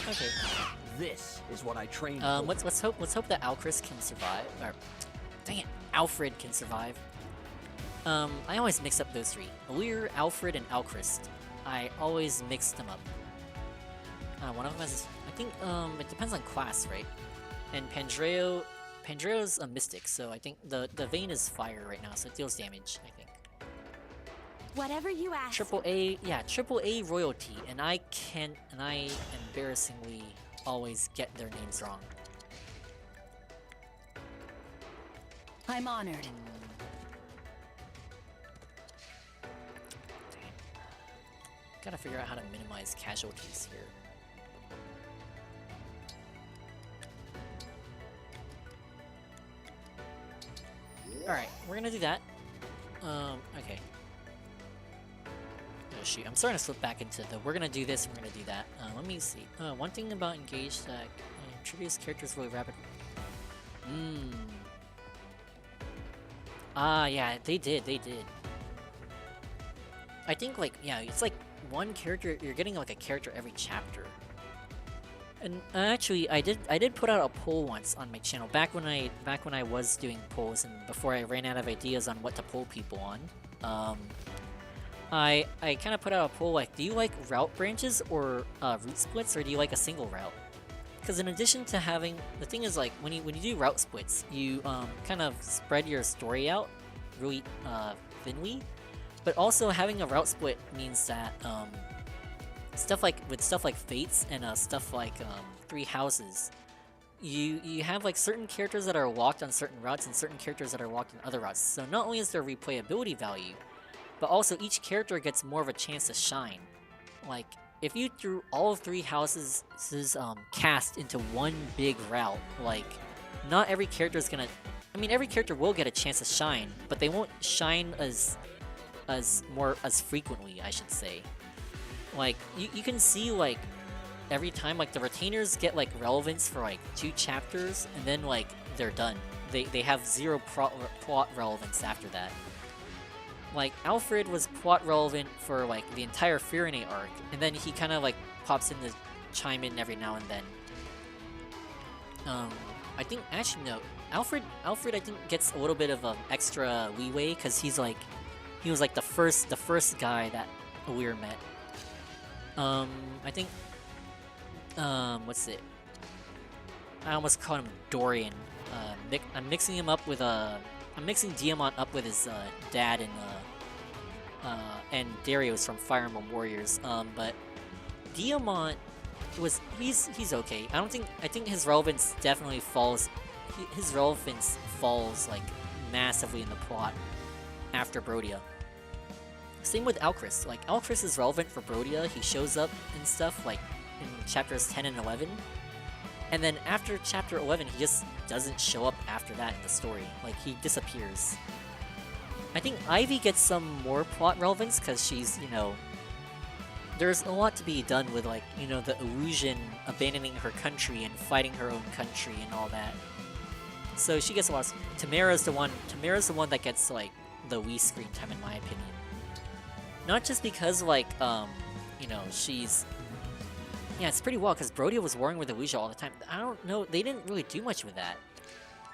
Okay. This is what I trained for. Let's hope that Alchris can survive. Or, dang it, Alfred can survive. I always mix up those three: Alir, Alfred, and Alchrist. I always mix them up. One of them has. I think it depends on class, right? And Pandreo's a mystic, so I think the vein is fire right now, so it deals damage, I think. Whatever you ask. Triple A royalty, and I embarrassingly always get their names wrong. I'm honored. Gotta figure out how to minimize casualties here. Alright, we're gonna do that. Okay. Oh shoot, I'm starting to slip back into the we're gonna do this and we're gonna do that. Let me see. One thing about Engage that introduce characters really rapidly. Yeah, they did. I think, like, yeah, it's like one character, you're getting like a character every chapter. And actually, I did put out a poll once on my channel back when I was doing polls and before I ran out of ideas on what to poll people on. I kind of put out a poll like, do you like route branches or route splits, or do you like a single route? Because in addition to having, the thing is, like, when you do route splits, you kind of spread your story out really thinly, but also having a route split means that stuff like Fates and stuff like Three Houses, you have like certain characters that are locked on certain routes and certain characters that are locked on other routes. So not only is there replayability value, but also each character gets more of a chance to shine. Like, if you threw all of Three Houses' cast into one big route, like, not every character is gonna... I mean, every character will get a chance to shine, but they won't shine as frequently, I should say. Like, you can see, like, every time, like, the retainers get, like, relevance for, like, 2 chapters, and then, like, they're done. They have 0 plot relevance after that. Like, Alfred was plot relevant for, like, the entire Firene arc, and then he kind of, like, pops in to chime in every now and then. I think, actually, no. Alfred, I think, gets a little bit of extra leeway, because he was, like, the first guy that Awir met. I think, what's it? I almost called him Dorian. I'm mixing him up with, I'm mixing Diamant up with his, dad and Darius from Fire Emblem Warriors. But Diamant he's okay. I think his relevance definitely falls, like, massively in the plot after Brodia. Same with Alcris. Like, Alcris is relevant for Brodia. He shows up and stuff, like, in chapters 10 and 11. And then after chapter 11, he just doesn't show up after that in the story. Like, he disappears. I think Ivy gets some more plot relevance, because she's, you know... There's a lot to be done with, like, you know, the illusion abandoning her country and fighting her own country and all that. So she gets a lot of... Tamara's the one that gets, like, the Wii screen time, in my opinion. Not just because, like, you know, she's... Yeah, it's pretty wild, because Brodia was warring with Elusia all the time. I don't know, they didn't really do much with that.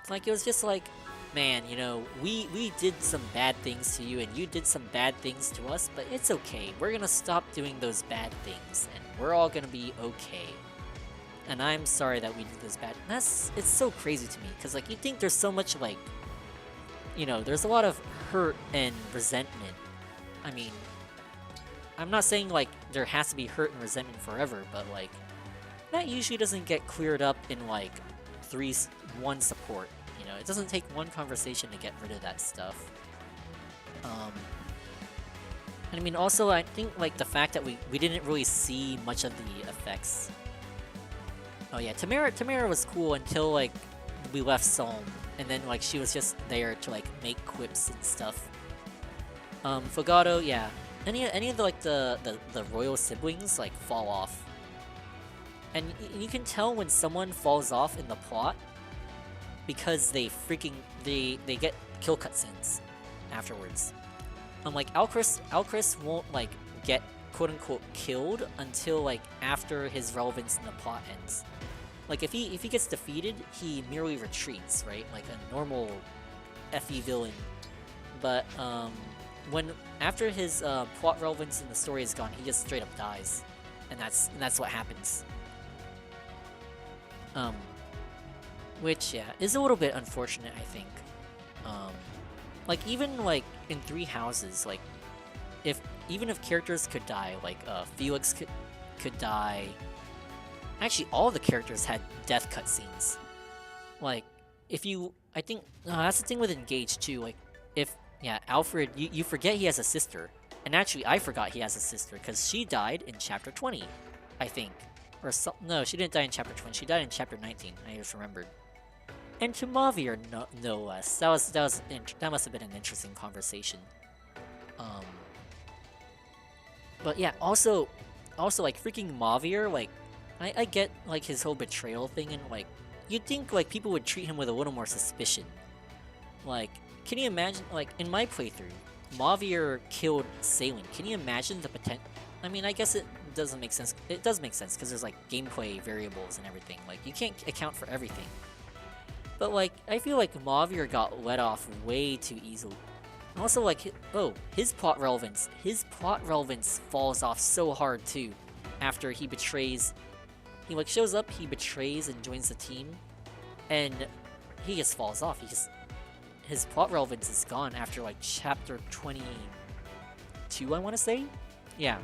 Like, it was just like, man, you know, we did some bad things to you, and you did some bad things to us, but it's okay. We're gonna stop doing those bad things, and we're all gonna be okay. And I'm sorry that we did this bad... It's so crazy to me, because, like, you think there's so much, like... You know, there's a lot of hurt and resentment. I mean... I'm not saying, like, there has to be hurt and resentment forever, but, like, that usually doesn't get cleared up in, like, 1 support, you know? It doesn't take 1 conversation to get rid of that stuff. And I mean, also, I think, like, the fact that we didn't really see much of the effects. Oh yeah, Tamara was cool until, like, we left Solm, and then, like, she was just there to, like, make quips and stuff. Fogado, yeah. Any of the, like, the royal siblings, like, fall off. And you can tell when someone falls off in the plot because they get kill cutscenes afterwards. Like, Alcris won't, like, get quote-unquote killed until, like, after his relevance in the plot ends. Like, if he gets defeated, he merely retreats, right? Like a normal FE villain. But, after his plot relevance in the story is gone, he just straight up dies, and that's what happens. Which, yeah, is a little bit unfortunate, I think. Like, even, like, in Three Houses, like, even if characters could die, like, Felix could die. Actually, all the characters had death cutscenes. Like, if you, I think that's the thing with Engage too. Like, if yeah, Alfred, you forget he has a sister, and actually I forgot he has a sister because she died in chapter 20, I think, or no, she didn't die in chapter 20. She died in chapter 19. I just remembered. And to Mavier, no less. That must have been an interesting conversation. But yeah, also like freaking Mavier, like I get like his whole betrayal thing, and like you'd think like people would treat him with a little more suspicion. Like, can you imagine, like in my playthrough, Mavier killed Sailin. Can you imagine the potential? I mean, I guess it doesn't make sense. It does make sense because there's like gameplay variables and everything. Like you can't account for everything. But like, I feel like Mavier got let off way too easily. Also, like, his plot relevance falls off so hard too. After he betrays, he like shows up, he betrays and joins the team, and he just falls off. His plot relevance is gone after like chapter 22, I want to say. Yeah,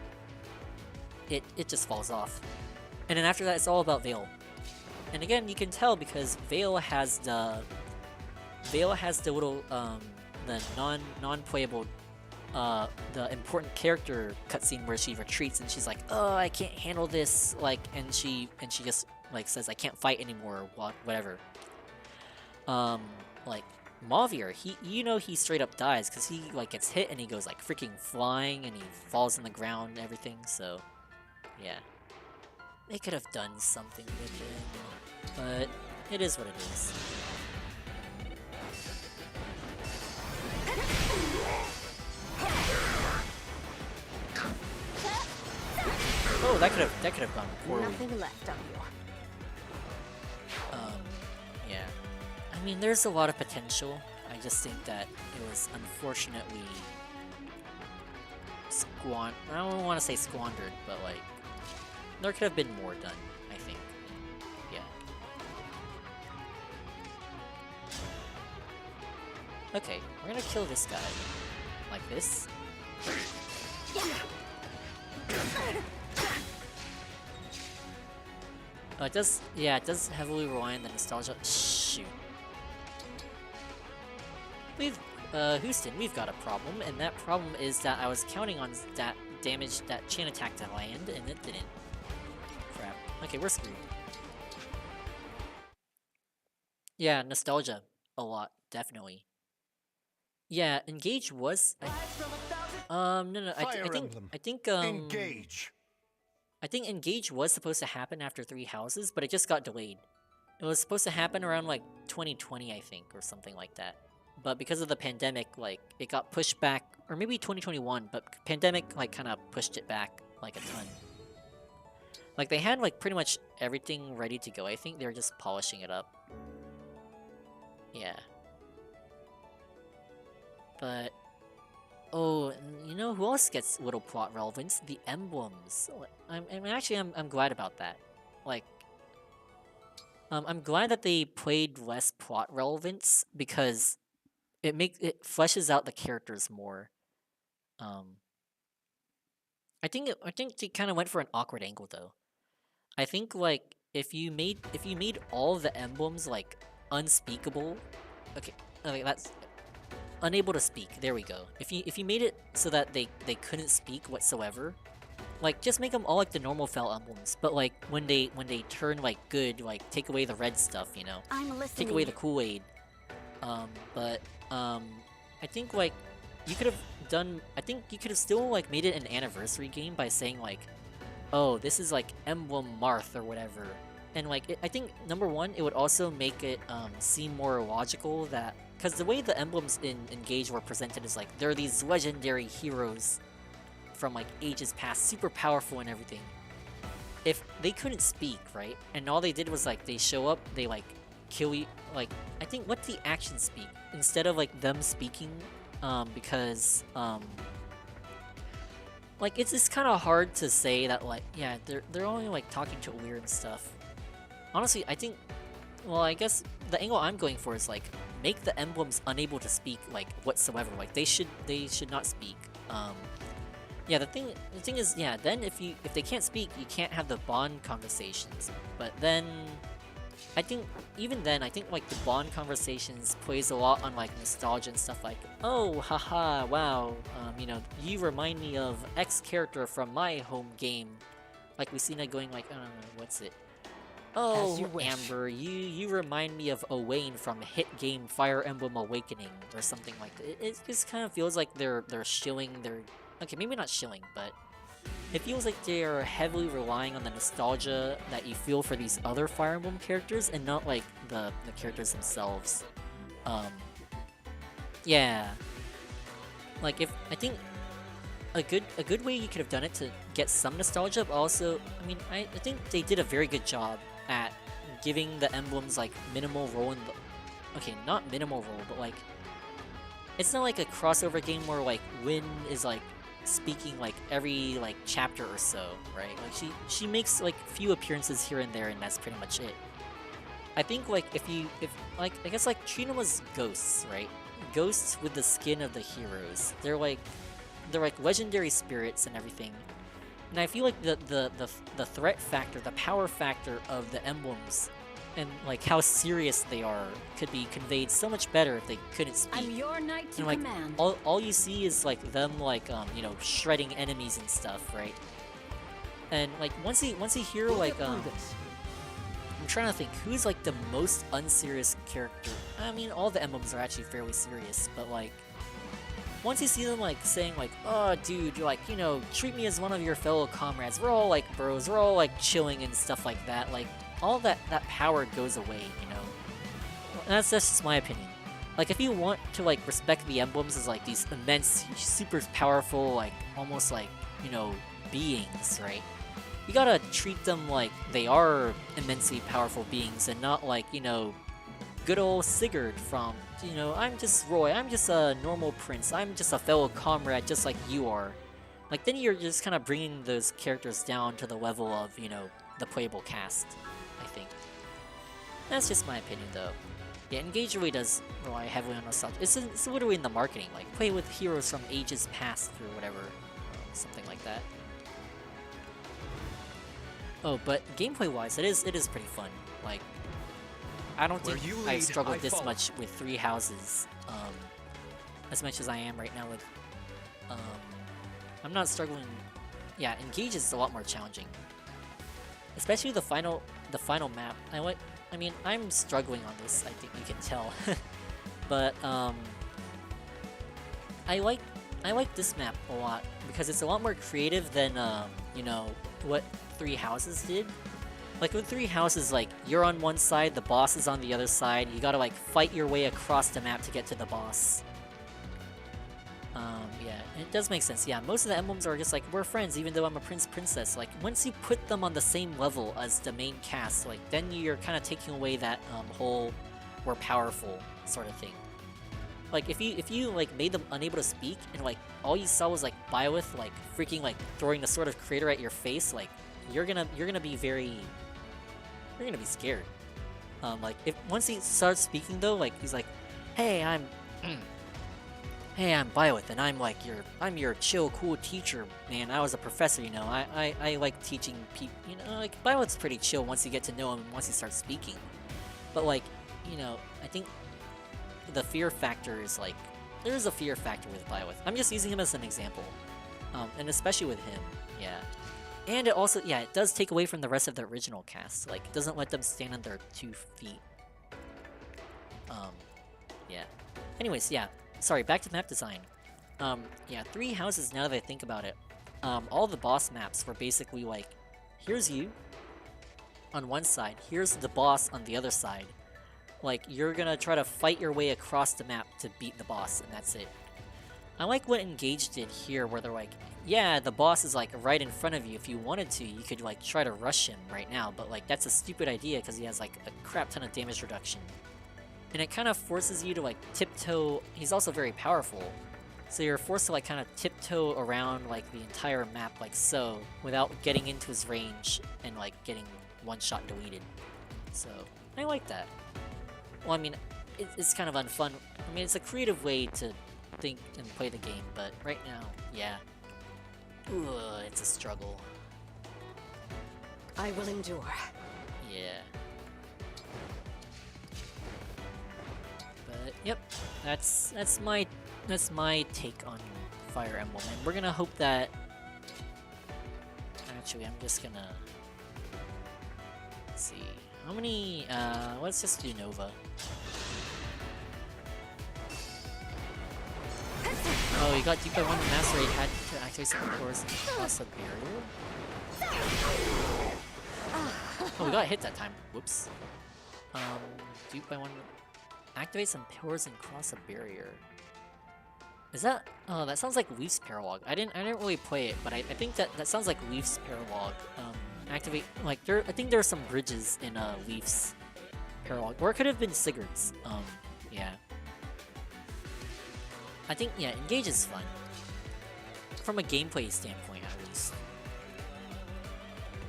it just falls off, and then after that, it's all about Vale. And again, you can tell because Vale has the little the non-playable the important character cutscene where she retreats and she's like, oh, I can't handle this, like, and she just like says I can't fight anymore or whatever. Like Mavier, he straight up dies because he like gets hit and he goes like freaking flying and he falls on the ground and everything. So yeah, they could have done something with it, but it is what it is. Oh, that could have gone poorly. Nothing left of you. Yeah. I mean, there's a lot of potential. I just think that it was unfortunately I don't want to say squandered, but like there could have been more done, I think. Yeah. Okay, we're gonna kill this guy. Like this. Oh, it does heavily rely on the nostalgia. Shoot. Houston, we've got a problem, and that problem is that I was counting on that damage, that chain attack to land, and it didn't. Crap. Okay, we're screwed. Yeah, nostalgia. A lot, definitely. Yeah, Engage was... no, I think, Engage. I think Engage was supposed to happen after 3 houses, but it just got delayed. It was supposed to happen around, like, 2020, I think, or something like that. But because of the pandemic, like, it got pushed back, or maybe 2021, but pandemic, like, kind of pushed it back, like, a ton. Like, they had, like, pretty much everything ready to go. I think they were just polishing it up. Yeah. But... oh, you know who else gets little plot relevance? The emblems. I'm glad about that. Like, I'm glad that they played less plot relevance because it fleshes out the characters more. I think they kind of went for an awkward angle though. I think like if you made all the emblems like unspeakable, okay, that's unable to speak. There we go. If you made it so that they couldn't speak whatsoever, like just make them all like the normal Fel emblems. But like when they turn like good, like take away the red stuff, you know, I'm listening. take away the Kool-Aid. I think like you could have done. I think you could have still like made it an anniversary game by saying like, oh, this is like Emblem Marth or whatever. And like I think number one, it would also make it seem more logical that. Because the way the emblems in Engage were presented is like, they're these legendary heroes from like ages past, super powerful and everything. If they couldn't speak, right? And all they did was like, they show up, they like, kill you, like, I think, what's the action speak? Instead of like them speaking, because, like, it's just kind of hard to say that like, yeah, they're only like talking to Weir and stuff. Honestly, I think, well, I guess the angle I'm going for is like, make the emblems unable to speak like whatsoever. Like they should not speak. Yeah, the thing is, yeah, then if they can't speak, you can't have the bond conversations. But then I think even then, I think like the Bond conversations plays a lot on like nostalgia and stuff like, oh, haha, wow, you know, you remind me of X character from my home game. Like we seen it going like, I don't know, what's it? Oh, you wish. Amber, you remind me of Owain from hit game Fire Emblem Awakening or something like that. It just kind of feels like they're shilling their, okay, maybe not shilling, but it feels like they're heavily relying on the nostalgia that you feel for these other Fire Emblem characters and not like the characters themselves. Yeah. Like if I think a good way you could have done it to get some nostalgia, but also, I mean, I think they did a very good job at giving the emblems like minimal role in the, okay, not minimal role, but like it's not like a crossover game where like Win is like speaking like every like chapter or so, right? Like she makes like few appearances here and there, and that's pretty much it. I think like if like I guess like treat them as ghosts, right? Ghosts with the skin of the heroes. They're like legendary spirits and everything. And I feel like the threat factor, the power factor of the emblems, and like how serious they are, could be conveyed so much better if they couldn't speak. I'm your knight to And like command. all you see is like them like you know, shredding enemies and stuff, right? And like once you hear like I'm trying to think who's like the most unserious character. I mean, all the emblems are actually fairly serious, but like once you see them like saying like, oh dude, you're like, you know, treat me as one of your fellow comrades, we're all like bros, we're all like chilling and stuff like that, like all that power goes away, you know. And that's just my opinion. Like if you want to like respect the emblems as like these immense, super powerful, like almost like, you know, beings, right? You gotta treat them like they are immensely powerful beings and not like, you know, good old Sigurd from, you know, I'm just Roy, I'm just a normal prince, I'm just a fellow comrade just like you are. Like then you're just kind of bringing those characters down to the level of, you know, the playable cast, I think. That's just my opinion though. Yeah, Engage really does rely heavily on nostalgia. It's literally in the marketing, like play with heroes from ages past or whatever, something like that. Oh, but gameplay-wise, it is pretty fun. Like, I don't think I've struggled this much with 3 houses, as much as I am right now with, I'm not struggling. Yeah, Engage is a lot more challenging, especially the final map. I mean, I'm struggling on this. I think you can tell, but I like this map a lot because it's a lot more creative than you know, what 3 houses did. Like with 3 houses, like you're on one side, the boss is on the other side. You gotta like fight your way across the map to get to the boss. Yeah, it does make sense. Yeah, most of the emblems are just like, we're friends even though I'm a princess. Like once you put them on the same level as the main cast, like then you're kind of taking away that whole we're powerful sort of thing. Like if you like made them unable to speak and like all you saw was like Byleth like freaking like throwing the Sword of Creator at your face, like you're gonna be scared. Like if once he starts speaking though, like he's like, hey, I'm Byleth, and I'm your chill, cool teacher, man. I was a professor, you know. I like teaching people, you know. Like Byleth's pretty chill once you get to know him and once he starts speaking. But like, you know, I think the fear factor is like, there's a fear factor with Byleth. I'm just using him as an example, and especially with him, yeah. And it also, yeah, it does take away from the rest of the original cast. Like, it doesn't let them stand on their 2 feet. Yeah. Anyways, yeah. Sorry, back to map design. Yeah, 3 houses now that I think about it. All the boss maps were basically like, here's you on one side, here's the boss on the other side. Like, you're gonna try to fight your way across the map to beat the boss, and that's it. I like what Engage did here, where they're like, yeah, the boss is like right in front of you. If you wanted to, you could like try to rush him right now, but like that's a stupid idea because he has like a crap ton of damage reduction. And it kind of forces you to like tiptoe. He's also very powerful, so you're forced to like kind of tiptoe around like the entire map like so, without getting into his range and like getting one-shot deleted. So I like that. Well, I mean, it's kind of unfun. I mean, it's a creative way to think and play the game, but right now, yeah. Ugh, it's a struggle. I will endure. Yeah. Yep, that's my take on Fire Emblem, and we're gonna hope that. Actually, I'm just gonna see how many. Let's just do Nova. Oh, you got deep by one. The Master Raid had to activate some doors across the barrier. Oh, we got hit that time. Whoops. Dupe by one. Activate some pillars and cross a barrier. Is that? Oh, that sounds like Leaf's Paralog. I didn't really play it, but I think that sounds like Leaf's Paralog. Activate like I think there are some bridges in Leaf's Paralog, or it could have been Sigurd's. Yeah. I think yeah, Engage is fun from a gameplay standpoint at least.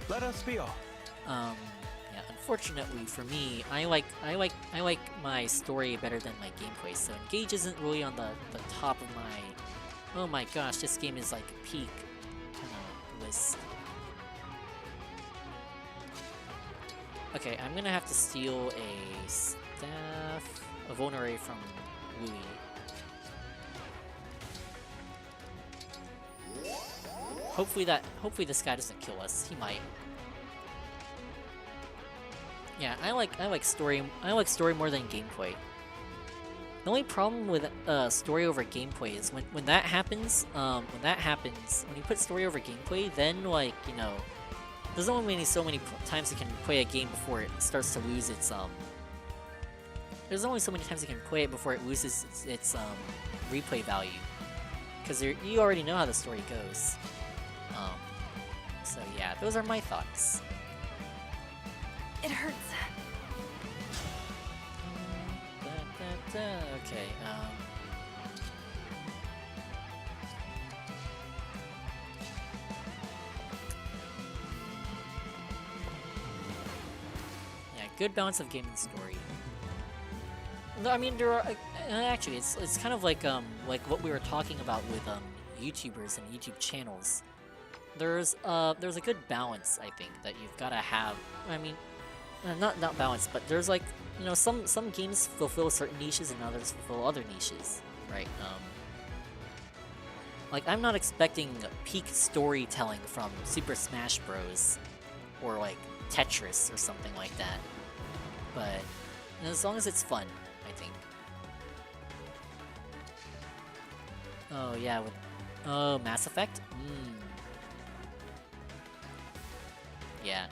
Let us be off. Yeah, unfortunately for me, I like my story better than my gameplay, so Engage isn't really on the top of my. Oh my gosh, this game is like peak kind of list. Okay, I'm gonna have to steal a staff of Vulnerary from Louis. Hopefully this guy doesn't kill us. He might. Yeah, I like story more than gameplay. The only problem with story over gameplay is when that happens, when you put story over gameplay, then like, you know, there's only so many times you can play a game before it starts to lose its there's only so many times you can play it before it loses its replay value. Because you already know how the story goes. So yeah, those are my thoughts. It hurts. Okay, yeah, good balance of game and story. I mean, there are actually it's kind of like what we were talking about with YouTubers and YouTube channels. There's a good balance, I think, that you've got to have. I mean, not balance, but there's like, you know, some games fulfill certain niches and others fulfill other niches, right? Like I'm not expecting peak storytelling from Super Smash Bros. Or like Tetris or something like that, but as long as it's fun, I think. Oh yeah, with Mass Effect. Yeah.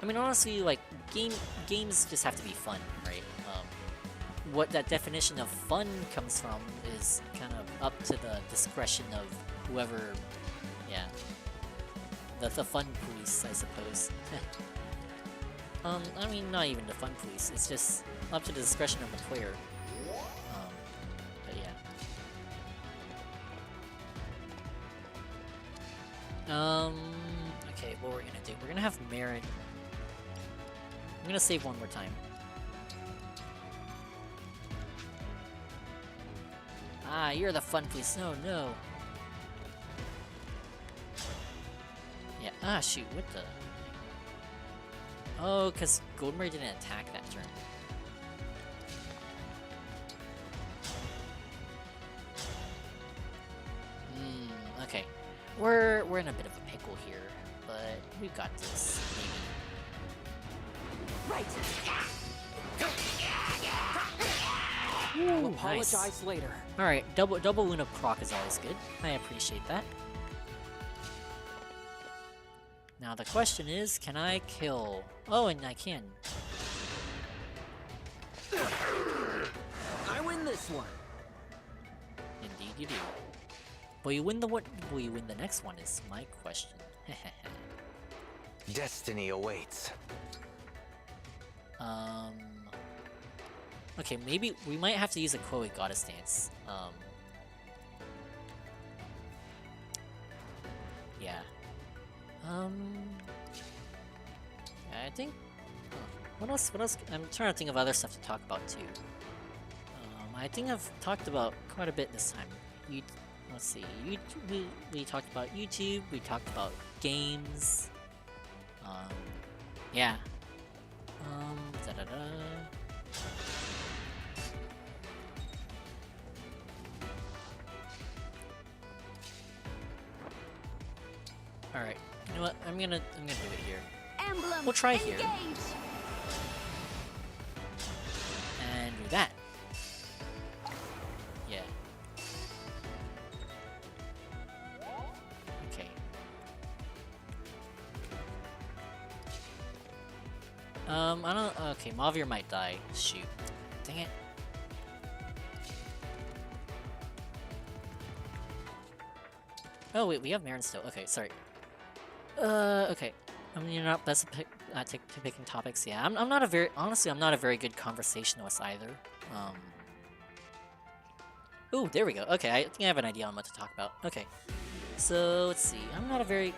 I mean, honestly, like, games just have to be fun, right? What that definition of fun comes from is kind of up to the discretion of whoever, yeah. The fun police, I suppose. I mean, not even the fun police, it's just up to the discretion of the player. But yeah. Okay, what we're gonna do, we're gonna have Marin. I'm gonna save one more time. Ah, you're the fun police. No, no. Yeah, shoot, what the? Oh, because Goldenberry didn't attack that turn. Okay. We're in a bit of a pickle here, but we've got this, maybe. Right. Ooh, Apologize nice. later. Alright, double Luna proc is always good. I appreciate that. Now the question is, can I kill? Oh, and I can. I win this one. Indeed you do. Will you win the next one is my question. Destiny awaits. Okay, maybe we might have to use a Chloe Goddess Dance. Yeah. I think. What else? I'm trying to think of other stuff to talk about too. I think I've talked about quite a bit this time. Let's see. We talked about YouTube. We talked about games. Yeah. Alright, you know what? I'm gonna do it here. Emblem. We'll try here. Engage. And do that. Yeah. Okay. I don't. Okay, Mavir might die. Shoot. Dang it. Oh wait, we have Marin still. Okay, sorry. Okay. I mean, you're not best at picking topics. Yeah, I'm not a very honestly, I'm not a very good conversationalist either. Ooh, there we go. Okay, I think I have an idea on what to talk about. Okay, so let's see. I'm not a very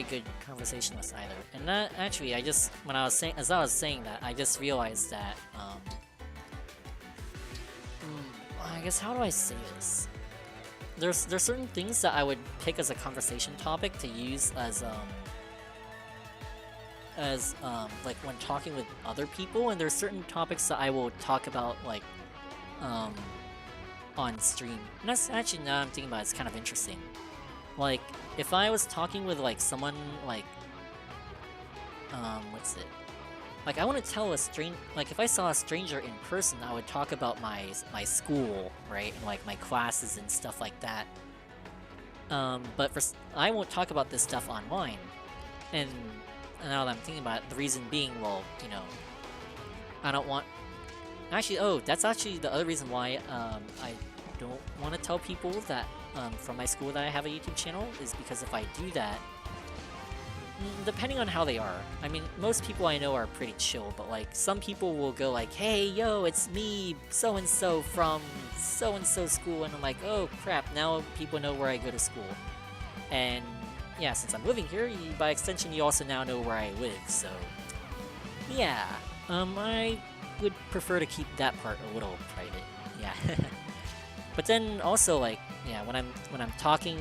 good conversationalist either. And that actually, as I was saying that, I just realized that I guess how do I say this? There's certain things that I would pick as a conversation topic to use as like when talking with other people, and there's certain topics that I will talk about like on stream. And that's actually, now I'm thinking about it, it's kind of interesting. Like if I was talking with like someone like what's it? Like I wouldn't tell a like if I saw a stranger in person, I would talk about my school, right? And like my classes and stuff like that. But I won't talk about this stuff online. And now that I'm thinking about it, the reason being, well, you know, I don't want... Actually, oh, that's actually the other reason why I don't want to tell people that from my school that I have a YouTube channel, is because if I do that, depending on how they are, I mean, most people I know are pretty chill, but like some people will go like, hey, yo, it's me, so-and-so from so-and-so school, and I'm like, oh crap, now people know where I go to school. And yeah, since I'm living here, by extension, you also now know where I live, so yeah, I would prefer to keep that part a little private, yeah. But then also, like, yeah, when I'm talking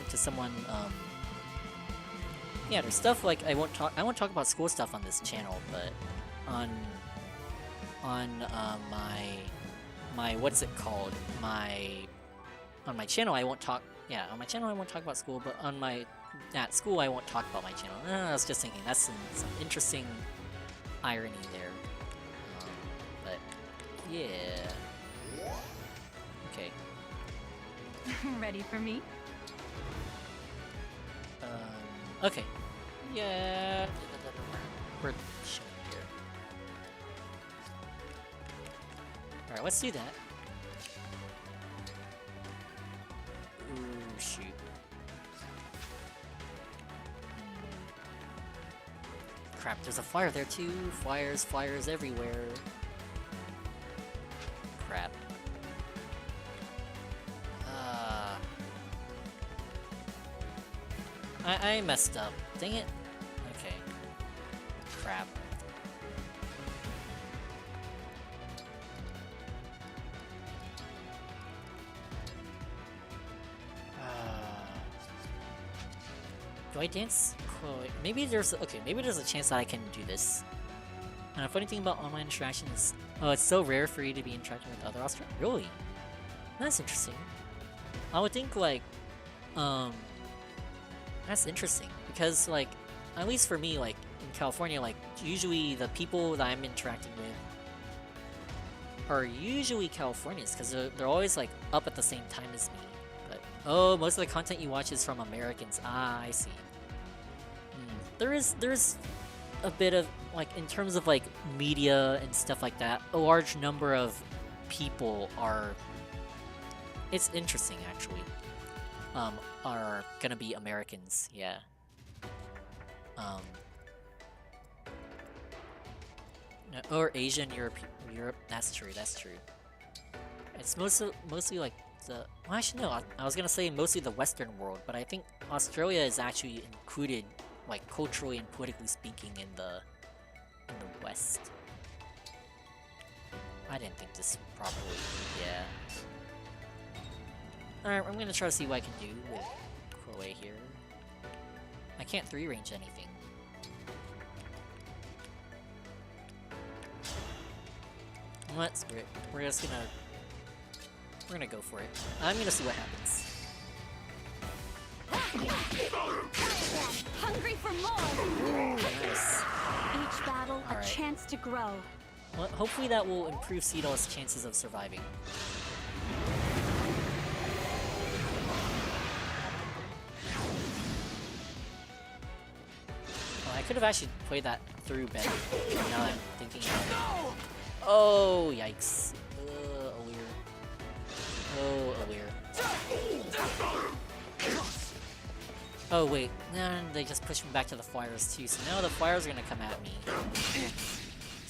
to someone, yeah, there's stuff like I won't talk about school stuff on this channel, but on my what's it called, on my channel I won't talk. Yeah, on my channel I won't talk about school, but at school I won't talk about my channel. I was just thinking, that's some interesting irony there. But yeah. Okay. Ready for me? Okay. Yeah. We're showing here. Alright, let's do that. Ooh, shoot. Crap, there's a flyer there too. Flyers everywhere. Crap. I messed up. Dang it. Okay. Crap. Do I dance? Maybe there's a chance that I can do this. And a funny thing about online interaction is, oh, it's so rare for you to be interacting with other Australians. Really? That's interesting. I would think like, that's interesting, because like, at least for me, like in California, like usually the people that I'm interacting with are usually Californians, because they're always like up at the same time as me. But oh, most of the content you watch is from Americans. Ah, I see. There's a bit of like, in terms of like media and stuff like that, a large number of people are. It's interesting actually. Are gonna be Americans, yeah. Or Asian, Europe. That's true. It's mostly like the. Well, actually, no. I was gonna say mostly the Western world, but I think Australia is actually included, like culturally and politically speaking, in the West. I didn't think this properly. Yeah. Alright, I'm gonna try to see what I can do with Crowe here. I can't 3-range anything. What? Screw it. We're gonna go for it. I'm gonna see what happens. Hungry for more. Nice. Each battle, Alright. a chance to grow. Well, hopefully that will improve Seedol's chances of surviving. Oh, I could have actually played that through better. Now that I'm thinking about it. Oh, yikes. Alir. Oh, Alir. Oh, wait. Nah, they just pushed me back to the flyers too, so now the flyers are gonna come at me.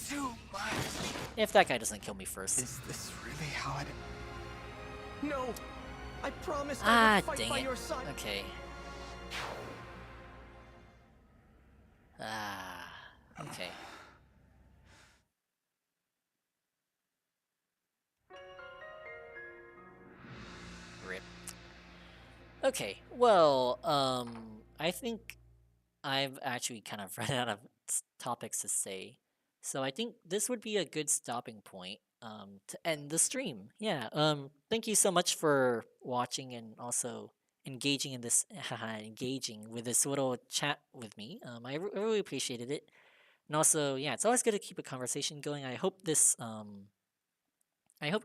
Too much. If that guy doesn't kill me first. Is this really how it? No, I promised I Ah, would fight dang by it. your side. Okay. Ah, okay. Rip. Okay, well, I think I've actually kind of run out of topics to say. So I think this would be a good stopping point to end the stream. Yeah, thank you so much for watching and also engaging in this engaging with this little chat with me. I really appreciated it. And also, yeah, it's always good to keep a conversation going. I hope this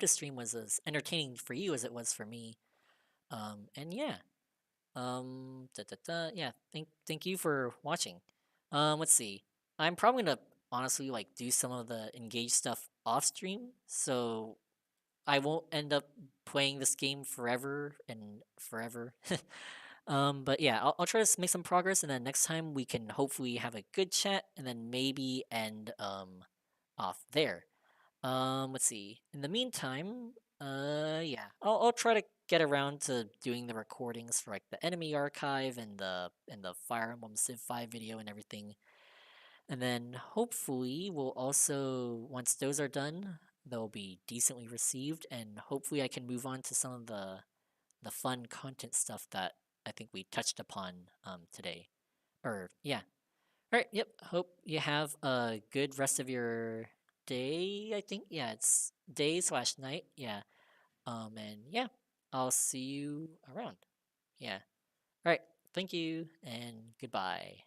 stream was as entertaining for you as it was for me. And yeah. Yeah, thank you for watching. Let's see. I'm probably gonna honestly like do some of the engage stuff off stream, so I won't end up playing this game forever and forever. But yeah, I'll try to make some progress, and then next time we can hopefully have a good chat, and then maybe end off there. Let's see. In the meantime, yeah, I'll try to get around to doing the recordings for like the enemy archive and the Fire Emblem Civ 5 video and everything. And then hopefully we'll also once those are done, they'll be decently received, and hopefully I can move on to some of the fun content stuff that I think we touched upon today. Or yeah. All right, yep. Hope you have a good rest of your day, I think. Yeah, it's day slash night. Yeah. And yeah, I'll see you around. Yeah. All right. Thank you and goodbye.